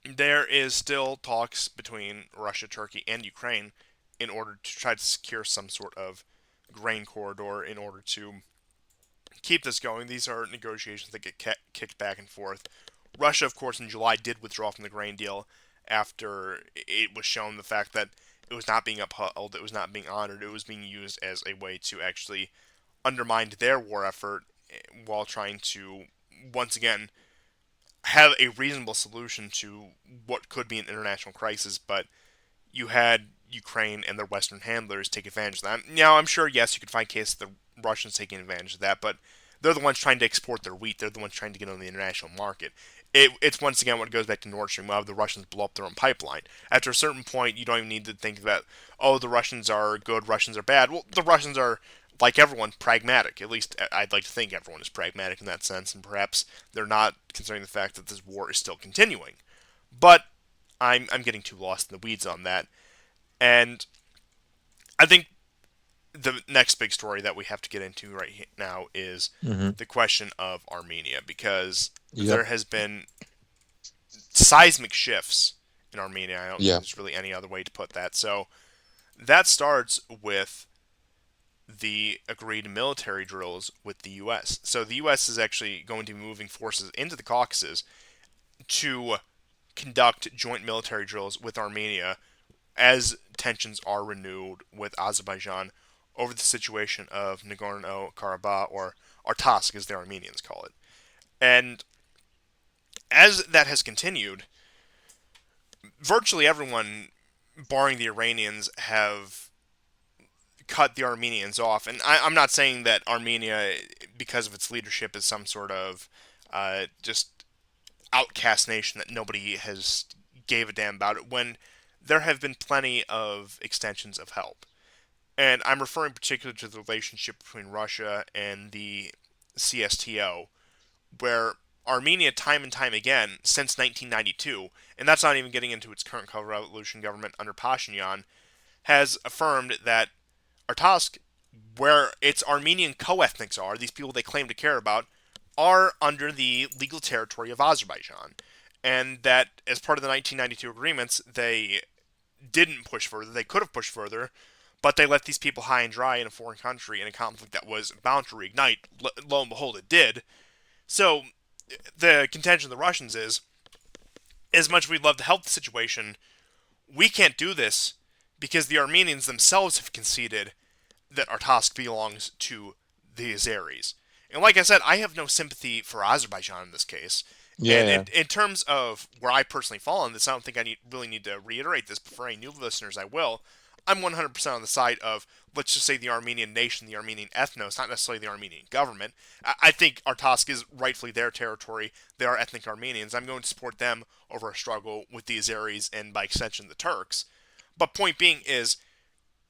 there is still talks between Russia, Turkey, and Ukraine in order to try to secure some sort of grain corridor in order to keep this going. These are negotiations that get kicked back and forth. Russia, of course, in July did withdraw from the grain deal after it was shown the fact that it was not being upheld, it was not being honored, it was being used as a way to actually undermine their war effort while trying to, once again, have a reasonable solution to what could be an international crisis, but you had Ukraine and their Western handlers take advantage of that. Now, I'm sure, yes, you could find cases of the Russians taking advantage of that, but they're the ones trying to export their wheat. They're the ones trying to get on the international market. It's once again what goes back to Nord Stream. Why would the Russians blow up their own pipeline? After a certain point, you don't even need to think that, oh, the Russians are good, Russians are bad. Well, the Russians are, like everyone, pragmatic. At least I'd like to think everyone is pragmatic in that sense, and perhaps they're not considering the fact that this war is still continuing. But I'm getting too lost in the weeds on that. And I think the next big story that we have to get into right now is Mm-hmm. the question of Armenia because Yep. there has been seismic shifts in Armenia. I don't think Yeah. there's really any other way to put that. So that starts with the agreed military drills with the U.S. So the U.S. is actually going to be moving forces into the Caucasus to conduct joint military drills with Armenia as tensions are renewed with Azerbaijan over the situation of Nagorno Karabakh, or Artsakh as the Armenians call it. And as that has continued, virtually everyone, barring the Iranians, have cut the Armenians off. And I'm not saying that Armenia, because of its leadership, is some sort of just outcast nation that nobody has gave a damn about it. When there have been plenty of extensions of help. And I'm referring particularly to the relationship between Russia and the CSTO, where Armenia, time and time again, since 1992, and that's not even getting into its current revolution government under Pashinyan, has affirmed that Artsakh, where its Armenian co-ethnics are, these people they claim to care about, are under the legal territory of Azerbaijan. And that as part of the 1992 agreements, they didn't push further. They could have pushed further, but they let these people high and dry in a foreign country in a conflict that was bound to reignite. Lo and behold, it did. So the contention of the Russians is, as much as we'd love to help the situation, we can't do this because the Armenians themselves have conceded that Artsakh belongs to the Azeris. And like I said, I have no sympathy for Azerbaijan in this case. And Yeah. in terms of where I personally fall on this, I don't think I really need to reiterate this, but for any new listeners, I will. I'm 100% on the side of, let's just say, the Armenian nation, the Armenian ethnos, not necessarily the Armenian government. I think Artsakh is rightfully their territory. They are ethnic Armenians. I'm going to support them over a struggle with the Azeris and, by extension, the Turks. But point being is,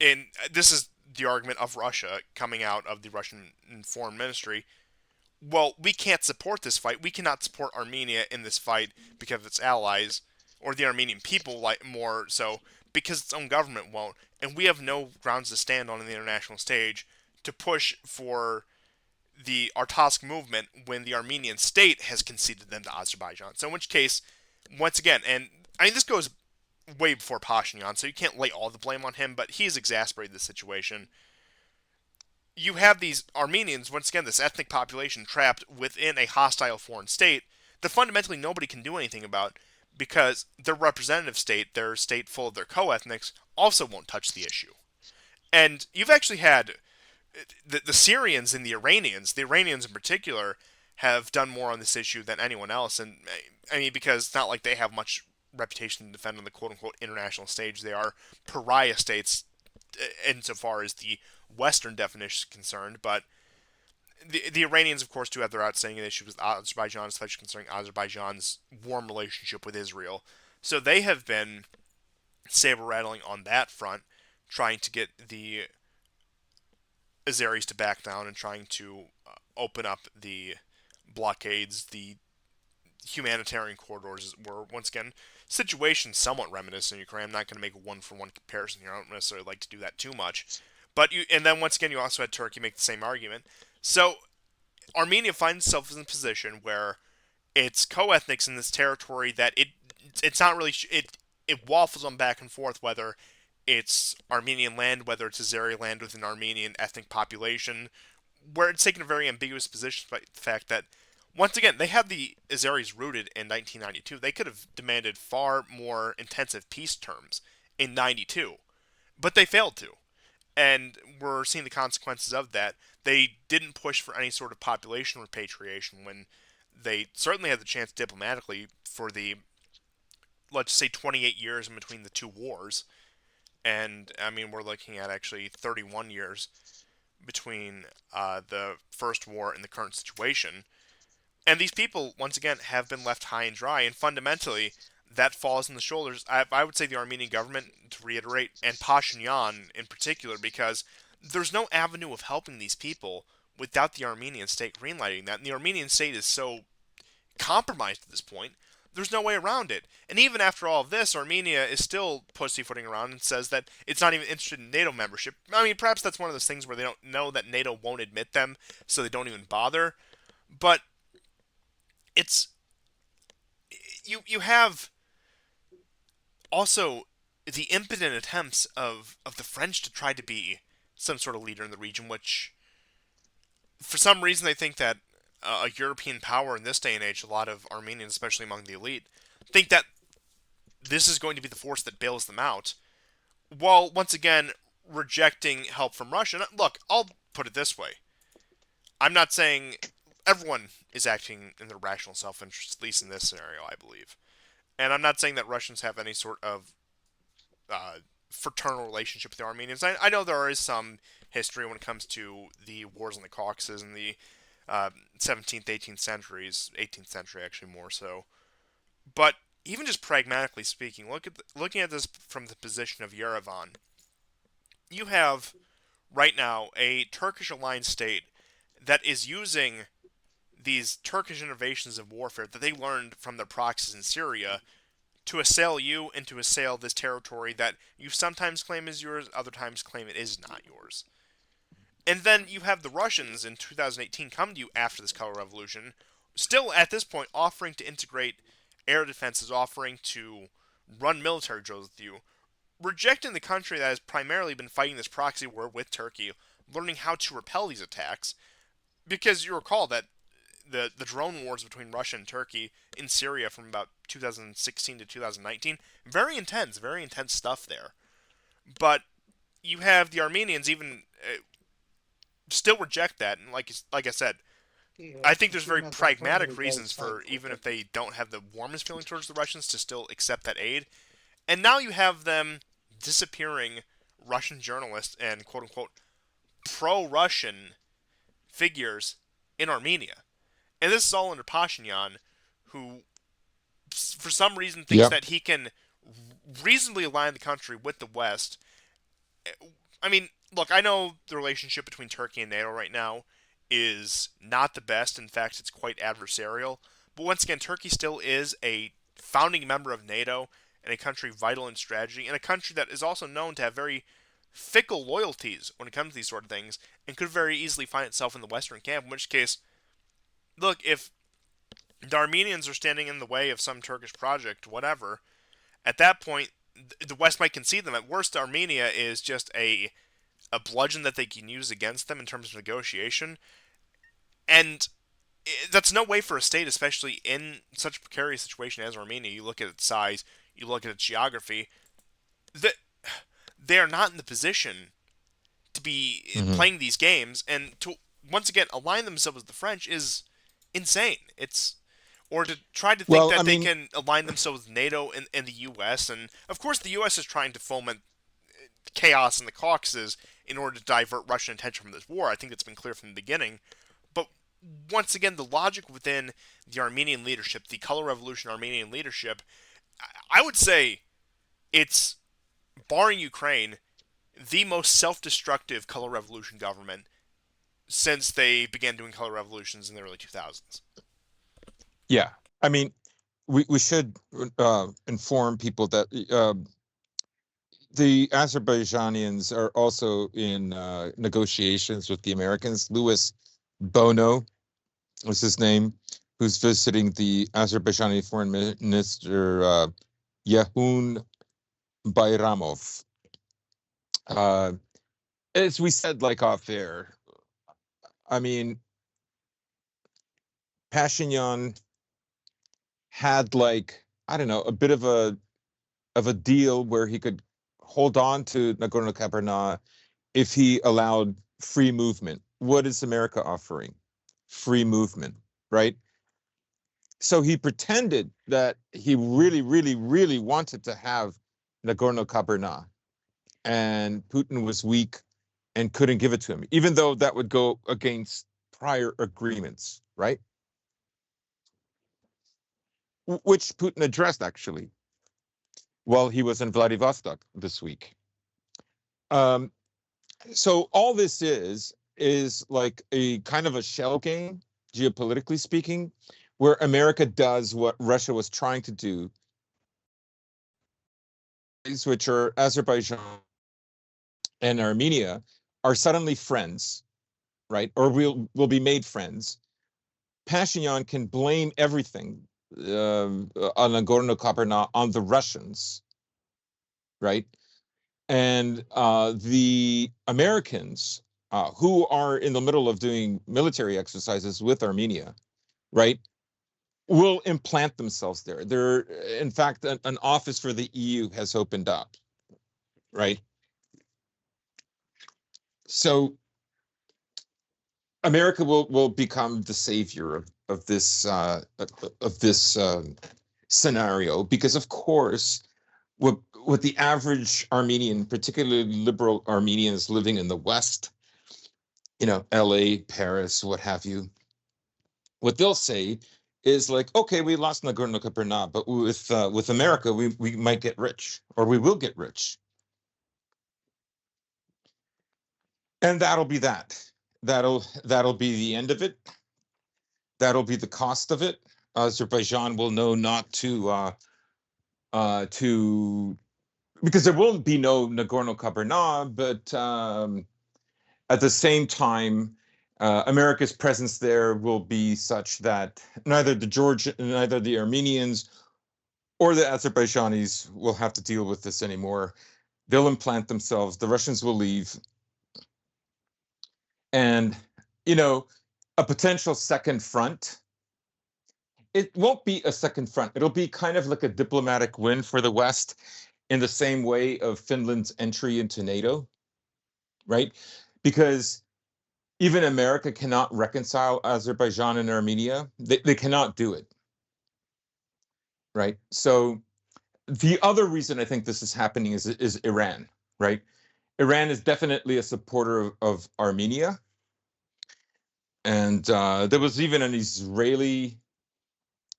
and this is the argument of Russia coming out of the Russian Foreign Ministry. Well, we can't support this fight. We cannot support Armenia in this fight because of its allies, or the Armenian people, like more so because its own government won't, and we have no grounds to stand on in the international stage to push for the Artsakh movement when the Armenian state has conceded them to Azerbaijan. So in which case, once again, and I mean this goes way before Pashinyan, so you can't lay all the blame on him, but he's exasperated the situation. You have these Armenians, once again, this ethnic population trapped within a hostile foreign state that fundamentally nobody can do anything about because their representative state, their state full of their co-ethnics, also won't touch the issue. And you've actually had the Syrians and the Iranians in particular, have done more on this issue than anyone else. And I mean, because it's not like they have much reputation to defend on the quote unquote international stage. They are pariah states insofar as the Western definition is concerned. But the Iranians, of course, do have their outstanding issues with Azerbaijan, especially concerning Azerbaijan's warm relationship with Israel. So they have been saber rattling on that front, trying to get the Azeris to back down and trying to open up the blockades, the humanitarian corridors were, once again, situations somewhat reminiscent in Ukraine. I'm not going to make a one-for-one comparison here. I don't necessarily like to do that too much. But and then once again, you also had Turkey make the same argument. So Armenia finds itself in a position where it's co-ethnics in this territory that it's not really it waffles on back and forth whether it's Armenian land, whether it's Azeri land with an Armenian ethnic population, where it's taken a very ambiguous position by the fact that, once again, they have the Azeris rooted in 1992. They could have demanded far more intensive peace terms in 92, but they failed to. And we're seeing the consequences of that. They didn't push for any sort of population repatriation when they certainly had the chance diplomatically for the, let's say, 28 years in between the two wars. And I mean, we're looking at actually 31 years between the first war and the current situation. And these people, once again, have been left high and dry. And fundamentally, that falls on the shoulders, I would say, the Armenian government, to reiterate, and Pashinyan in particular, because there's no avenue of helping these people without the Armenian state greenlighting that. And the Armenian state is so compromised at this point, there's no way around it. And even after all of this, Armenia is still pussyfooting around and says that it's not even interested in NATO membership. I mean, perhaps that's one of those things where they don't know that NATO won't admit them, so they don't even bother. But it's you have also the impotent attempts of the French to try to be some sort of leader in the region, which for some reason they think that a European power in this day and age, a lot of Armenians, especially among the elite, think that this is going to be the force that bails them out, while once again rejecting help from Russia. Look, I'll put it this way. I'm not saying everyone is acting in their rational self-interest, at least in this scenario, I believe. And I'm not saying that Russians have any sort of fraternal relationship with the Armenians. I know there is some history when it comes to the wars in the Caucasus in the 17th, 18th centuries, 18th century actually more so. But even just pragmatically speaking, looking at this from the position of Yerevan, you have right now a Turkish aligned state that is using these Turkish innovations of warfare that they learned from their proxies in Syria to assail you and to assail this territory that you sometimes claim is yours, other times claim it is not yours. And then you have the Russians in 2018 come to you after this color revolution, still at this point offering to integrate air defenses, offering to run military drills with you, rejecting the country that has primarily been fighting this proxy war with Turkey, learning how to repel these attacks. Because you recall that the drone wars between Russia and Turkey in Syria from about 2016 to 2019, very intense stuff there. But you have the Armenians even still reject that, and like I said, I think there's very pragmatic reasons for, even if they don't have the warmest feeling towards the Russians, to still accept that aid. And now you have them disappearing Russian journalists and quote unquote pro-Russian figures in Armenia. And this is all under Pashinyan, who for some reason thinks Yep. that he can reasonably align the country with the West. I mean, look, I know the relationship between Turkey and NATO right now is not the best. In fact, it's quite adversarial. But once again, Turkey still is a founding member of NATO and a country vital in strategy, and a country that is also known to have very fickle loyalties when it comes to these sort of things, and could very easily find itself in the Western camp. In which case, look, if the Armenians are standing in the way of some Turkish project, whatever, at that point, the West might concede them. At worst, Armenia is just a bludgeon that they can use against them in terms of negotiation. And that's no way for a state, especially in such a precarious situation as Armenia. You look at its size, you look at its geography, that they are not in the position to be Hmm. playing these games, and to once again align themselves with the French is insane. It's or to try to think Well, I that they mean, can align themselves with NATO and the U.S. And of course, the U.S. is trying to foment chaos in the Caucasus in order to divert Russian attention from this war. I think it's been clear from the beginning. But once again, the logic within the Armenian leadership, the Color Revolution Armenian leadership, I would say it's, barring Ukraine, the most self-destructive color revolution government since they began doing color revolutions in the early 2000s. yeah. I mean, we should inform people that the Azerbaijanians are also in negotiations with the Americans. Louis Bono was his name, who's visiting the Azerbaijani foreign minister Yehun Bayramov. Uh, as we said, like off air, I mean, Pashinyan had like, I don't know, a bit of a deal where he could hold on to Nagorno-Karabakh if he allowed free movement. What is America offering? Free movement, right? So he pretended that he really, really, really wanted to have Nagorno-Karabakh, and Putin was weak and couldn't give it to him, even though that would go against prior agreements, right? Which Putin addressed actually while he was in Vladivostok this week. Um, so all this is like a kind of a shell game, geopolitically speaking, where America does what Russia was trying to do, which are Azerbaijan and Armenia are suddenly friends, right? Or will be made friends. Pashinyan can blame everything on Nagorno-Karabakh on the Russians, right? And the Americans, who are in the middle of doing military exercises with Armenia, right, will implant themselves there. There, in fact, an office for the EU has opened up, right? So America will become the savior of this scenario because, of course, what the average Armenian, particularly liberal Armenians living in the West, you know, L.A., Paris, what have you, what they'll say is like, okay, we lost Nagorno-Karabakh, but with America, we might get rich, or we will get rich, and that'll be that. That'll be the end of it. That'll be the cost of it. Azerbaijan will know not to because there will be no Nagorno-Karabakh, but at the same time, America's presence there will be such that neither the Armenians or the Azerbaijanis will have to deal with this anymore. They'll implant themselves. The Russians will leave, and you know, a potential second front. It won't be a second front. It'll be kind of like a diplomatic win for the West in the same way of Finland's entry into NATO, right? Because even America cannot reconcile Azerbaijan and Armenia. They cannot do it, right? So the other reason I think this is happening is Iran, right? Iran is definitely a supporter of Armenia, and there was even an Israeli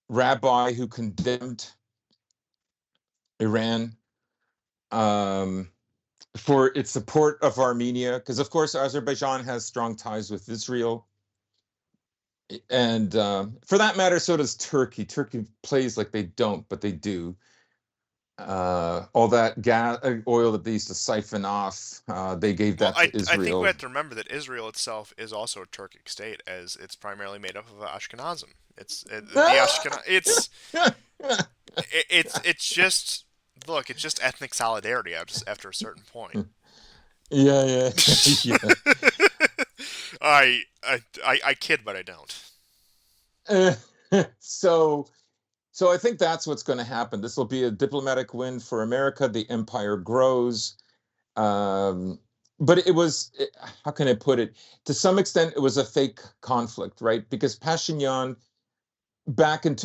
rabbi who condemned Iran um, for its support of Armenia, because of course Azerbaijan has strong ties with Israel, and for that matter, so does Turkey. Turkey plays like they don't, but they do. All that gas, oil that they used to siphon off, they gave Well, that I to I think we Israel. have to remember that Israel itself is also a Turkic state, as it's primarily made up of Ashkenazim. The Ashkenaz. It's just look. It's just ethnic solidarity after a certain point. Yeah, yeah, yeah. I kid, but I don't. Uh, so, so I think that's what's going to happen. This will be a diplomatic win for America. The empire grows. Um, but how can I put it? To some extent, it was a fake conflict, right? Because Pashinyan back in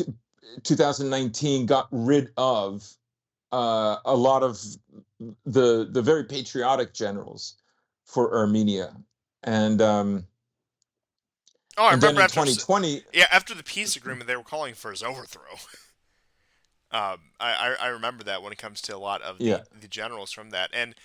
2019 got rid of a lot of the very patriotic generals for Armenia, and Oh, I and then remember in 2020, yeah, after the peace agreement, they were calling for his overthrow. I remember that when it comes to a lot of yeah, the generals from that. And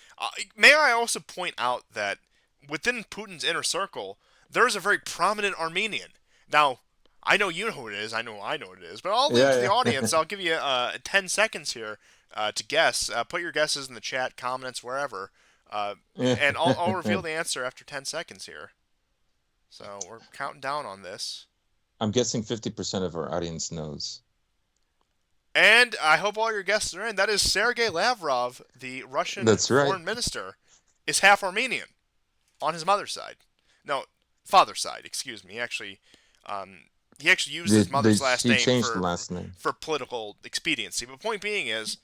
may I also point out that within Putin's inner circle, there is a very prominent Armenian. Now, I know you know who it is. I know who it is. But I'll leave it to the yeah, audience. I'll give you 10 seconds here to guess. Put your guesses in the chat, comments, wherever. Uh, and I'll reveal yeah. the answer after 10 seconds here. So we're counting down on this. I'm guessing 50% of our audience knows. And I hope all your guesses are in. That is Sergei Lavrov, the Russian That's right. foreign minister, is half Armenian on his mother's side. No, father's side. Excuse me. Um, he actually used his mother's last He name changed the last name. for political expediency. But point being is,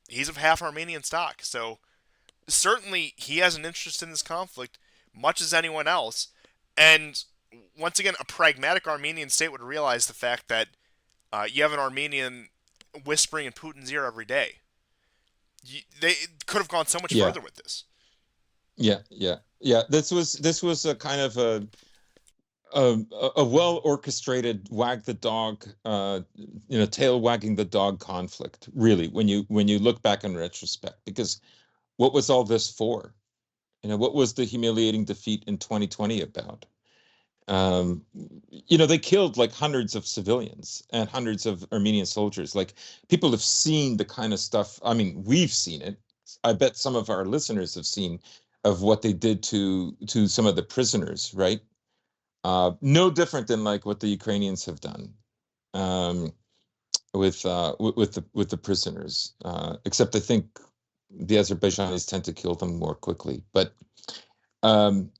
he's of half Armenian stock. So certainly he has an interest in this conflict, much as anyone else. And once again, a pragmatic Armenian state would realize the fact that you have an Armenian whispering in Putin's ear every day. They could have gone so much Yeah, further with this. yeah, yeah, yeah. This was a kind of a, a well orchestrated wag the dog, tail wagging the dog conflict. Really, when you look back in retrospect, because what was all this for? What was the humiliating defeat in 2020 about? Um, they killed like hundreds of civilians and hundreds of Armenian soldiers. Like people have seen the kind of stuff. I mean, we've seen it. I bet some of our listeners have seen of what they did to some of the prisoners, right? No different than like what the Ukrainians have done um, with the prisoners. Except I think the Azerbaijanis tend to kill them more quickly. But um,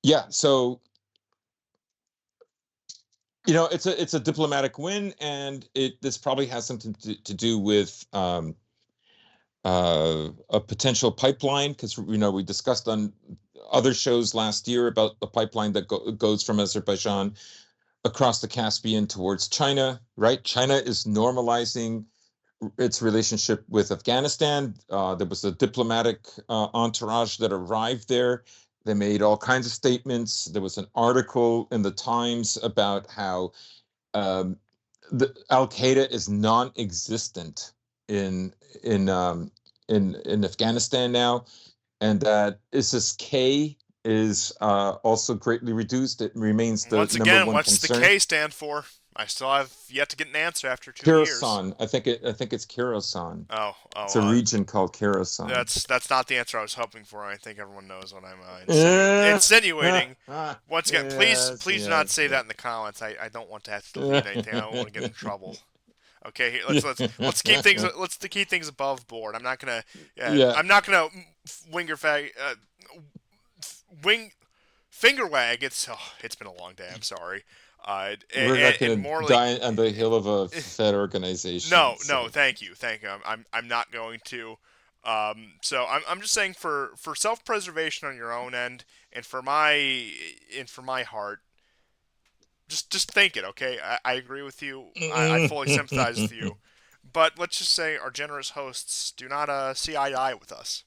yeah, so it's a diplomatic win, and this probably has something to do with a potential pipeline, because we discussed on other shows last year about the pipeline that goes from Azerbaijan across the Caspian towards China. Right, China is normalizing its relationship with Afghanistan. There was a diplomatic entourage that arrived there. They made all kinds of statements. There was an article in the Times about how um, the Al Qaeda is non-existent in in um, in Afghanistan now, and that ISIS-K is also greatly reduced. It remains the Once number again, one what's the concern. K stand for? I still have yet to get an answer after 2 years. Khorasan, I think it's Khorasan. Oh, It's a oh, region called Khorasan. that's not the answer I was hoping for. I think everyone knows what I'm insinuating. Once again, Yes, please do not yes. say that in the comments. I don't want to have to delete anything. I don't want to get in trouble. Okay, here, let's keep things above board. Yeah, I'm not gonna winger fag wing finger wag. It's been a long day. I'm sorry. we're not And going to more like die on the hill of a Fed organization. no, So, thank you. I'm not going to. So I'm just saying for self preservation on your own end, and for my heart, just think it. Okay, I agree with you. I fully sympathize with you. But let's just say our generous hosts do not see eye to eye with us.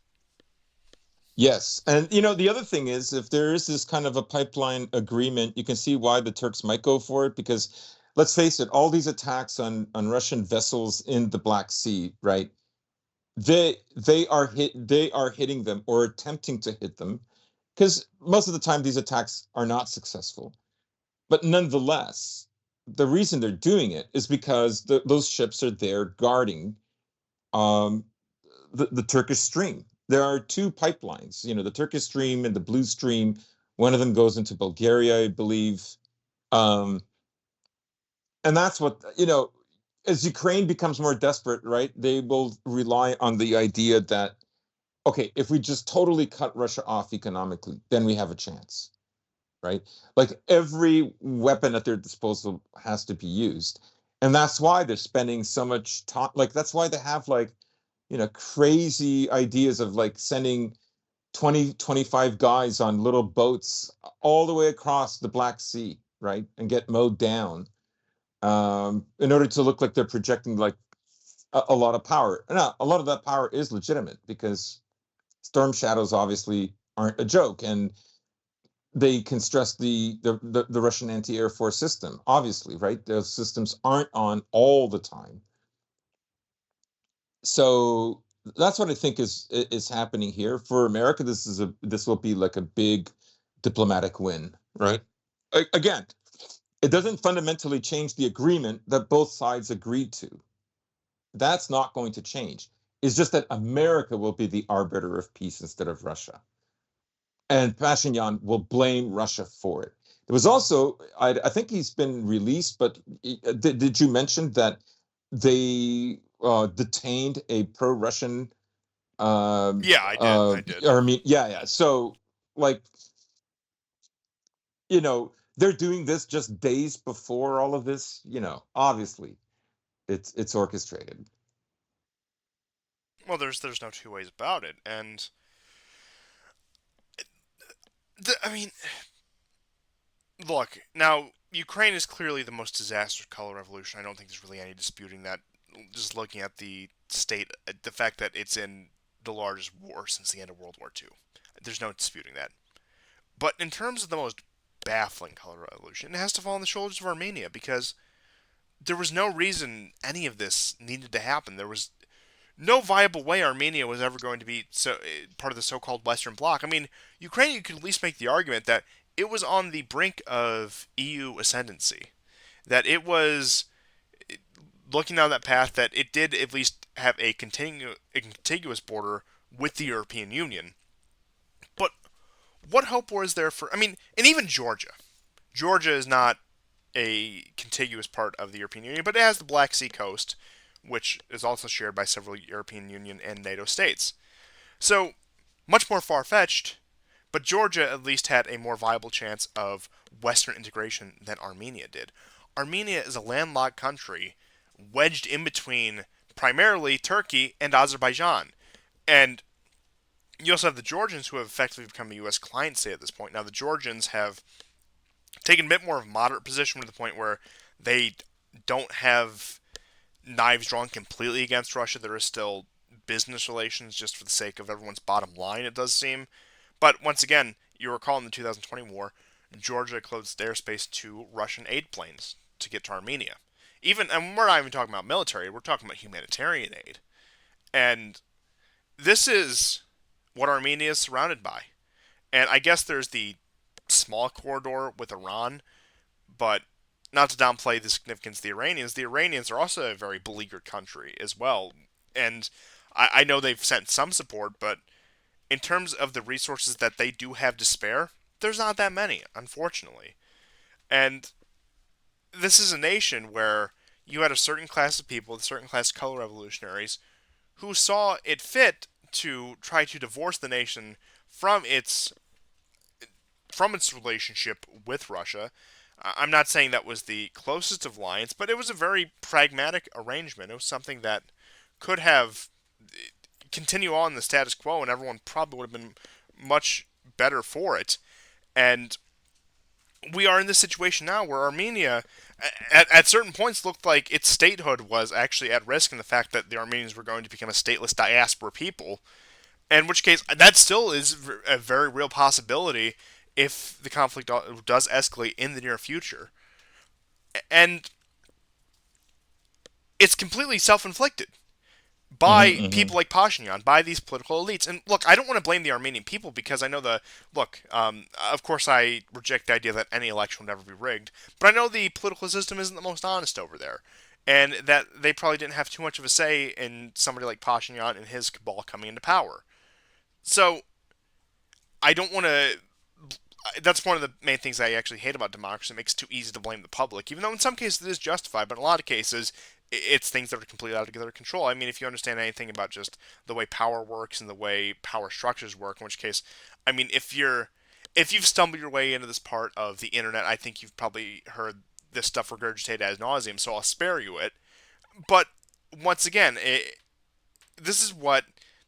Yes. And the other thing is if there is this kind of a pipeline agreement, you can see why the Turks might go for it because let's face it, all these attacks on Russian vessels in the Black Sea, right? They are hitting them or attempting to hit them because most of the time these attacks are not successful. But nonetheless, the reason they're doing it is because those ships are there guarding um, the Turkish stream. There are two pipelines, the Turkish stream and the Blue Stream. One of them goes into Bulgaria, I believe. Um, and that's what, as Ukraine becomes more desperate, right, they will rely on the idea that, okay, if we just totally cut Russia off economically, then we have a chance, right? Like every weapon at their disposal has to be used. And that's why they're spending so much time. Like, that's why they have like, crazy ideas of like sending 20, 25 guys on little boats all the way across the Black Sea, right? And get mowed down in order to look like they're projecting like a lot of power. Now, a lot of that power is legitimate because storm shadows obviously aren't a joke. And they can stress the Russian anti-air force system, obviously, right? Those systems aren't on all the time. So that's what I think is happening here for America. This will be like a big diplomatic win, right? Again, it doesn't fundamentally change the agreement that both sides agreed to. That's not going to change. It's just that America will be the arbiter of peace instead of Russia, and Pashinyan will blame Russia for it. There was also, I think he's been released, but did you mention that they detained a pro-Russian Yeah, I did. I did. Armenian? Yeah, yeah. So, like, they're doing this just days before all of this. Obviously, it's orchestrated. Well, there's no two ways about it, and I mean, look now. Ukraine is clearly the most disastrous color revolution. I don't think there's really any disputing that. Just looking at the state, the fact that it's in the largest war since the end of World War II, there's no disputing that. But in terms of the most baffling color revolution, it has to fall on the shoulders of Armenia because there was no reason any of this needed to happen. There was no viable way Armenia was ever going to be part of the so-called Western Bloc. I mean, Ukraine, you could at least make the argument that it was on the brink of EU ascendancy, that it was looking down that path, that it did at least have a contiguous border with the European Union. But what hope was there for? I mean, and even Georgia. Georgia is not a contiguous part of the European Union, but it has the Black Sea coast, which is also shared by several European Union and NATO states. So, much more far fetched, but Georgia at least had a more viable chance of Western integration than Armenia did. Armenia is a landlocked country wedged in between primarily Turkey and Azerbaijan. And you also have the Georgians who have effectively become a U.S. client state at this point. Now, the Georgians have taken a bit more of a moderate position to the point where they don't have knives drawn completely against Russia. There is still business relations just for the sake of everyone's bottom line, it does seem. But once again, you recall in the 2020 war, Georgia closed airspace to Russian aid planes to get to Armenia. And we're not even talking about military, we're talking about humanitarian aid. And this is what Armenia is surrounded by. And I guess there's the small corridor with Iran, but not to downplay the significance of the Iranians are also a very beleaguered country as well. And I know they've sent some support, but in terms of the resources that they do have to spare, there's not that many, unfortunately. And this is a nation where you had a certain class of people, a certain class of color revolutionaries, who saw it fit to try to divorce the nation from its from its relationship with Russia. I'm not saying that was the closest of lines, but it was a very pragmatic arrangement. It was something that could have continue on the status quo, and everyone probably would have been much better for it. And we are in this situation now where Armenia, at certain points, looked like its statehood was actually at risk, in the fact that the Armenians were going to become a stateless diaspora people. In which case, that still is a very real possibility if the conflict does escalate in the near future. And it's completely self inflicted Hmm, by hmm. people like Pashinyan, by these political elites. And look, I don't want to blame the Armenian people because I know the look. Of course, I reject the idea that any election would ever be rigged, but I know the political system isn't the most honest over there, and that they probably didn't have too much of a say in somebody like Pashinyan and his cabal coming into power. So I don't want to. That's one of the main things I actually hate about democracy. It makes it too easy to blame the public, even though in some cases it is justified, but in a lot of cases it's things that are completely out of their control. I mean, if you understand anything about just the way power works and the way power structures work, in which case, I mean, if you've stumbled your way into this part of the internet, I think you've probably heard this stuff regurgitated ad nauseum, so I'll spare you it. But once again, this is what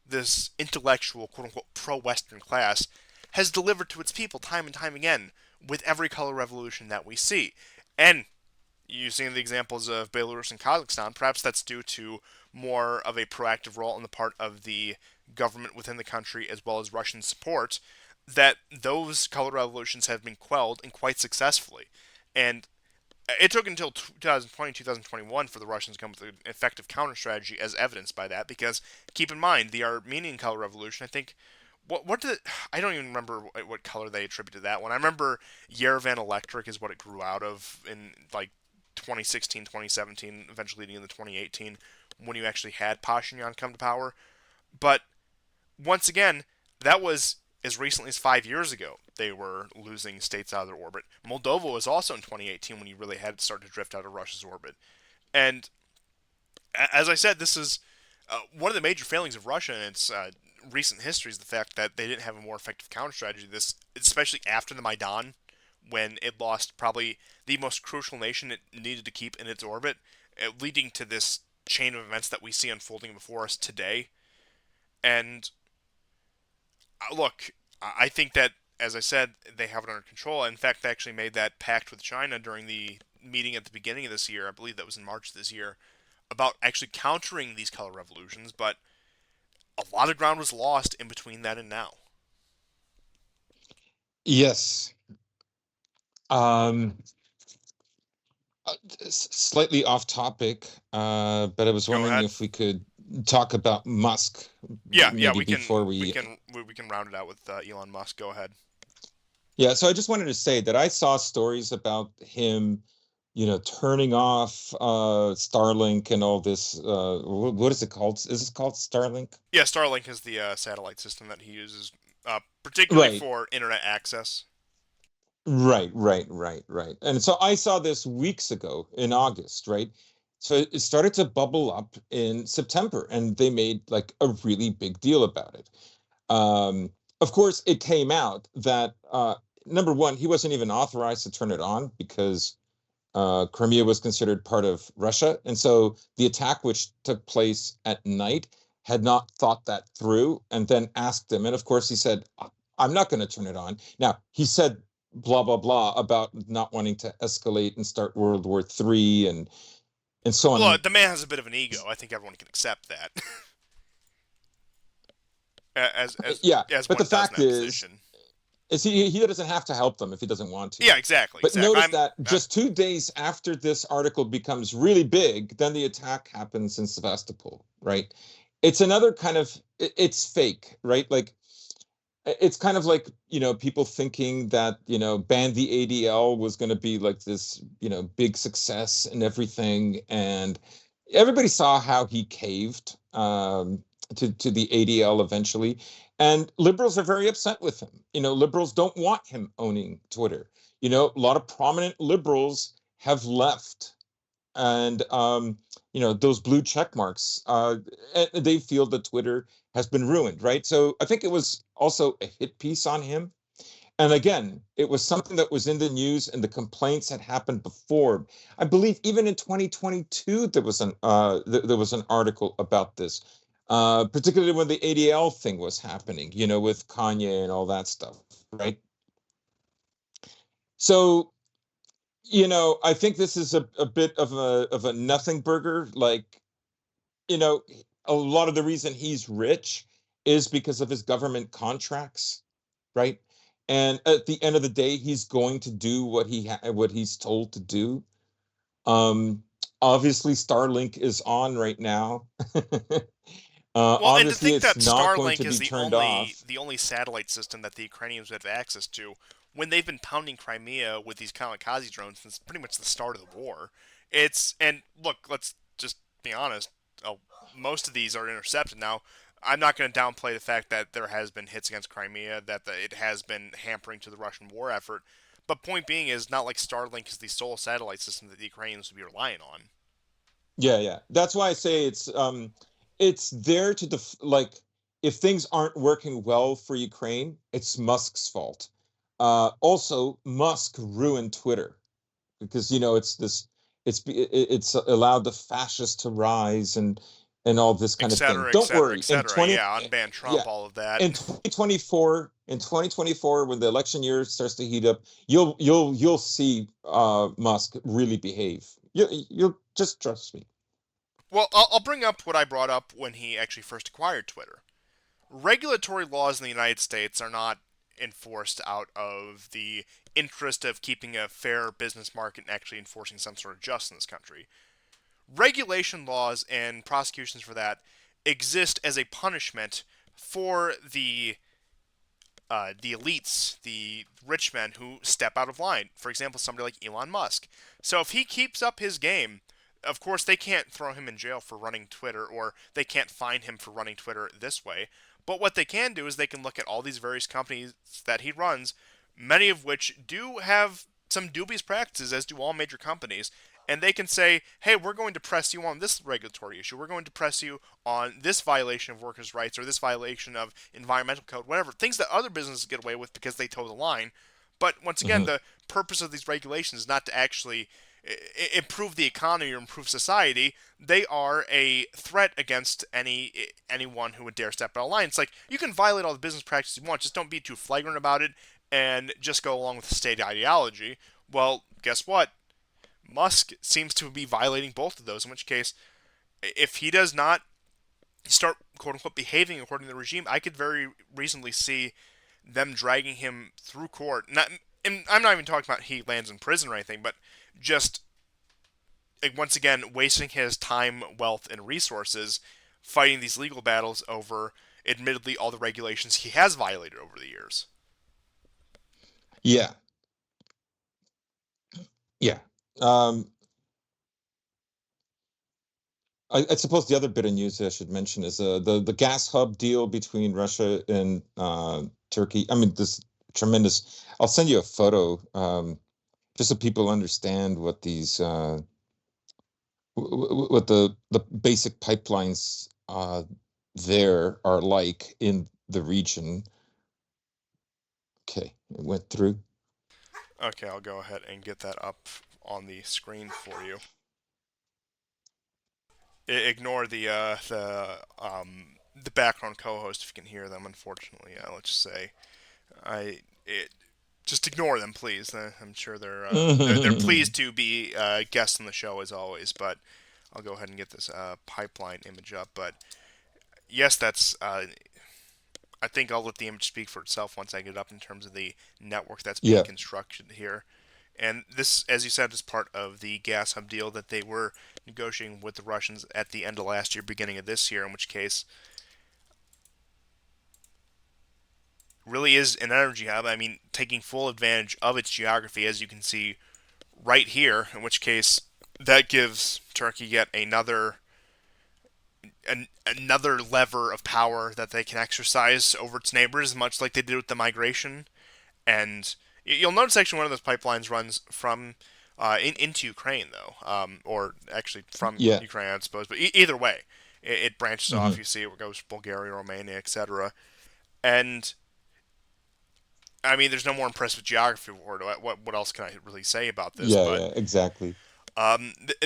this intellectual, quote unquote, pro Western class has delivered to its people time and time again with every color revolution that we see. And you've seen the examples of Belarus and Kazakhstan. Perhaps that's due to more of a proactive role on the part of the government within the country as well as Russian support, that those color revolutions have been quelled and quite successfully. And it took until 2020, 2021 for the Russians to come up with an effective counter strategy, as evidenced by that. Because keep in mind, the Armenian color revolution, I think, what did I don't even remember what color they attributed that one. I remember Yerevan Electric is what it grew out of in like 2016, 2017, eventually leading into 2018 when you actually had Pashinyan come to power. But once again, that was as recently as 5 years ago. They were losing states out of their orbit. Moldova was also in 2018 when you really had to start to drift out of Russia's orbit. And as I said, this is one of the major failings of Russia in its recent history is the fact that they didn't have a more effective counter strategy. This, especially after the Maidan, when it lost probably the most crucial nation it needed to keep in its orbit, leading to this chain of events that we see unfolding before us today. And look, I think that, as I said, they have it under control. In fact, they actually made that pact with China during the meeting at the beginning of this year. I believe that was in March this year, about actually countering these color revolutions. But a lot of ground was lost in between then and now. Yes. Um, Slightly off topic, but I was Go wondering ahead. if we could talk about Musk Yeah, maybe before we. we can round it out with Elon Musk. Go ahead. Yeah, so I just wanted to say that I saw stories about him, turning off Starlink and all this. What is it called? Is it called Starlink? Yeah, Starlink is the satellite system that he uses, particularly Right. for internet access. Right. And so I saw this weeks ago in August, right? So it started to bubble up in September, and they made like a really big deal about it. Um, of course, it came out that number one, he wasn't even authorized to turn it on because Crimea was considered part of Russia, and so the attack, which took place at night, had not thought that through, and then asked him, and of course he said, "I'm not going to turn it on." Now he said blah blah blah about not wanting to escalate and start World War III and so Well, on. the man has a bit of an ego. I think everyone can accept that, as Yeah, as but the one does in fact that is, position. he doesn't have to help them if he doesn't want to. Yeah, exactly, But exactly. notice that just 2 days after this article becomes really big, then the attack happens in Sevastopol, right? It's another kind of it's fake, right? Like it's kind of like people thinking that ban the ADL was going to be like this big success and everything, and everybody saw how he caved to the ADL eventually, and liberals are very upset with him. Liberals don't want him owning Twitter. A lot of prominent liberals have left, and those blue check marks, they feel that Twitter has been ruined, right? So I think it was also a hit piece on him, and again, it was something that was in the news, and the complaints had happened before. I believe even in 2022 there was an article about this, particularly when the ADL thing was happening, with Kanye and all that stuff, right? So I think this is a bit of a nothing burger. Like, a lot of the reason he's rich is because of his government contracts, right? And at the end of the day, he's going to do what he's told to do. Um, Obviously, Starlink is on right now. Well, and to Obviously, think it's that not going Starlink to is be the turned only off. the only satellite system that the Ukrainians have access to when they've been pounding Crimea with these kamikaze drones since pretty much the start of the war. It's and look, let's just be honest. Oh, most of these are intercepted now. I'm not going to downplay the fact that there has been hits against Crimea, that it has been hampering to the Russian war effort. But point being is not like Starlink is the sole satellite system that the Ukrainians would be relying on. Yeah, yeah. That's why I say it's there to like if things aren't working well for Ukraine, it's Musk's fault. Also, Musk ruined Twitter because it's allowed the fascists to rise and all this kind Et of thing. cetera, et Don't cetera, et worry. cetera. Yeah, unban Yeah, Trump, all of that. in 2024, when the election year starts to heat up, you'll see Musk really behave. You'll just trust me. Well, I'll bring up what I brought up when he actually first acquired Twitter. Regulatory laws in the United States are not enforced out of the interest of keeping a fair business market and actually enforcing some sort of justice in this country. Regulation laws and prosecutions for that exist as a punishment for the elites, the rich men who step out of line. For example, somebody like Elon Musk. So if he keeps up his game, of course they can't throw him in jail for running Twitter, or they can't fine him for running Twitter this way. But what they can do is they can look at all these various companies that he runs, many of which do have some dubious practices, as do all major companies, and they can say, hey, we're going to press you on this regulatory issue. We're going to press you on this violation of workers' rights or this violation of environmental code, whatever. Things that other businesses get away with because they toe the line. But once again, Mhm. the purpose of these regulations is not to actually improve the economy or improve society. They are a threat against anyone who would dare step out of line. It's like you can violate all the business practices you want, just don't be too flagrant about it and just go along with the state ideology. Well, guess what? Musk seems to be violating both of those. In which case, if he does not start quote unquote behaving according to the regime, I could very reasonably see them dragging him through court. Not, and I'm not even talking about he lands in prison or anything, but just like once again wasting his time, wealth, and resources fighting these legal battles over, admittedly, all the regulations he has violated over the years. Yeah, yeah. Um, I suppose the other bit of news I should mention is the gas hub deal between Russia and Turkey. I mean, this tremendous. I'll send you a photo just so people understand what these what the basic pipelines there are like in the region. Okay, it went through. Okay, I'll go ahead and get that up on the screen for you. Ignore the background co-host if you can hear them. Unfortunately, let's just say I it just ignore them, please. I'm sure they're pleased to be guests on the show as always. But I'll go ahead and get this pipeline image up. But yes, that's. I think I'll let the image speak for itself once I get it up in terms of the network that's being Yeah, constructed here. And this, as you said, is part of the gas hub deal that they were negotiating with the Russians at the end of last year, beginning of this year, in which case really is an energy hub. I mean, taking full advantage of its geography, as you can see right here, in which case that gives Turkey yet another lever of power that they can exercise over its neighbors, much like they did with the migration. And you'll notice actually one of those pipelines runs from into Ukraine, though, or actually from yeah. Ukraine, I suppose. But either way, it branches off. Hmm. You see, it goes to Bulgaria, Romania, etc. And I mean, there's no more impressive geography for it. What else can I really say about this? Yeah, But yeah, exactly.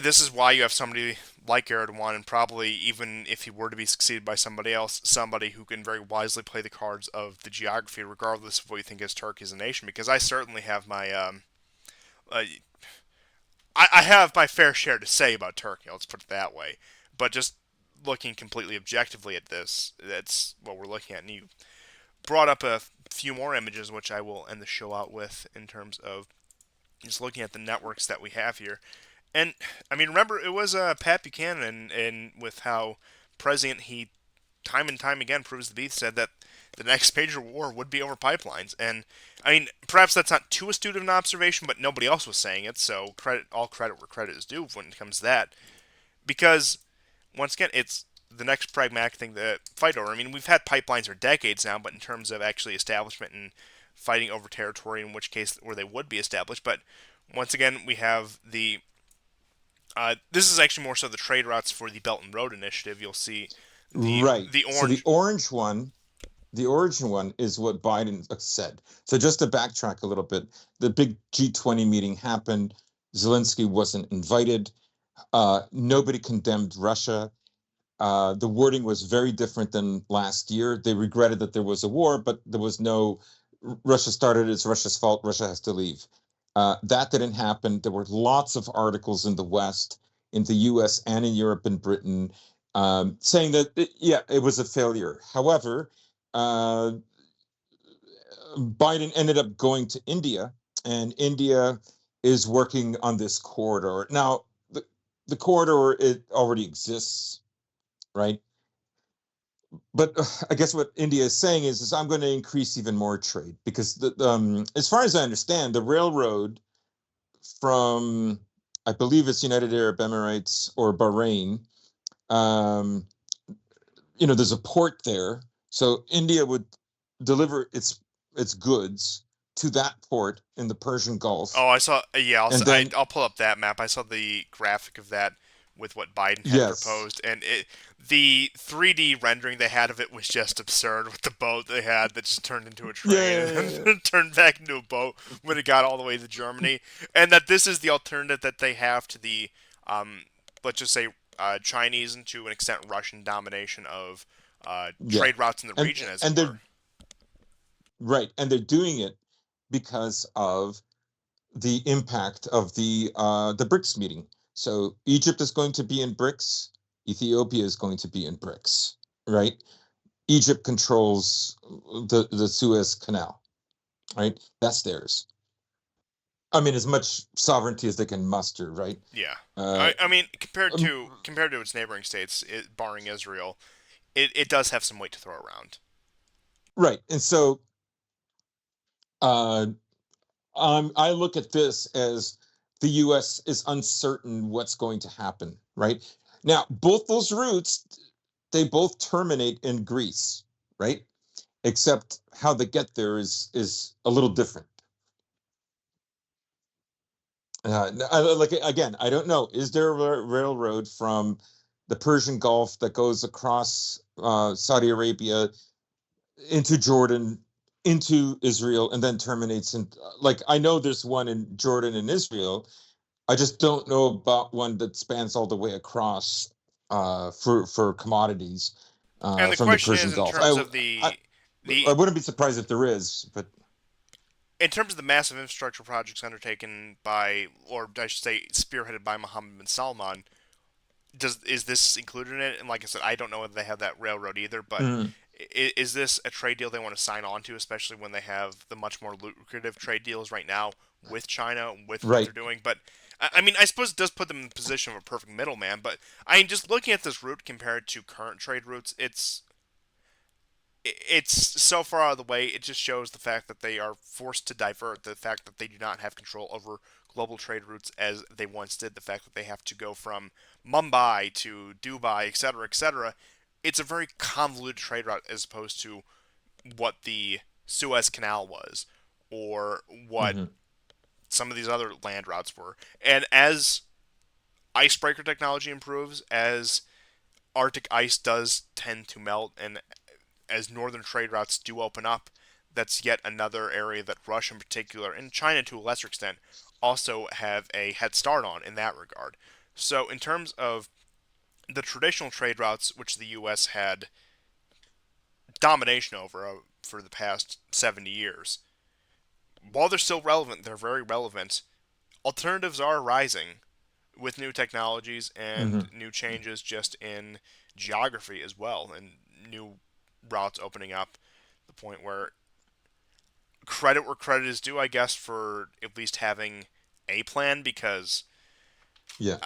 this is why you have somebody like Erdogan, and probably even if he were to be succeeded by somebody else, somebody who can very wisely play the cards of the geography, regardless of what you think is Turkey as a nation. Because I certainly have my uh, I have my fair share to say about Turkey. Let's put it that way. But just looking completely objectively at this, that's what we're looking at. And you brought up a few more images, which I will end the show out with in terms of just looking at the networks that we have here. And I mean, remember it was Pat Buchanan, and with how prescient he time and time again proves to be, said that the next major war would be over pipelines. And I mean, perhaps that's not too astute of an observation, but nobody else was saying it, so all credit where credit is due when it comes to that. Because once again, it's the next pragmatic thing to fight over. I mean, we've had pipelines for decades now, but in terms of actually establishment and fighting over territory, in which case where they would be established. But once again, we have the this is actually more so the trade routes for the Belt and Road Initiative. You'll see Right. the So orange. the origin one is what Biden said. So just to backtrack a little bit, the big G20 meeting happened. Zelensky wasn't invited. Nobody condemned Russia. The wording was very different than last year. They regretted that there was a war, but there was no Russia started, it's Russia's fault, Russia has to leave. That didn't happen. There were lots of articles in the West, in the US and in Europe and Britain, saying that, yeah, it was a failure. However, uh, Biden ended up going to India, and India is working on this corridor. Now, the corridor, it already exists, right? But I guess what India is saying is I'm going to increase even more trade because as far as I understand, the railroad from I believe it's United Arab Emirates or Bahrain, um, there's a port there, so India would deliver its goods to that port in the Persian Gulf, Oh, I saw. Yeah, and then I'll pull up that map. I saw the graphic of that with what Biden had yes, proposed, and the 3D rendering they had of it was just absurd. With the boat they had that just turned into a train and yeah, then turned back into a boat when it got all the way to Germany, and that this is the alternative that they have to the, um, let's just say, Chinese and to an extent Russian domination of yeah, trade routes in the and region, as it and were. they're right, and they're doing it because of the impact of the BRICS meeting. So Egypt is going to be in BRICS, Ethiopia is going to be in BRICS, right? Egypt controls the Suez Canal, right? That's theirs. I mean, as much sovereignty as they can muster, right? Yeah, Uh, I mean um, compared to its neighboring states, barring Israel, it does have some weight to throw around. right, and so uh, I look at this as the U.S. is uncertain what's going to happen, right? Now, both those routes, they both terminate in Greece, right? Except how they get there is a little different. Like again, I don't know. Is there a railroad from the Persian Gulf that goes across Saudi Arabia into Jordan, into Israel, and then terminates in? Like I know there's one in Jordan and Israel. I just don't know about one that spans all the way across for commodities And the from the question Persian is, in Gulf. terms of I the I wouldn't be surprised if there is, but in terms of the massive infrastructure projects undertaken by, or I should say, spearheaded by Mohammed bin Salman, is this included in it? And like I said, I don't know whether they have that railroad either, but mm, is this a trade deal they want to sign on to, especially when they have the much more lucrative trade deals right now with China, with what right. they're doing? But I mean, I suppose it does put them in the position of a perfect middleman. But I mean, just looking at this route compared to current trade routes, it's so far out of the way. It just shows the fact that they are forced to divert, the fact that they do not have control over global trade routes as they once did, the fact that they have to go from Mumbai to Dubai, etc., etc. It's a very convoluted trade route as opposed to what the Suez Canal was or what Hmm. some of these other land routes were. And as icebreaker technology improves, as Arctic ice does tend to melt, and as northern trade routes do open up, that's yet another area that Russia in particular, and China to a lesser extent, also have a head start on in that regard. So, in terms of the traditional trade routes, which the U.S. had domination over for the past 70 years, while they're still relevant, they're very relevant. Alternatives are rising, with new technologies and Hmm. new changes just in geography as well, and new routes opening up. The point where credit where credit is due, I guess, for at least having a plan, because Yeah.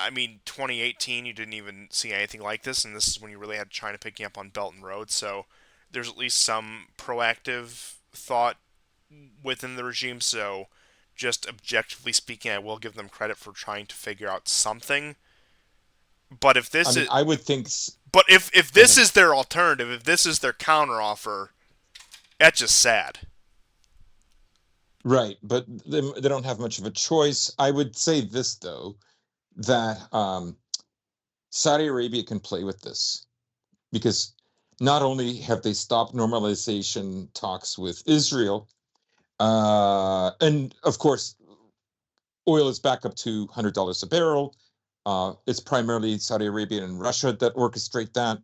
2018 you didn't even see anything like this, and this is when you really had China picking up on Belt and Road. So there's at least some proactive thought within the regime. So just objectively speaking, I will give them credit for trying to figure out something. But if I this mean, is I would think. but if Go this ahead. is their alternative, if this is their counteroffer, that's just sad. Right, but they don't have much of a choice. I would say this though, that Saudi Arabia can play with this because not only have they stopped normalization talks with Israel, and of course, oil is back up to $100 a barrel. It's primarily Saudi Arabia and Russia that orchestrate that.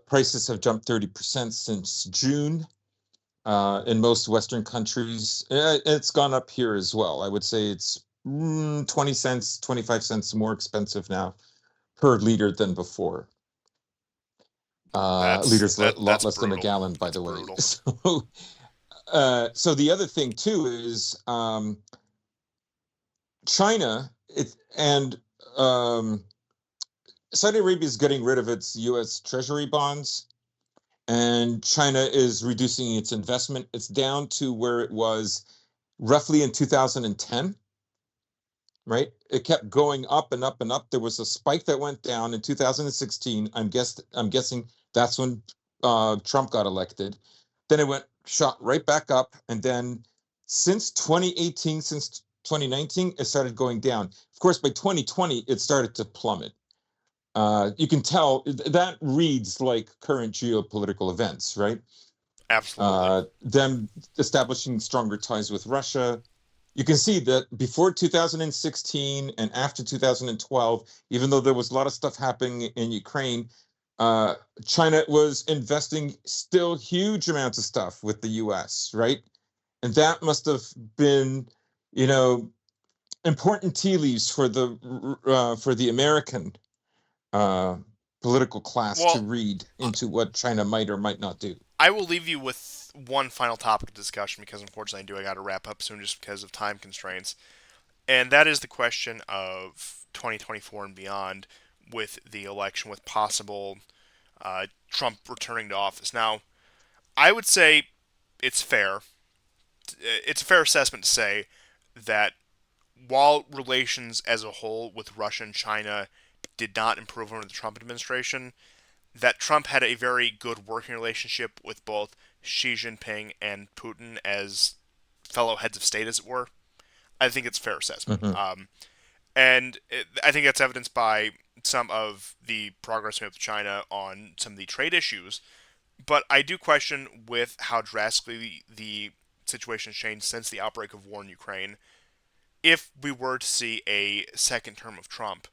Prices have jumped 30% since June in most Western countries. It's gone up here as well. I would say it's 20 cents, 25 cents more expensive now per liter than before. Liters a lot That's less than a brutal. gallon, by That's the way. brutal. So the other thing too is China and um, Saudi Arabia is getting rid of its U.S. Treasury bonds, and China is reducing its investment. It's down to where it was roughly in 2010, right? It kept going up and up and up. There was a spike that went down in 2016. I'm guessing that's when Trump got elected. Then it went shot right back up, and then since 2018, since 2019, it started going down. Of course, by 2020, it started to plummet. You can tell that reads like current geopolitical events, right? Absolutely. Them establishing stronger ties with Russia. You can see that before 2016 and after 2012, even though there was a lot of stuff happening in Ukraine, uh, China was investing still huge amounts of stuff with the US, right? And that must have been, you know, important tea leaves for the American uh, political class to Well, read into what China might or might not do. I will leave you with one final topic of discussion, because unfortunately I got to wrap up soon just because of time constraints. And that is the question of 2024 and beyond, with the election, with possible Trump returning to office. Now, I would say it's fair. It's a fair assessment to say that while relations as a whole with Russia and China did not improve under the Trump administration, that Trump had a very good working relationship with both Xi Jinping and Putin as fellow heads of state, as it were. I think it's a fair assessment. Mm-hmm. I think that's evidenced by some of the progress made with China on some of the trade issues. But I do question with how drastically the situation has changed since the outbreak of war in Ukraine. If we were to see a second term of Trump,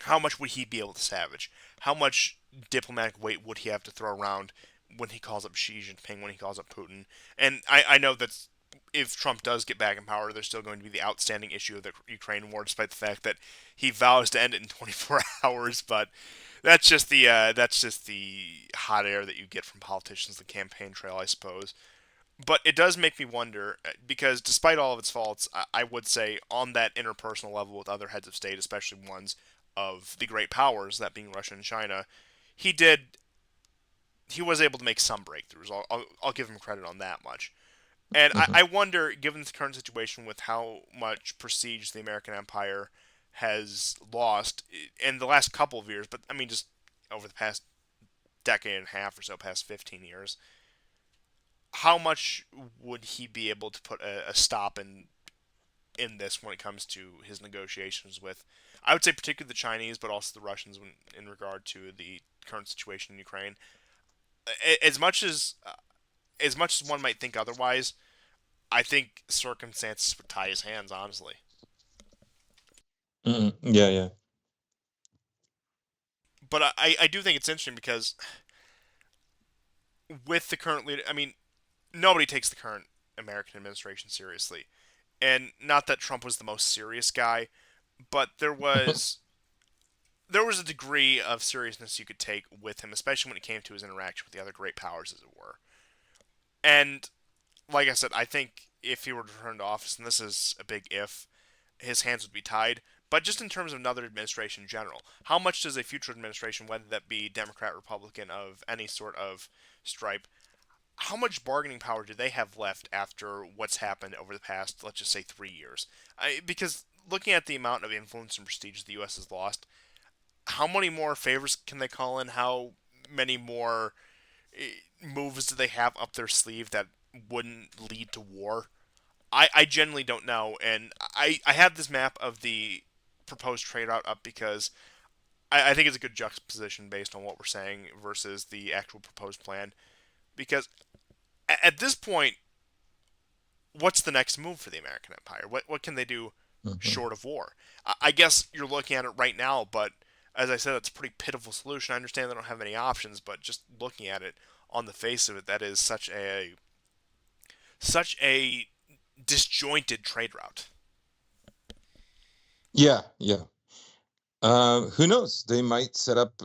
how much would he be able to savage? How much diplomatic weight would he have to throw around when he calls up Xi Jinping, when he calls up Putin? And I know that if Trump does get back in power, there's still going to be the outstanding issue of the Ukraine war, despite the fact that he vows to end it in 24 hours. But that's just the hot air that you get from politicians, the campaign trail, I suppose. But it does make me wonder, because despite all of its faults, I would say on that interpersonal level with other heads of state, especially ones of the great powers, that being Russia and China, he did he was able to make some breakthroughs. I'll give him credit on that much. And Mm-hmm. I wonder, given the current situation with how much prestige the American empire has lost in the last couple of years, but just over the past decade and a half or so, past 15 years, how much would he be able to put a stop in this when it comes to his negotiations with, I would say, particularly the Chinese, but also the Russians in regard to the current situation in Ukraine. As much as one might think otherwise, I think circumstances would tie his hands, honestly. Mm-hmm. Yeah, yeah. But I do think it's interesting because with the current leader, nobody takes the current American administration seriously. And not that Trump was the most serious guy, but there was a degree of seriousness you could take with him, especially when it came to his interaction with the other great powers, as it were. And like I said, I think if he were to return to office, and this is a big if, his hands would be tied. But just in terms of another administration in general, how much does a future administration, whether that be Democrat, Republican, of any sort of stripe, how much bargaining power do they have left after what's happened over the past, let's just say, 3 years? Because looking at the amount of influence and prestige the U.S. has lost, how many more favors can they call in? How many more moves do they have up their sleeve that wouldn't lead to war? I genuinely don't know, and I have this map of the proposed trade route up because I think it's a good juxtaposition based on what we're saying versus the actual proposed plan. Because at this point, what's the next move for the American Empire? What can they do Mhm. short of war? I guess you're looking at it right now, but as I said, it's a pretty pitiful solution. I understand they don't have any options, but just looking at it on the face of it, that is such a disjointed trade route. Yeah, yeah. Who knows? They might set up.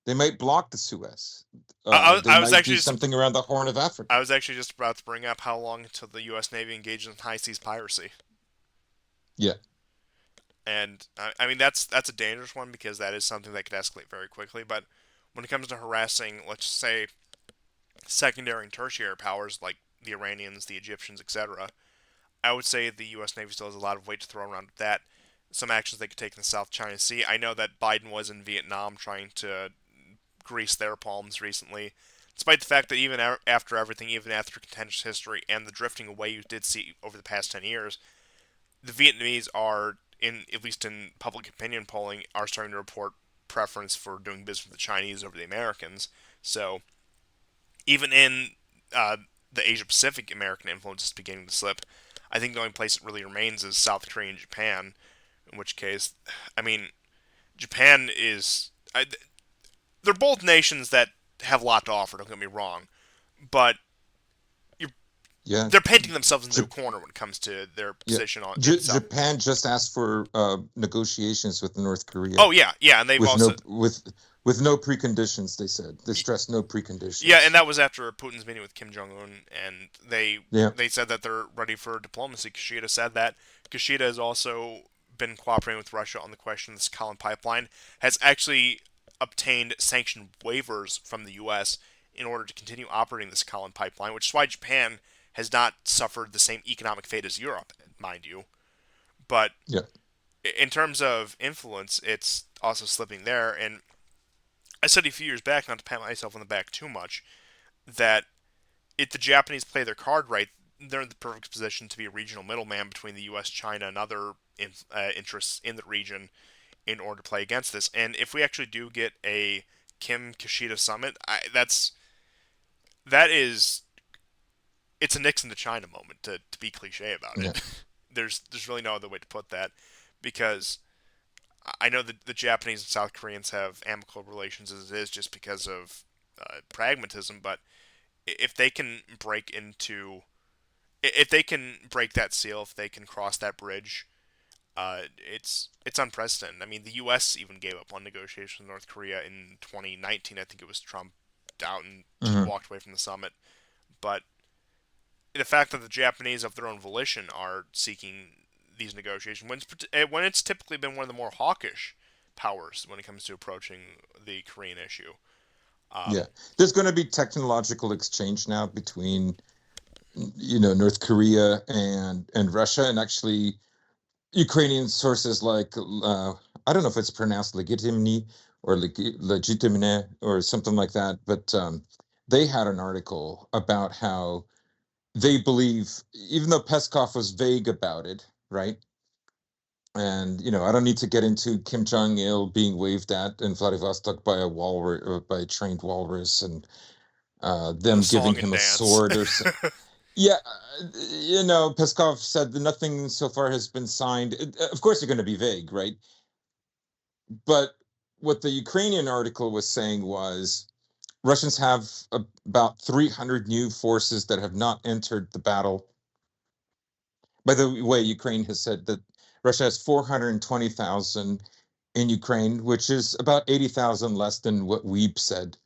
They might block the Suez. They I was might actually do just something around the Horn of I Africa. was actually just about to bring up how long until the U.S. Navy engages in high seas piracy, Yeah, and I mean that's a dangerous one because that is something that could escalate very quickly. But when it comes to harassing, let's just say secondary and tertiary powers like the Iranians, the Egyptians, etc., I would say the U.S. Navy still has a lot of weight to throw around with that. Some actions they could take in the South China Sea. I know that Biden was in Vietnam trying to grease their palms recently, despite the fact that even after everything, even after contentious history and the drifting away you did see over the past 10 years, the Vietnamese are, in at least in public opinion polling, are starting to report preference for doing business with the Chinese over the Americans. So even in uh, the Asia Pacific, American influence is beginning to slip. I think the only place it really remains is South Korea and Japan. In which case, I mean, Japan is. They're both nations that have a lot to offer. Don't get me wrong, but you're, yeah. they're painting themselves into a J- corner when it comes to their yeah. position in South. Japan just asked for negotiations with North Korea Oh yeah, yeah, and they've with also no preconditions. They said they stressed no yeah, and preconditions. that was after Putin's meeting with Kim Jong Un, and Yeah, they said that they're ready for diplomacy. Kishida said that. Kishida has also been cooperating with Russia on the question of this Kalin pipeline. Has actually obtained sanction waivers from the U.S. in order to continue operating this Kalin pipeline, which is why Japan has not suffered the same economic fate as Europe, mind you. But yeah, in terms of influence, it's also slipping there. And I said a few years back, not to pat myself on the back too much, that if the Japanese play their card right, they're in the perfect position to be a regional middleman between the U.S., China, and other interests in the region in order to play against this. And if we actually do get a Kim Kishida summit, that is it's a Nixon to China moment to be cliche about yeah, it. There's really no other way to put that because I know that the Japanese and South Koreans have amicable relations as it is just because of pragmatism, but if they can break into if they can break that seal, if they can cross that bridge, it's unprecedented. I mean, the U.S. even gave up on negotiations with North Korea in 2019. I think it was Trump out and just hmm walked away from the summit. But the fact that the Japanese, of their own volition, are seeking these negotiations when it's typically been one of the more hawkish powers when it comes to approaching the Korean issue. yeah. Um, There's going to be technological exchange now between North Korea and Russia, and actually Ukrainian sources like I don't know if it's pronounced legitimny or legitimine or something like that, but they had an article about how they believe, even though Peskov was vague about it, right? And I don't need to get into Kim Jong Il being waved at in Vladivostok by a walrus, by a trained walrus, and and the them giving song and him a dance. sword or so. Yeah, Peskov said that nothing so far has been signed. Of course, you're going to be vague, right? But what the Ukrainian article was saying was Russians have about 300 new forces that have not entered the battle. By the way, Ukraine has said that Russia has 420,000 in Ukraine, which is about 80,000 less than what we've said,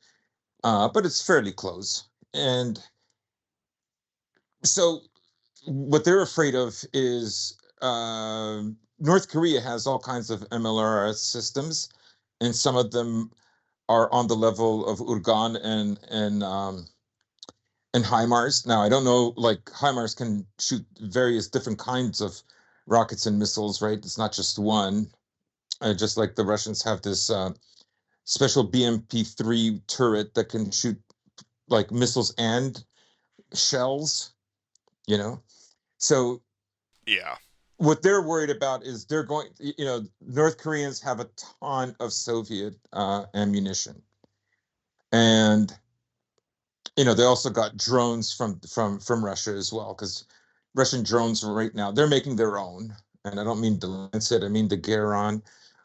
but it's fairly close. And so what they're afraid of is North Korea has all kinds of MLRS systems, and some of them are on the level of Urgan and HIMARS. Now, I don't know, like HIMARS can shoot various different kinds of rockets and missiles, right? It's not just one. Just like the Russians have this special BMP-3 turret that can shoot like missiles and shells, you know? So Yeah. what they're worried about is they're going, North Koreans have a ton of Soviet ammunition. And they also got drones from Russia as well, because Russian drones right now they're making their own, and I don't mean the Lancet, I mean the Garon,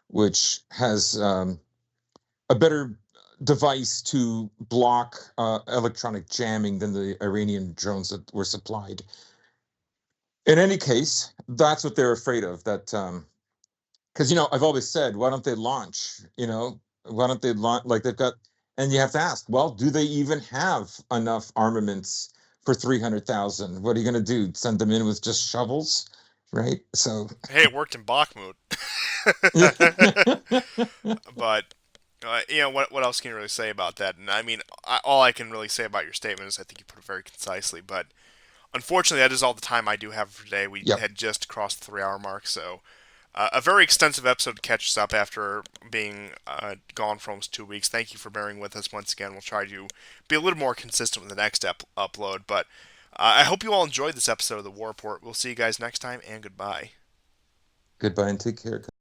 which has a better device to block electronic jamming than the Iranian drones that were supplied. In any case, that's what they're afraid of. That because I've always said, why don't they launch? Why don't they launch like they've got? And you have to ask, well, do they even have enough armaments for 300,000? What are you going to do? Send them in with just shovels, right? So, Hey, it worked in Bakhmut. yeah, But what else can you really say about that? And I mean, all I can really say about your statement is I think you put it very concisely. But unfortunately, that is all the time I do have for today. We yep, had just crossed the 3 hour mark, so a very extensive episode to catch us up after being gone for almost 2 weeks. Thank you for bearing with us once again. We'll try to be a little more consistent with the next upload. But I hope you all enjoyed this episode of the War Report. We'll see you guys next time, and goodbye. goodbye and take care.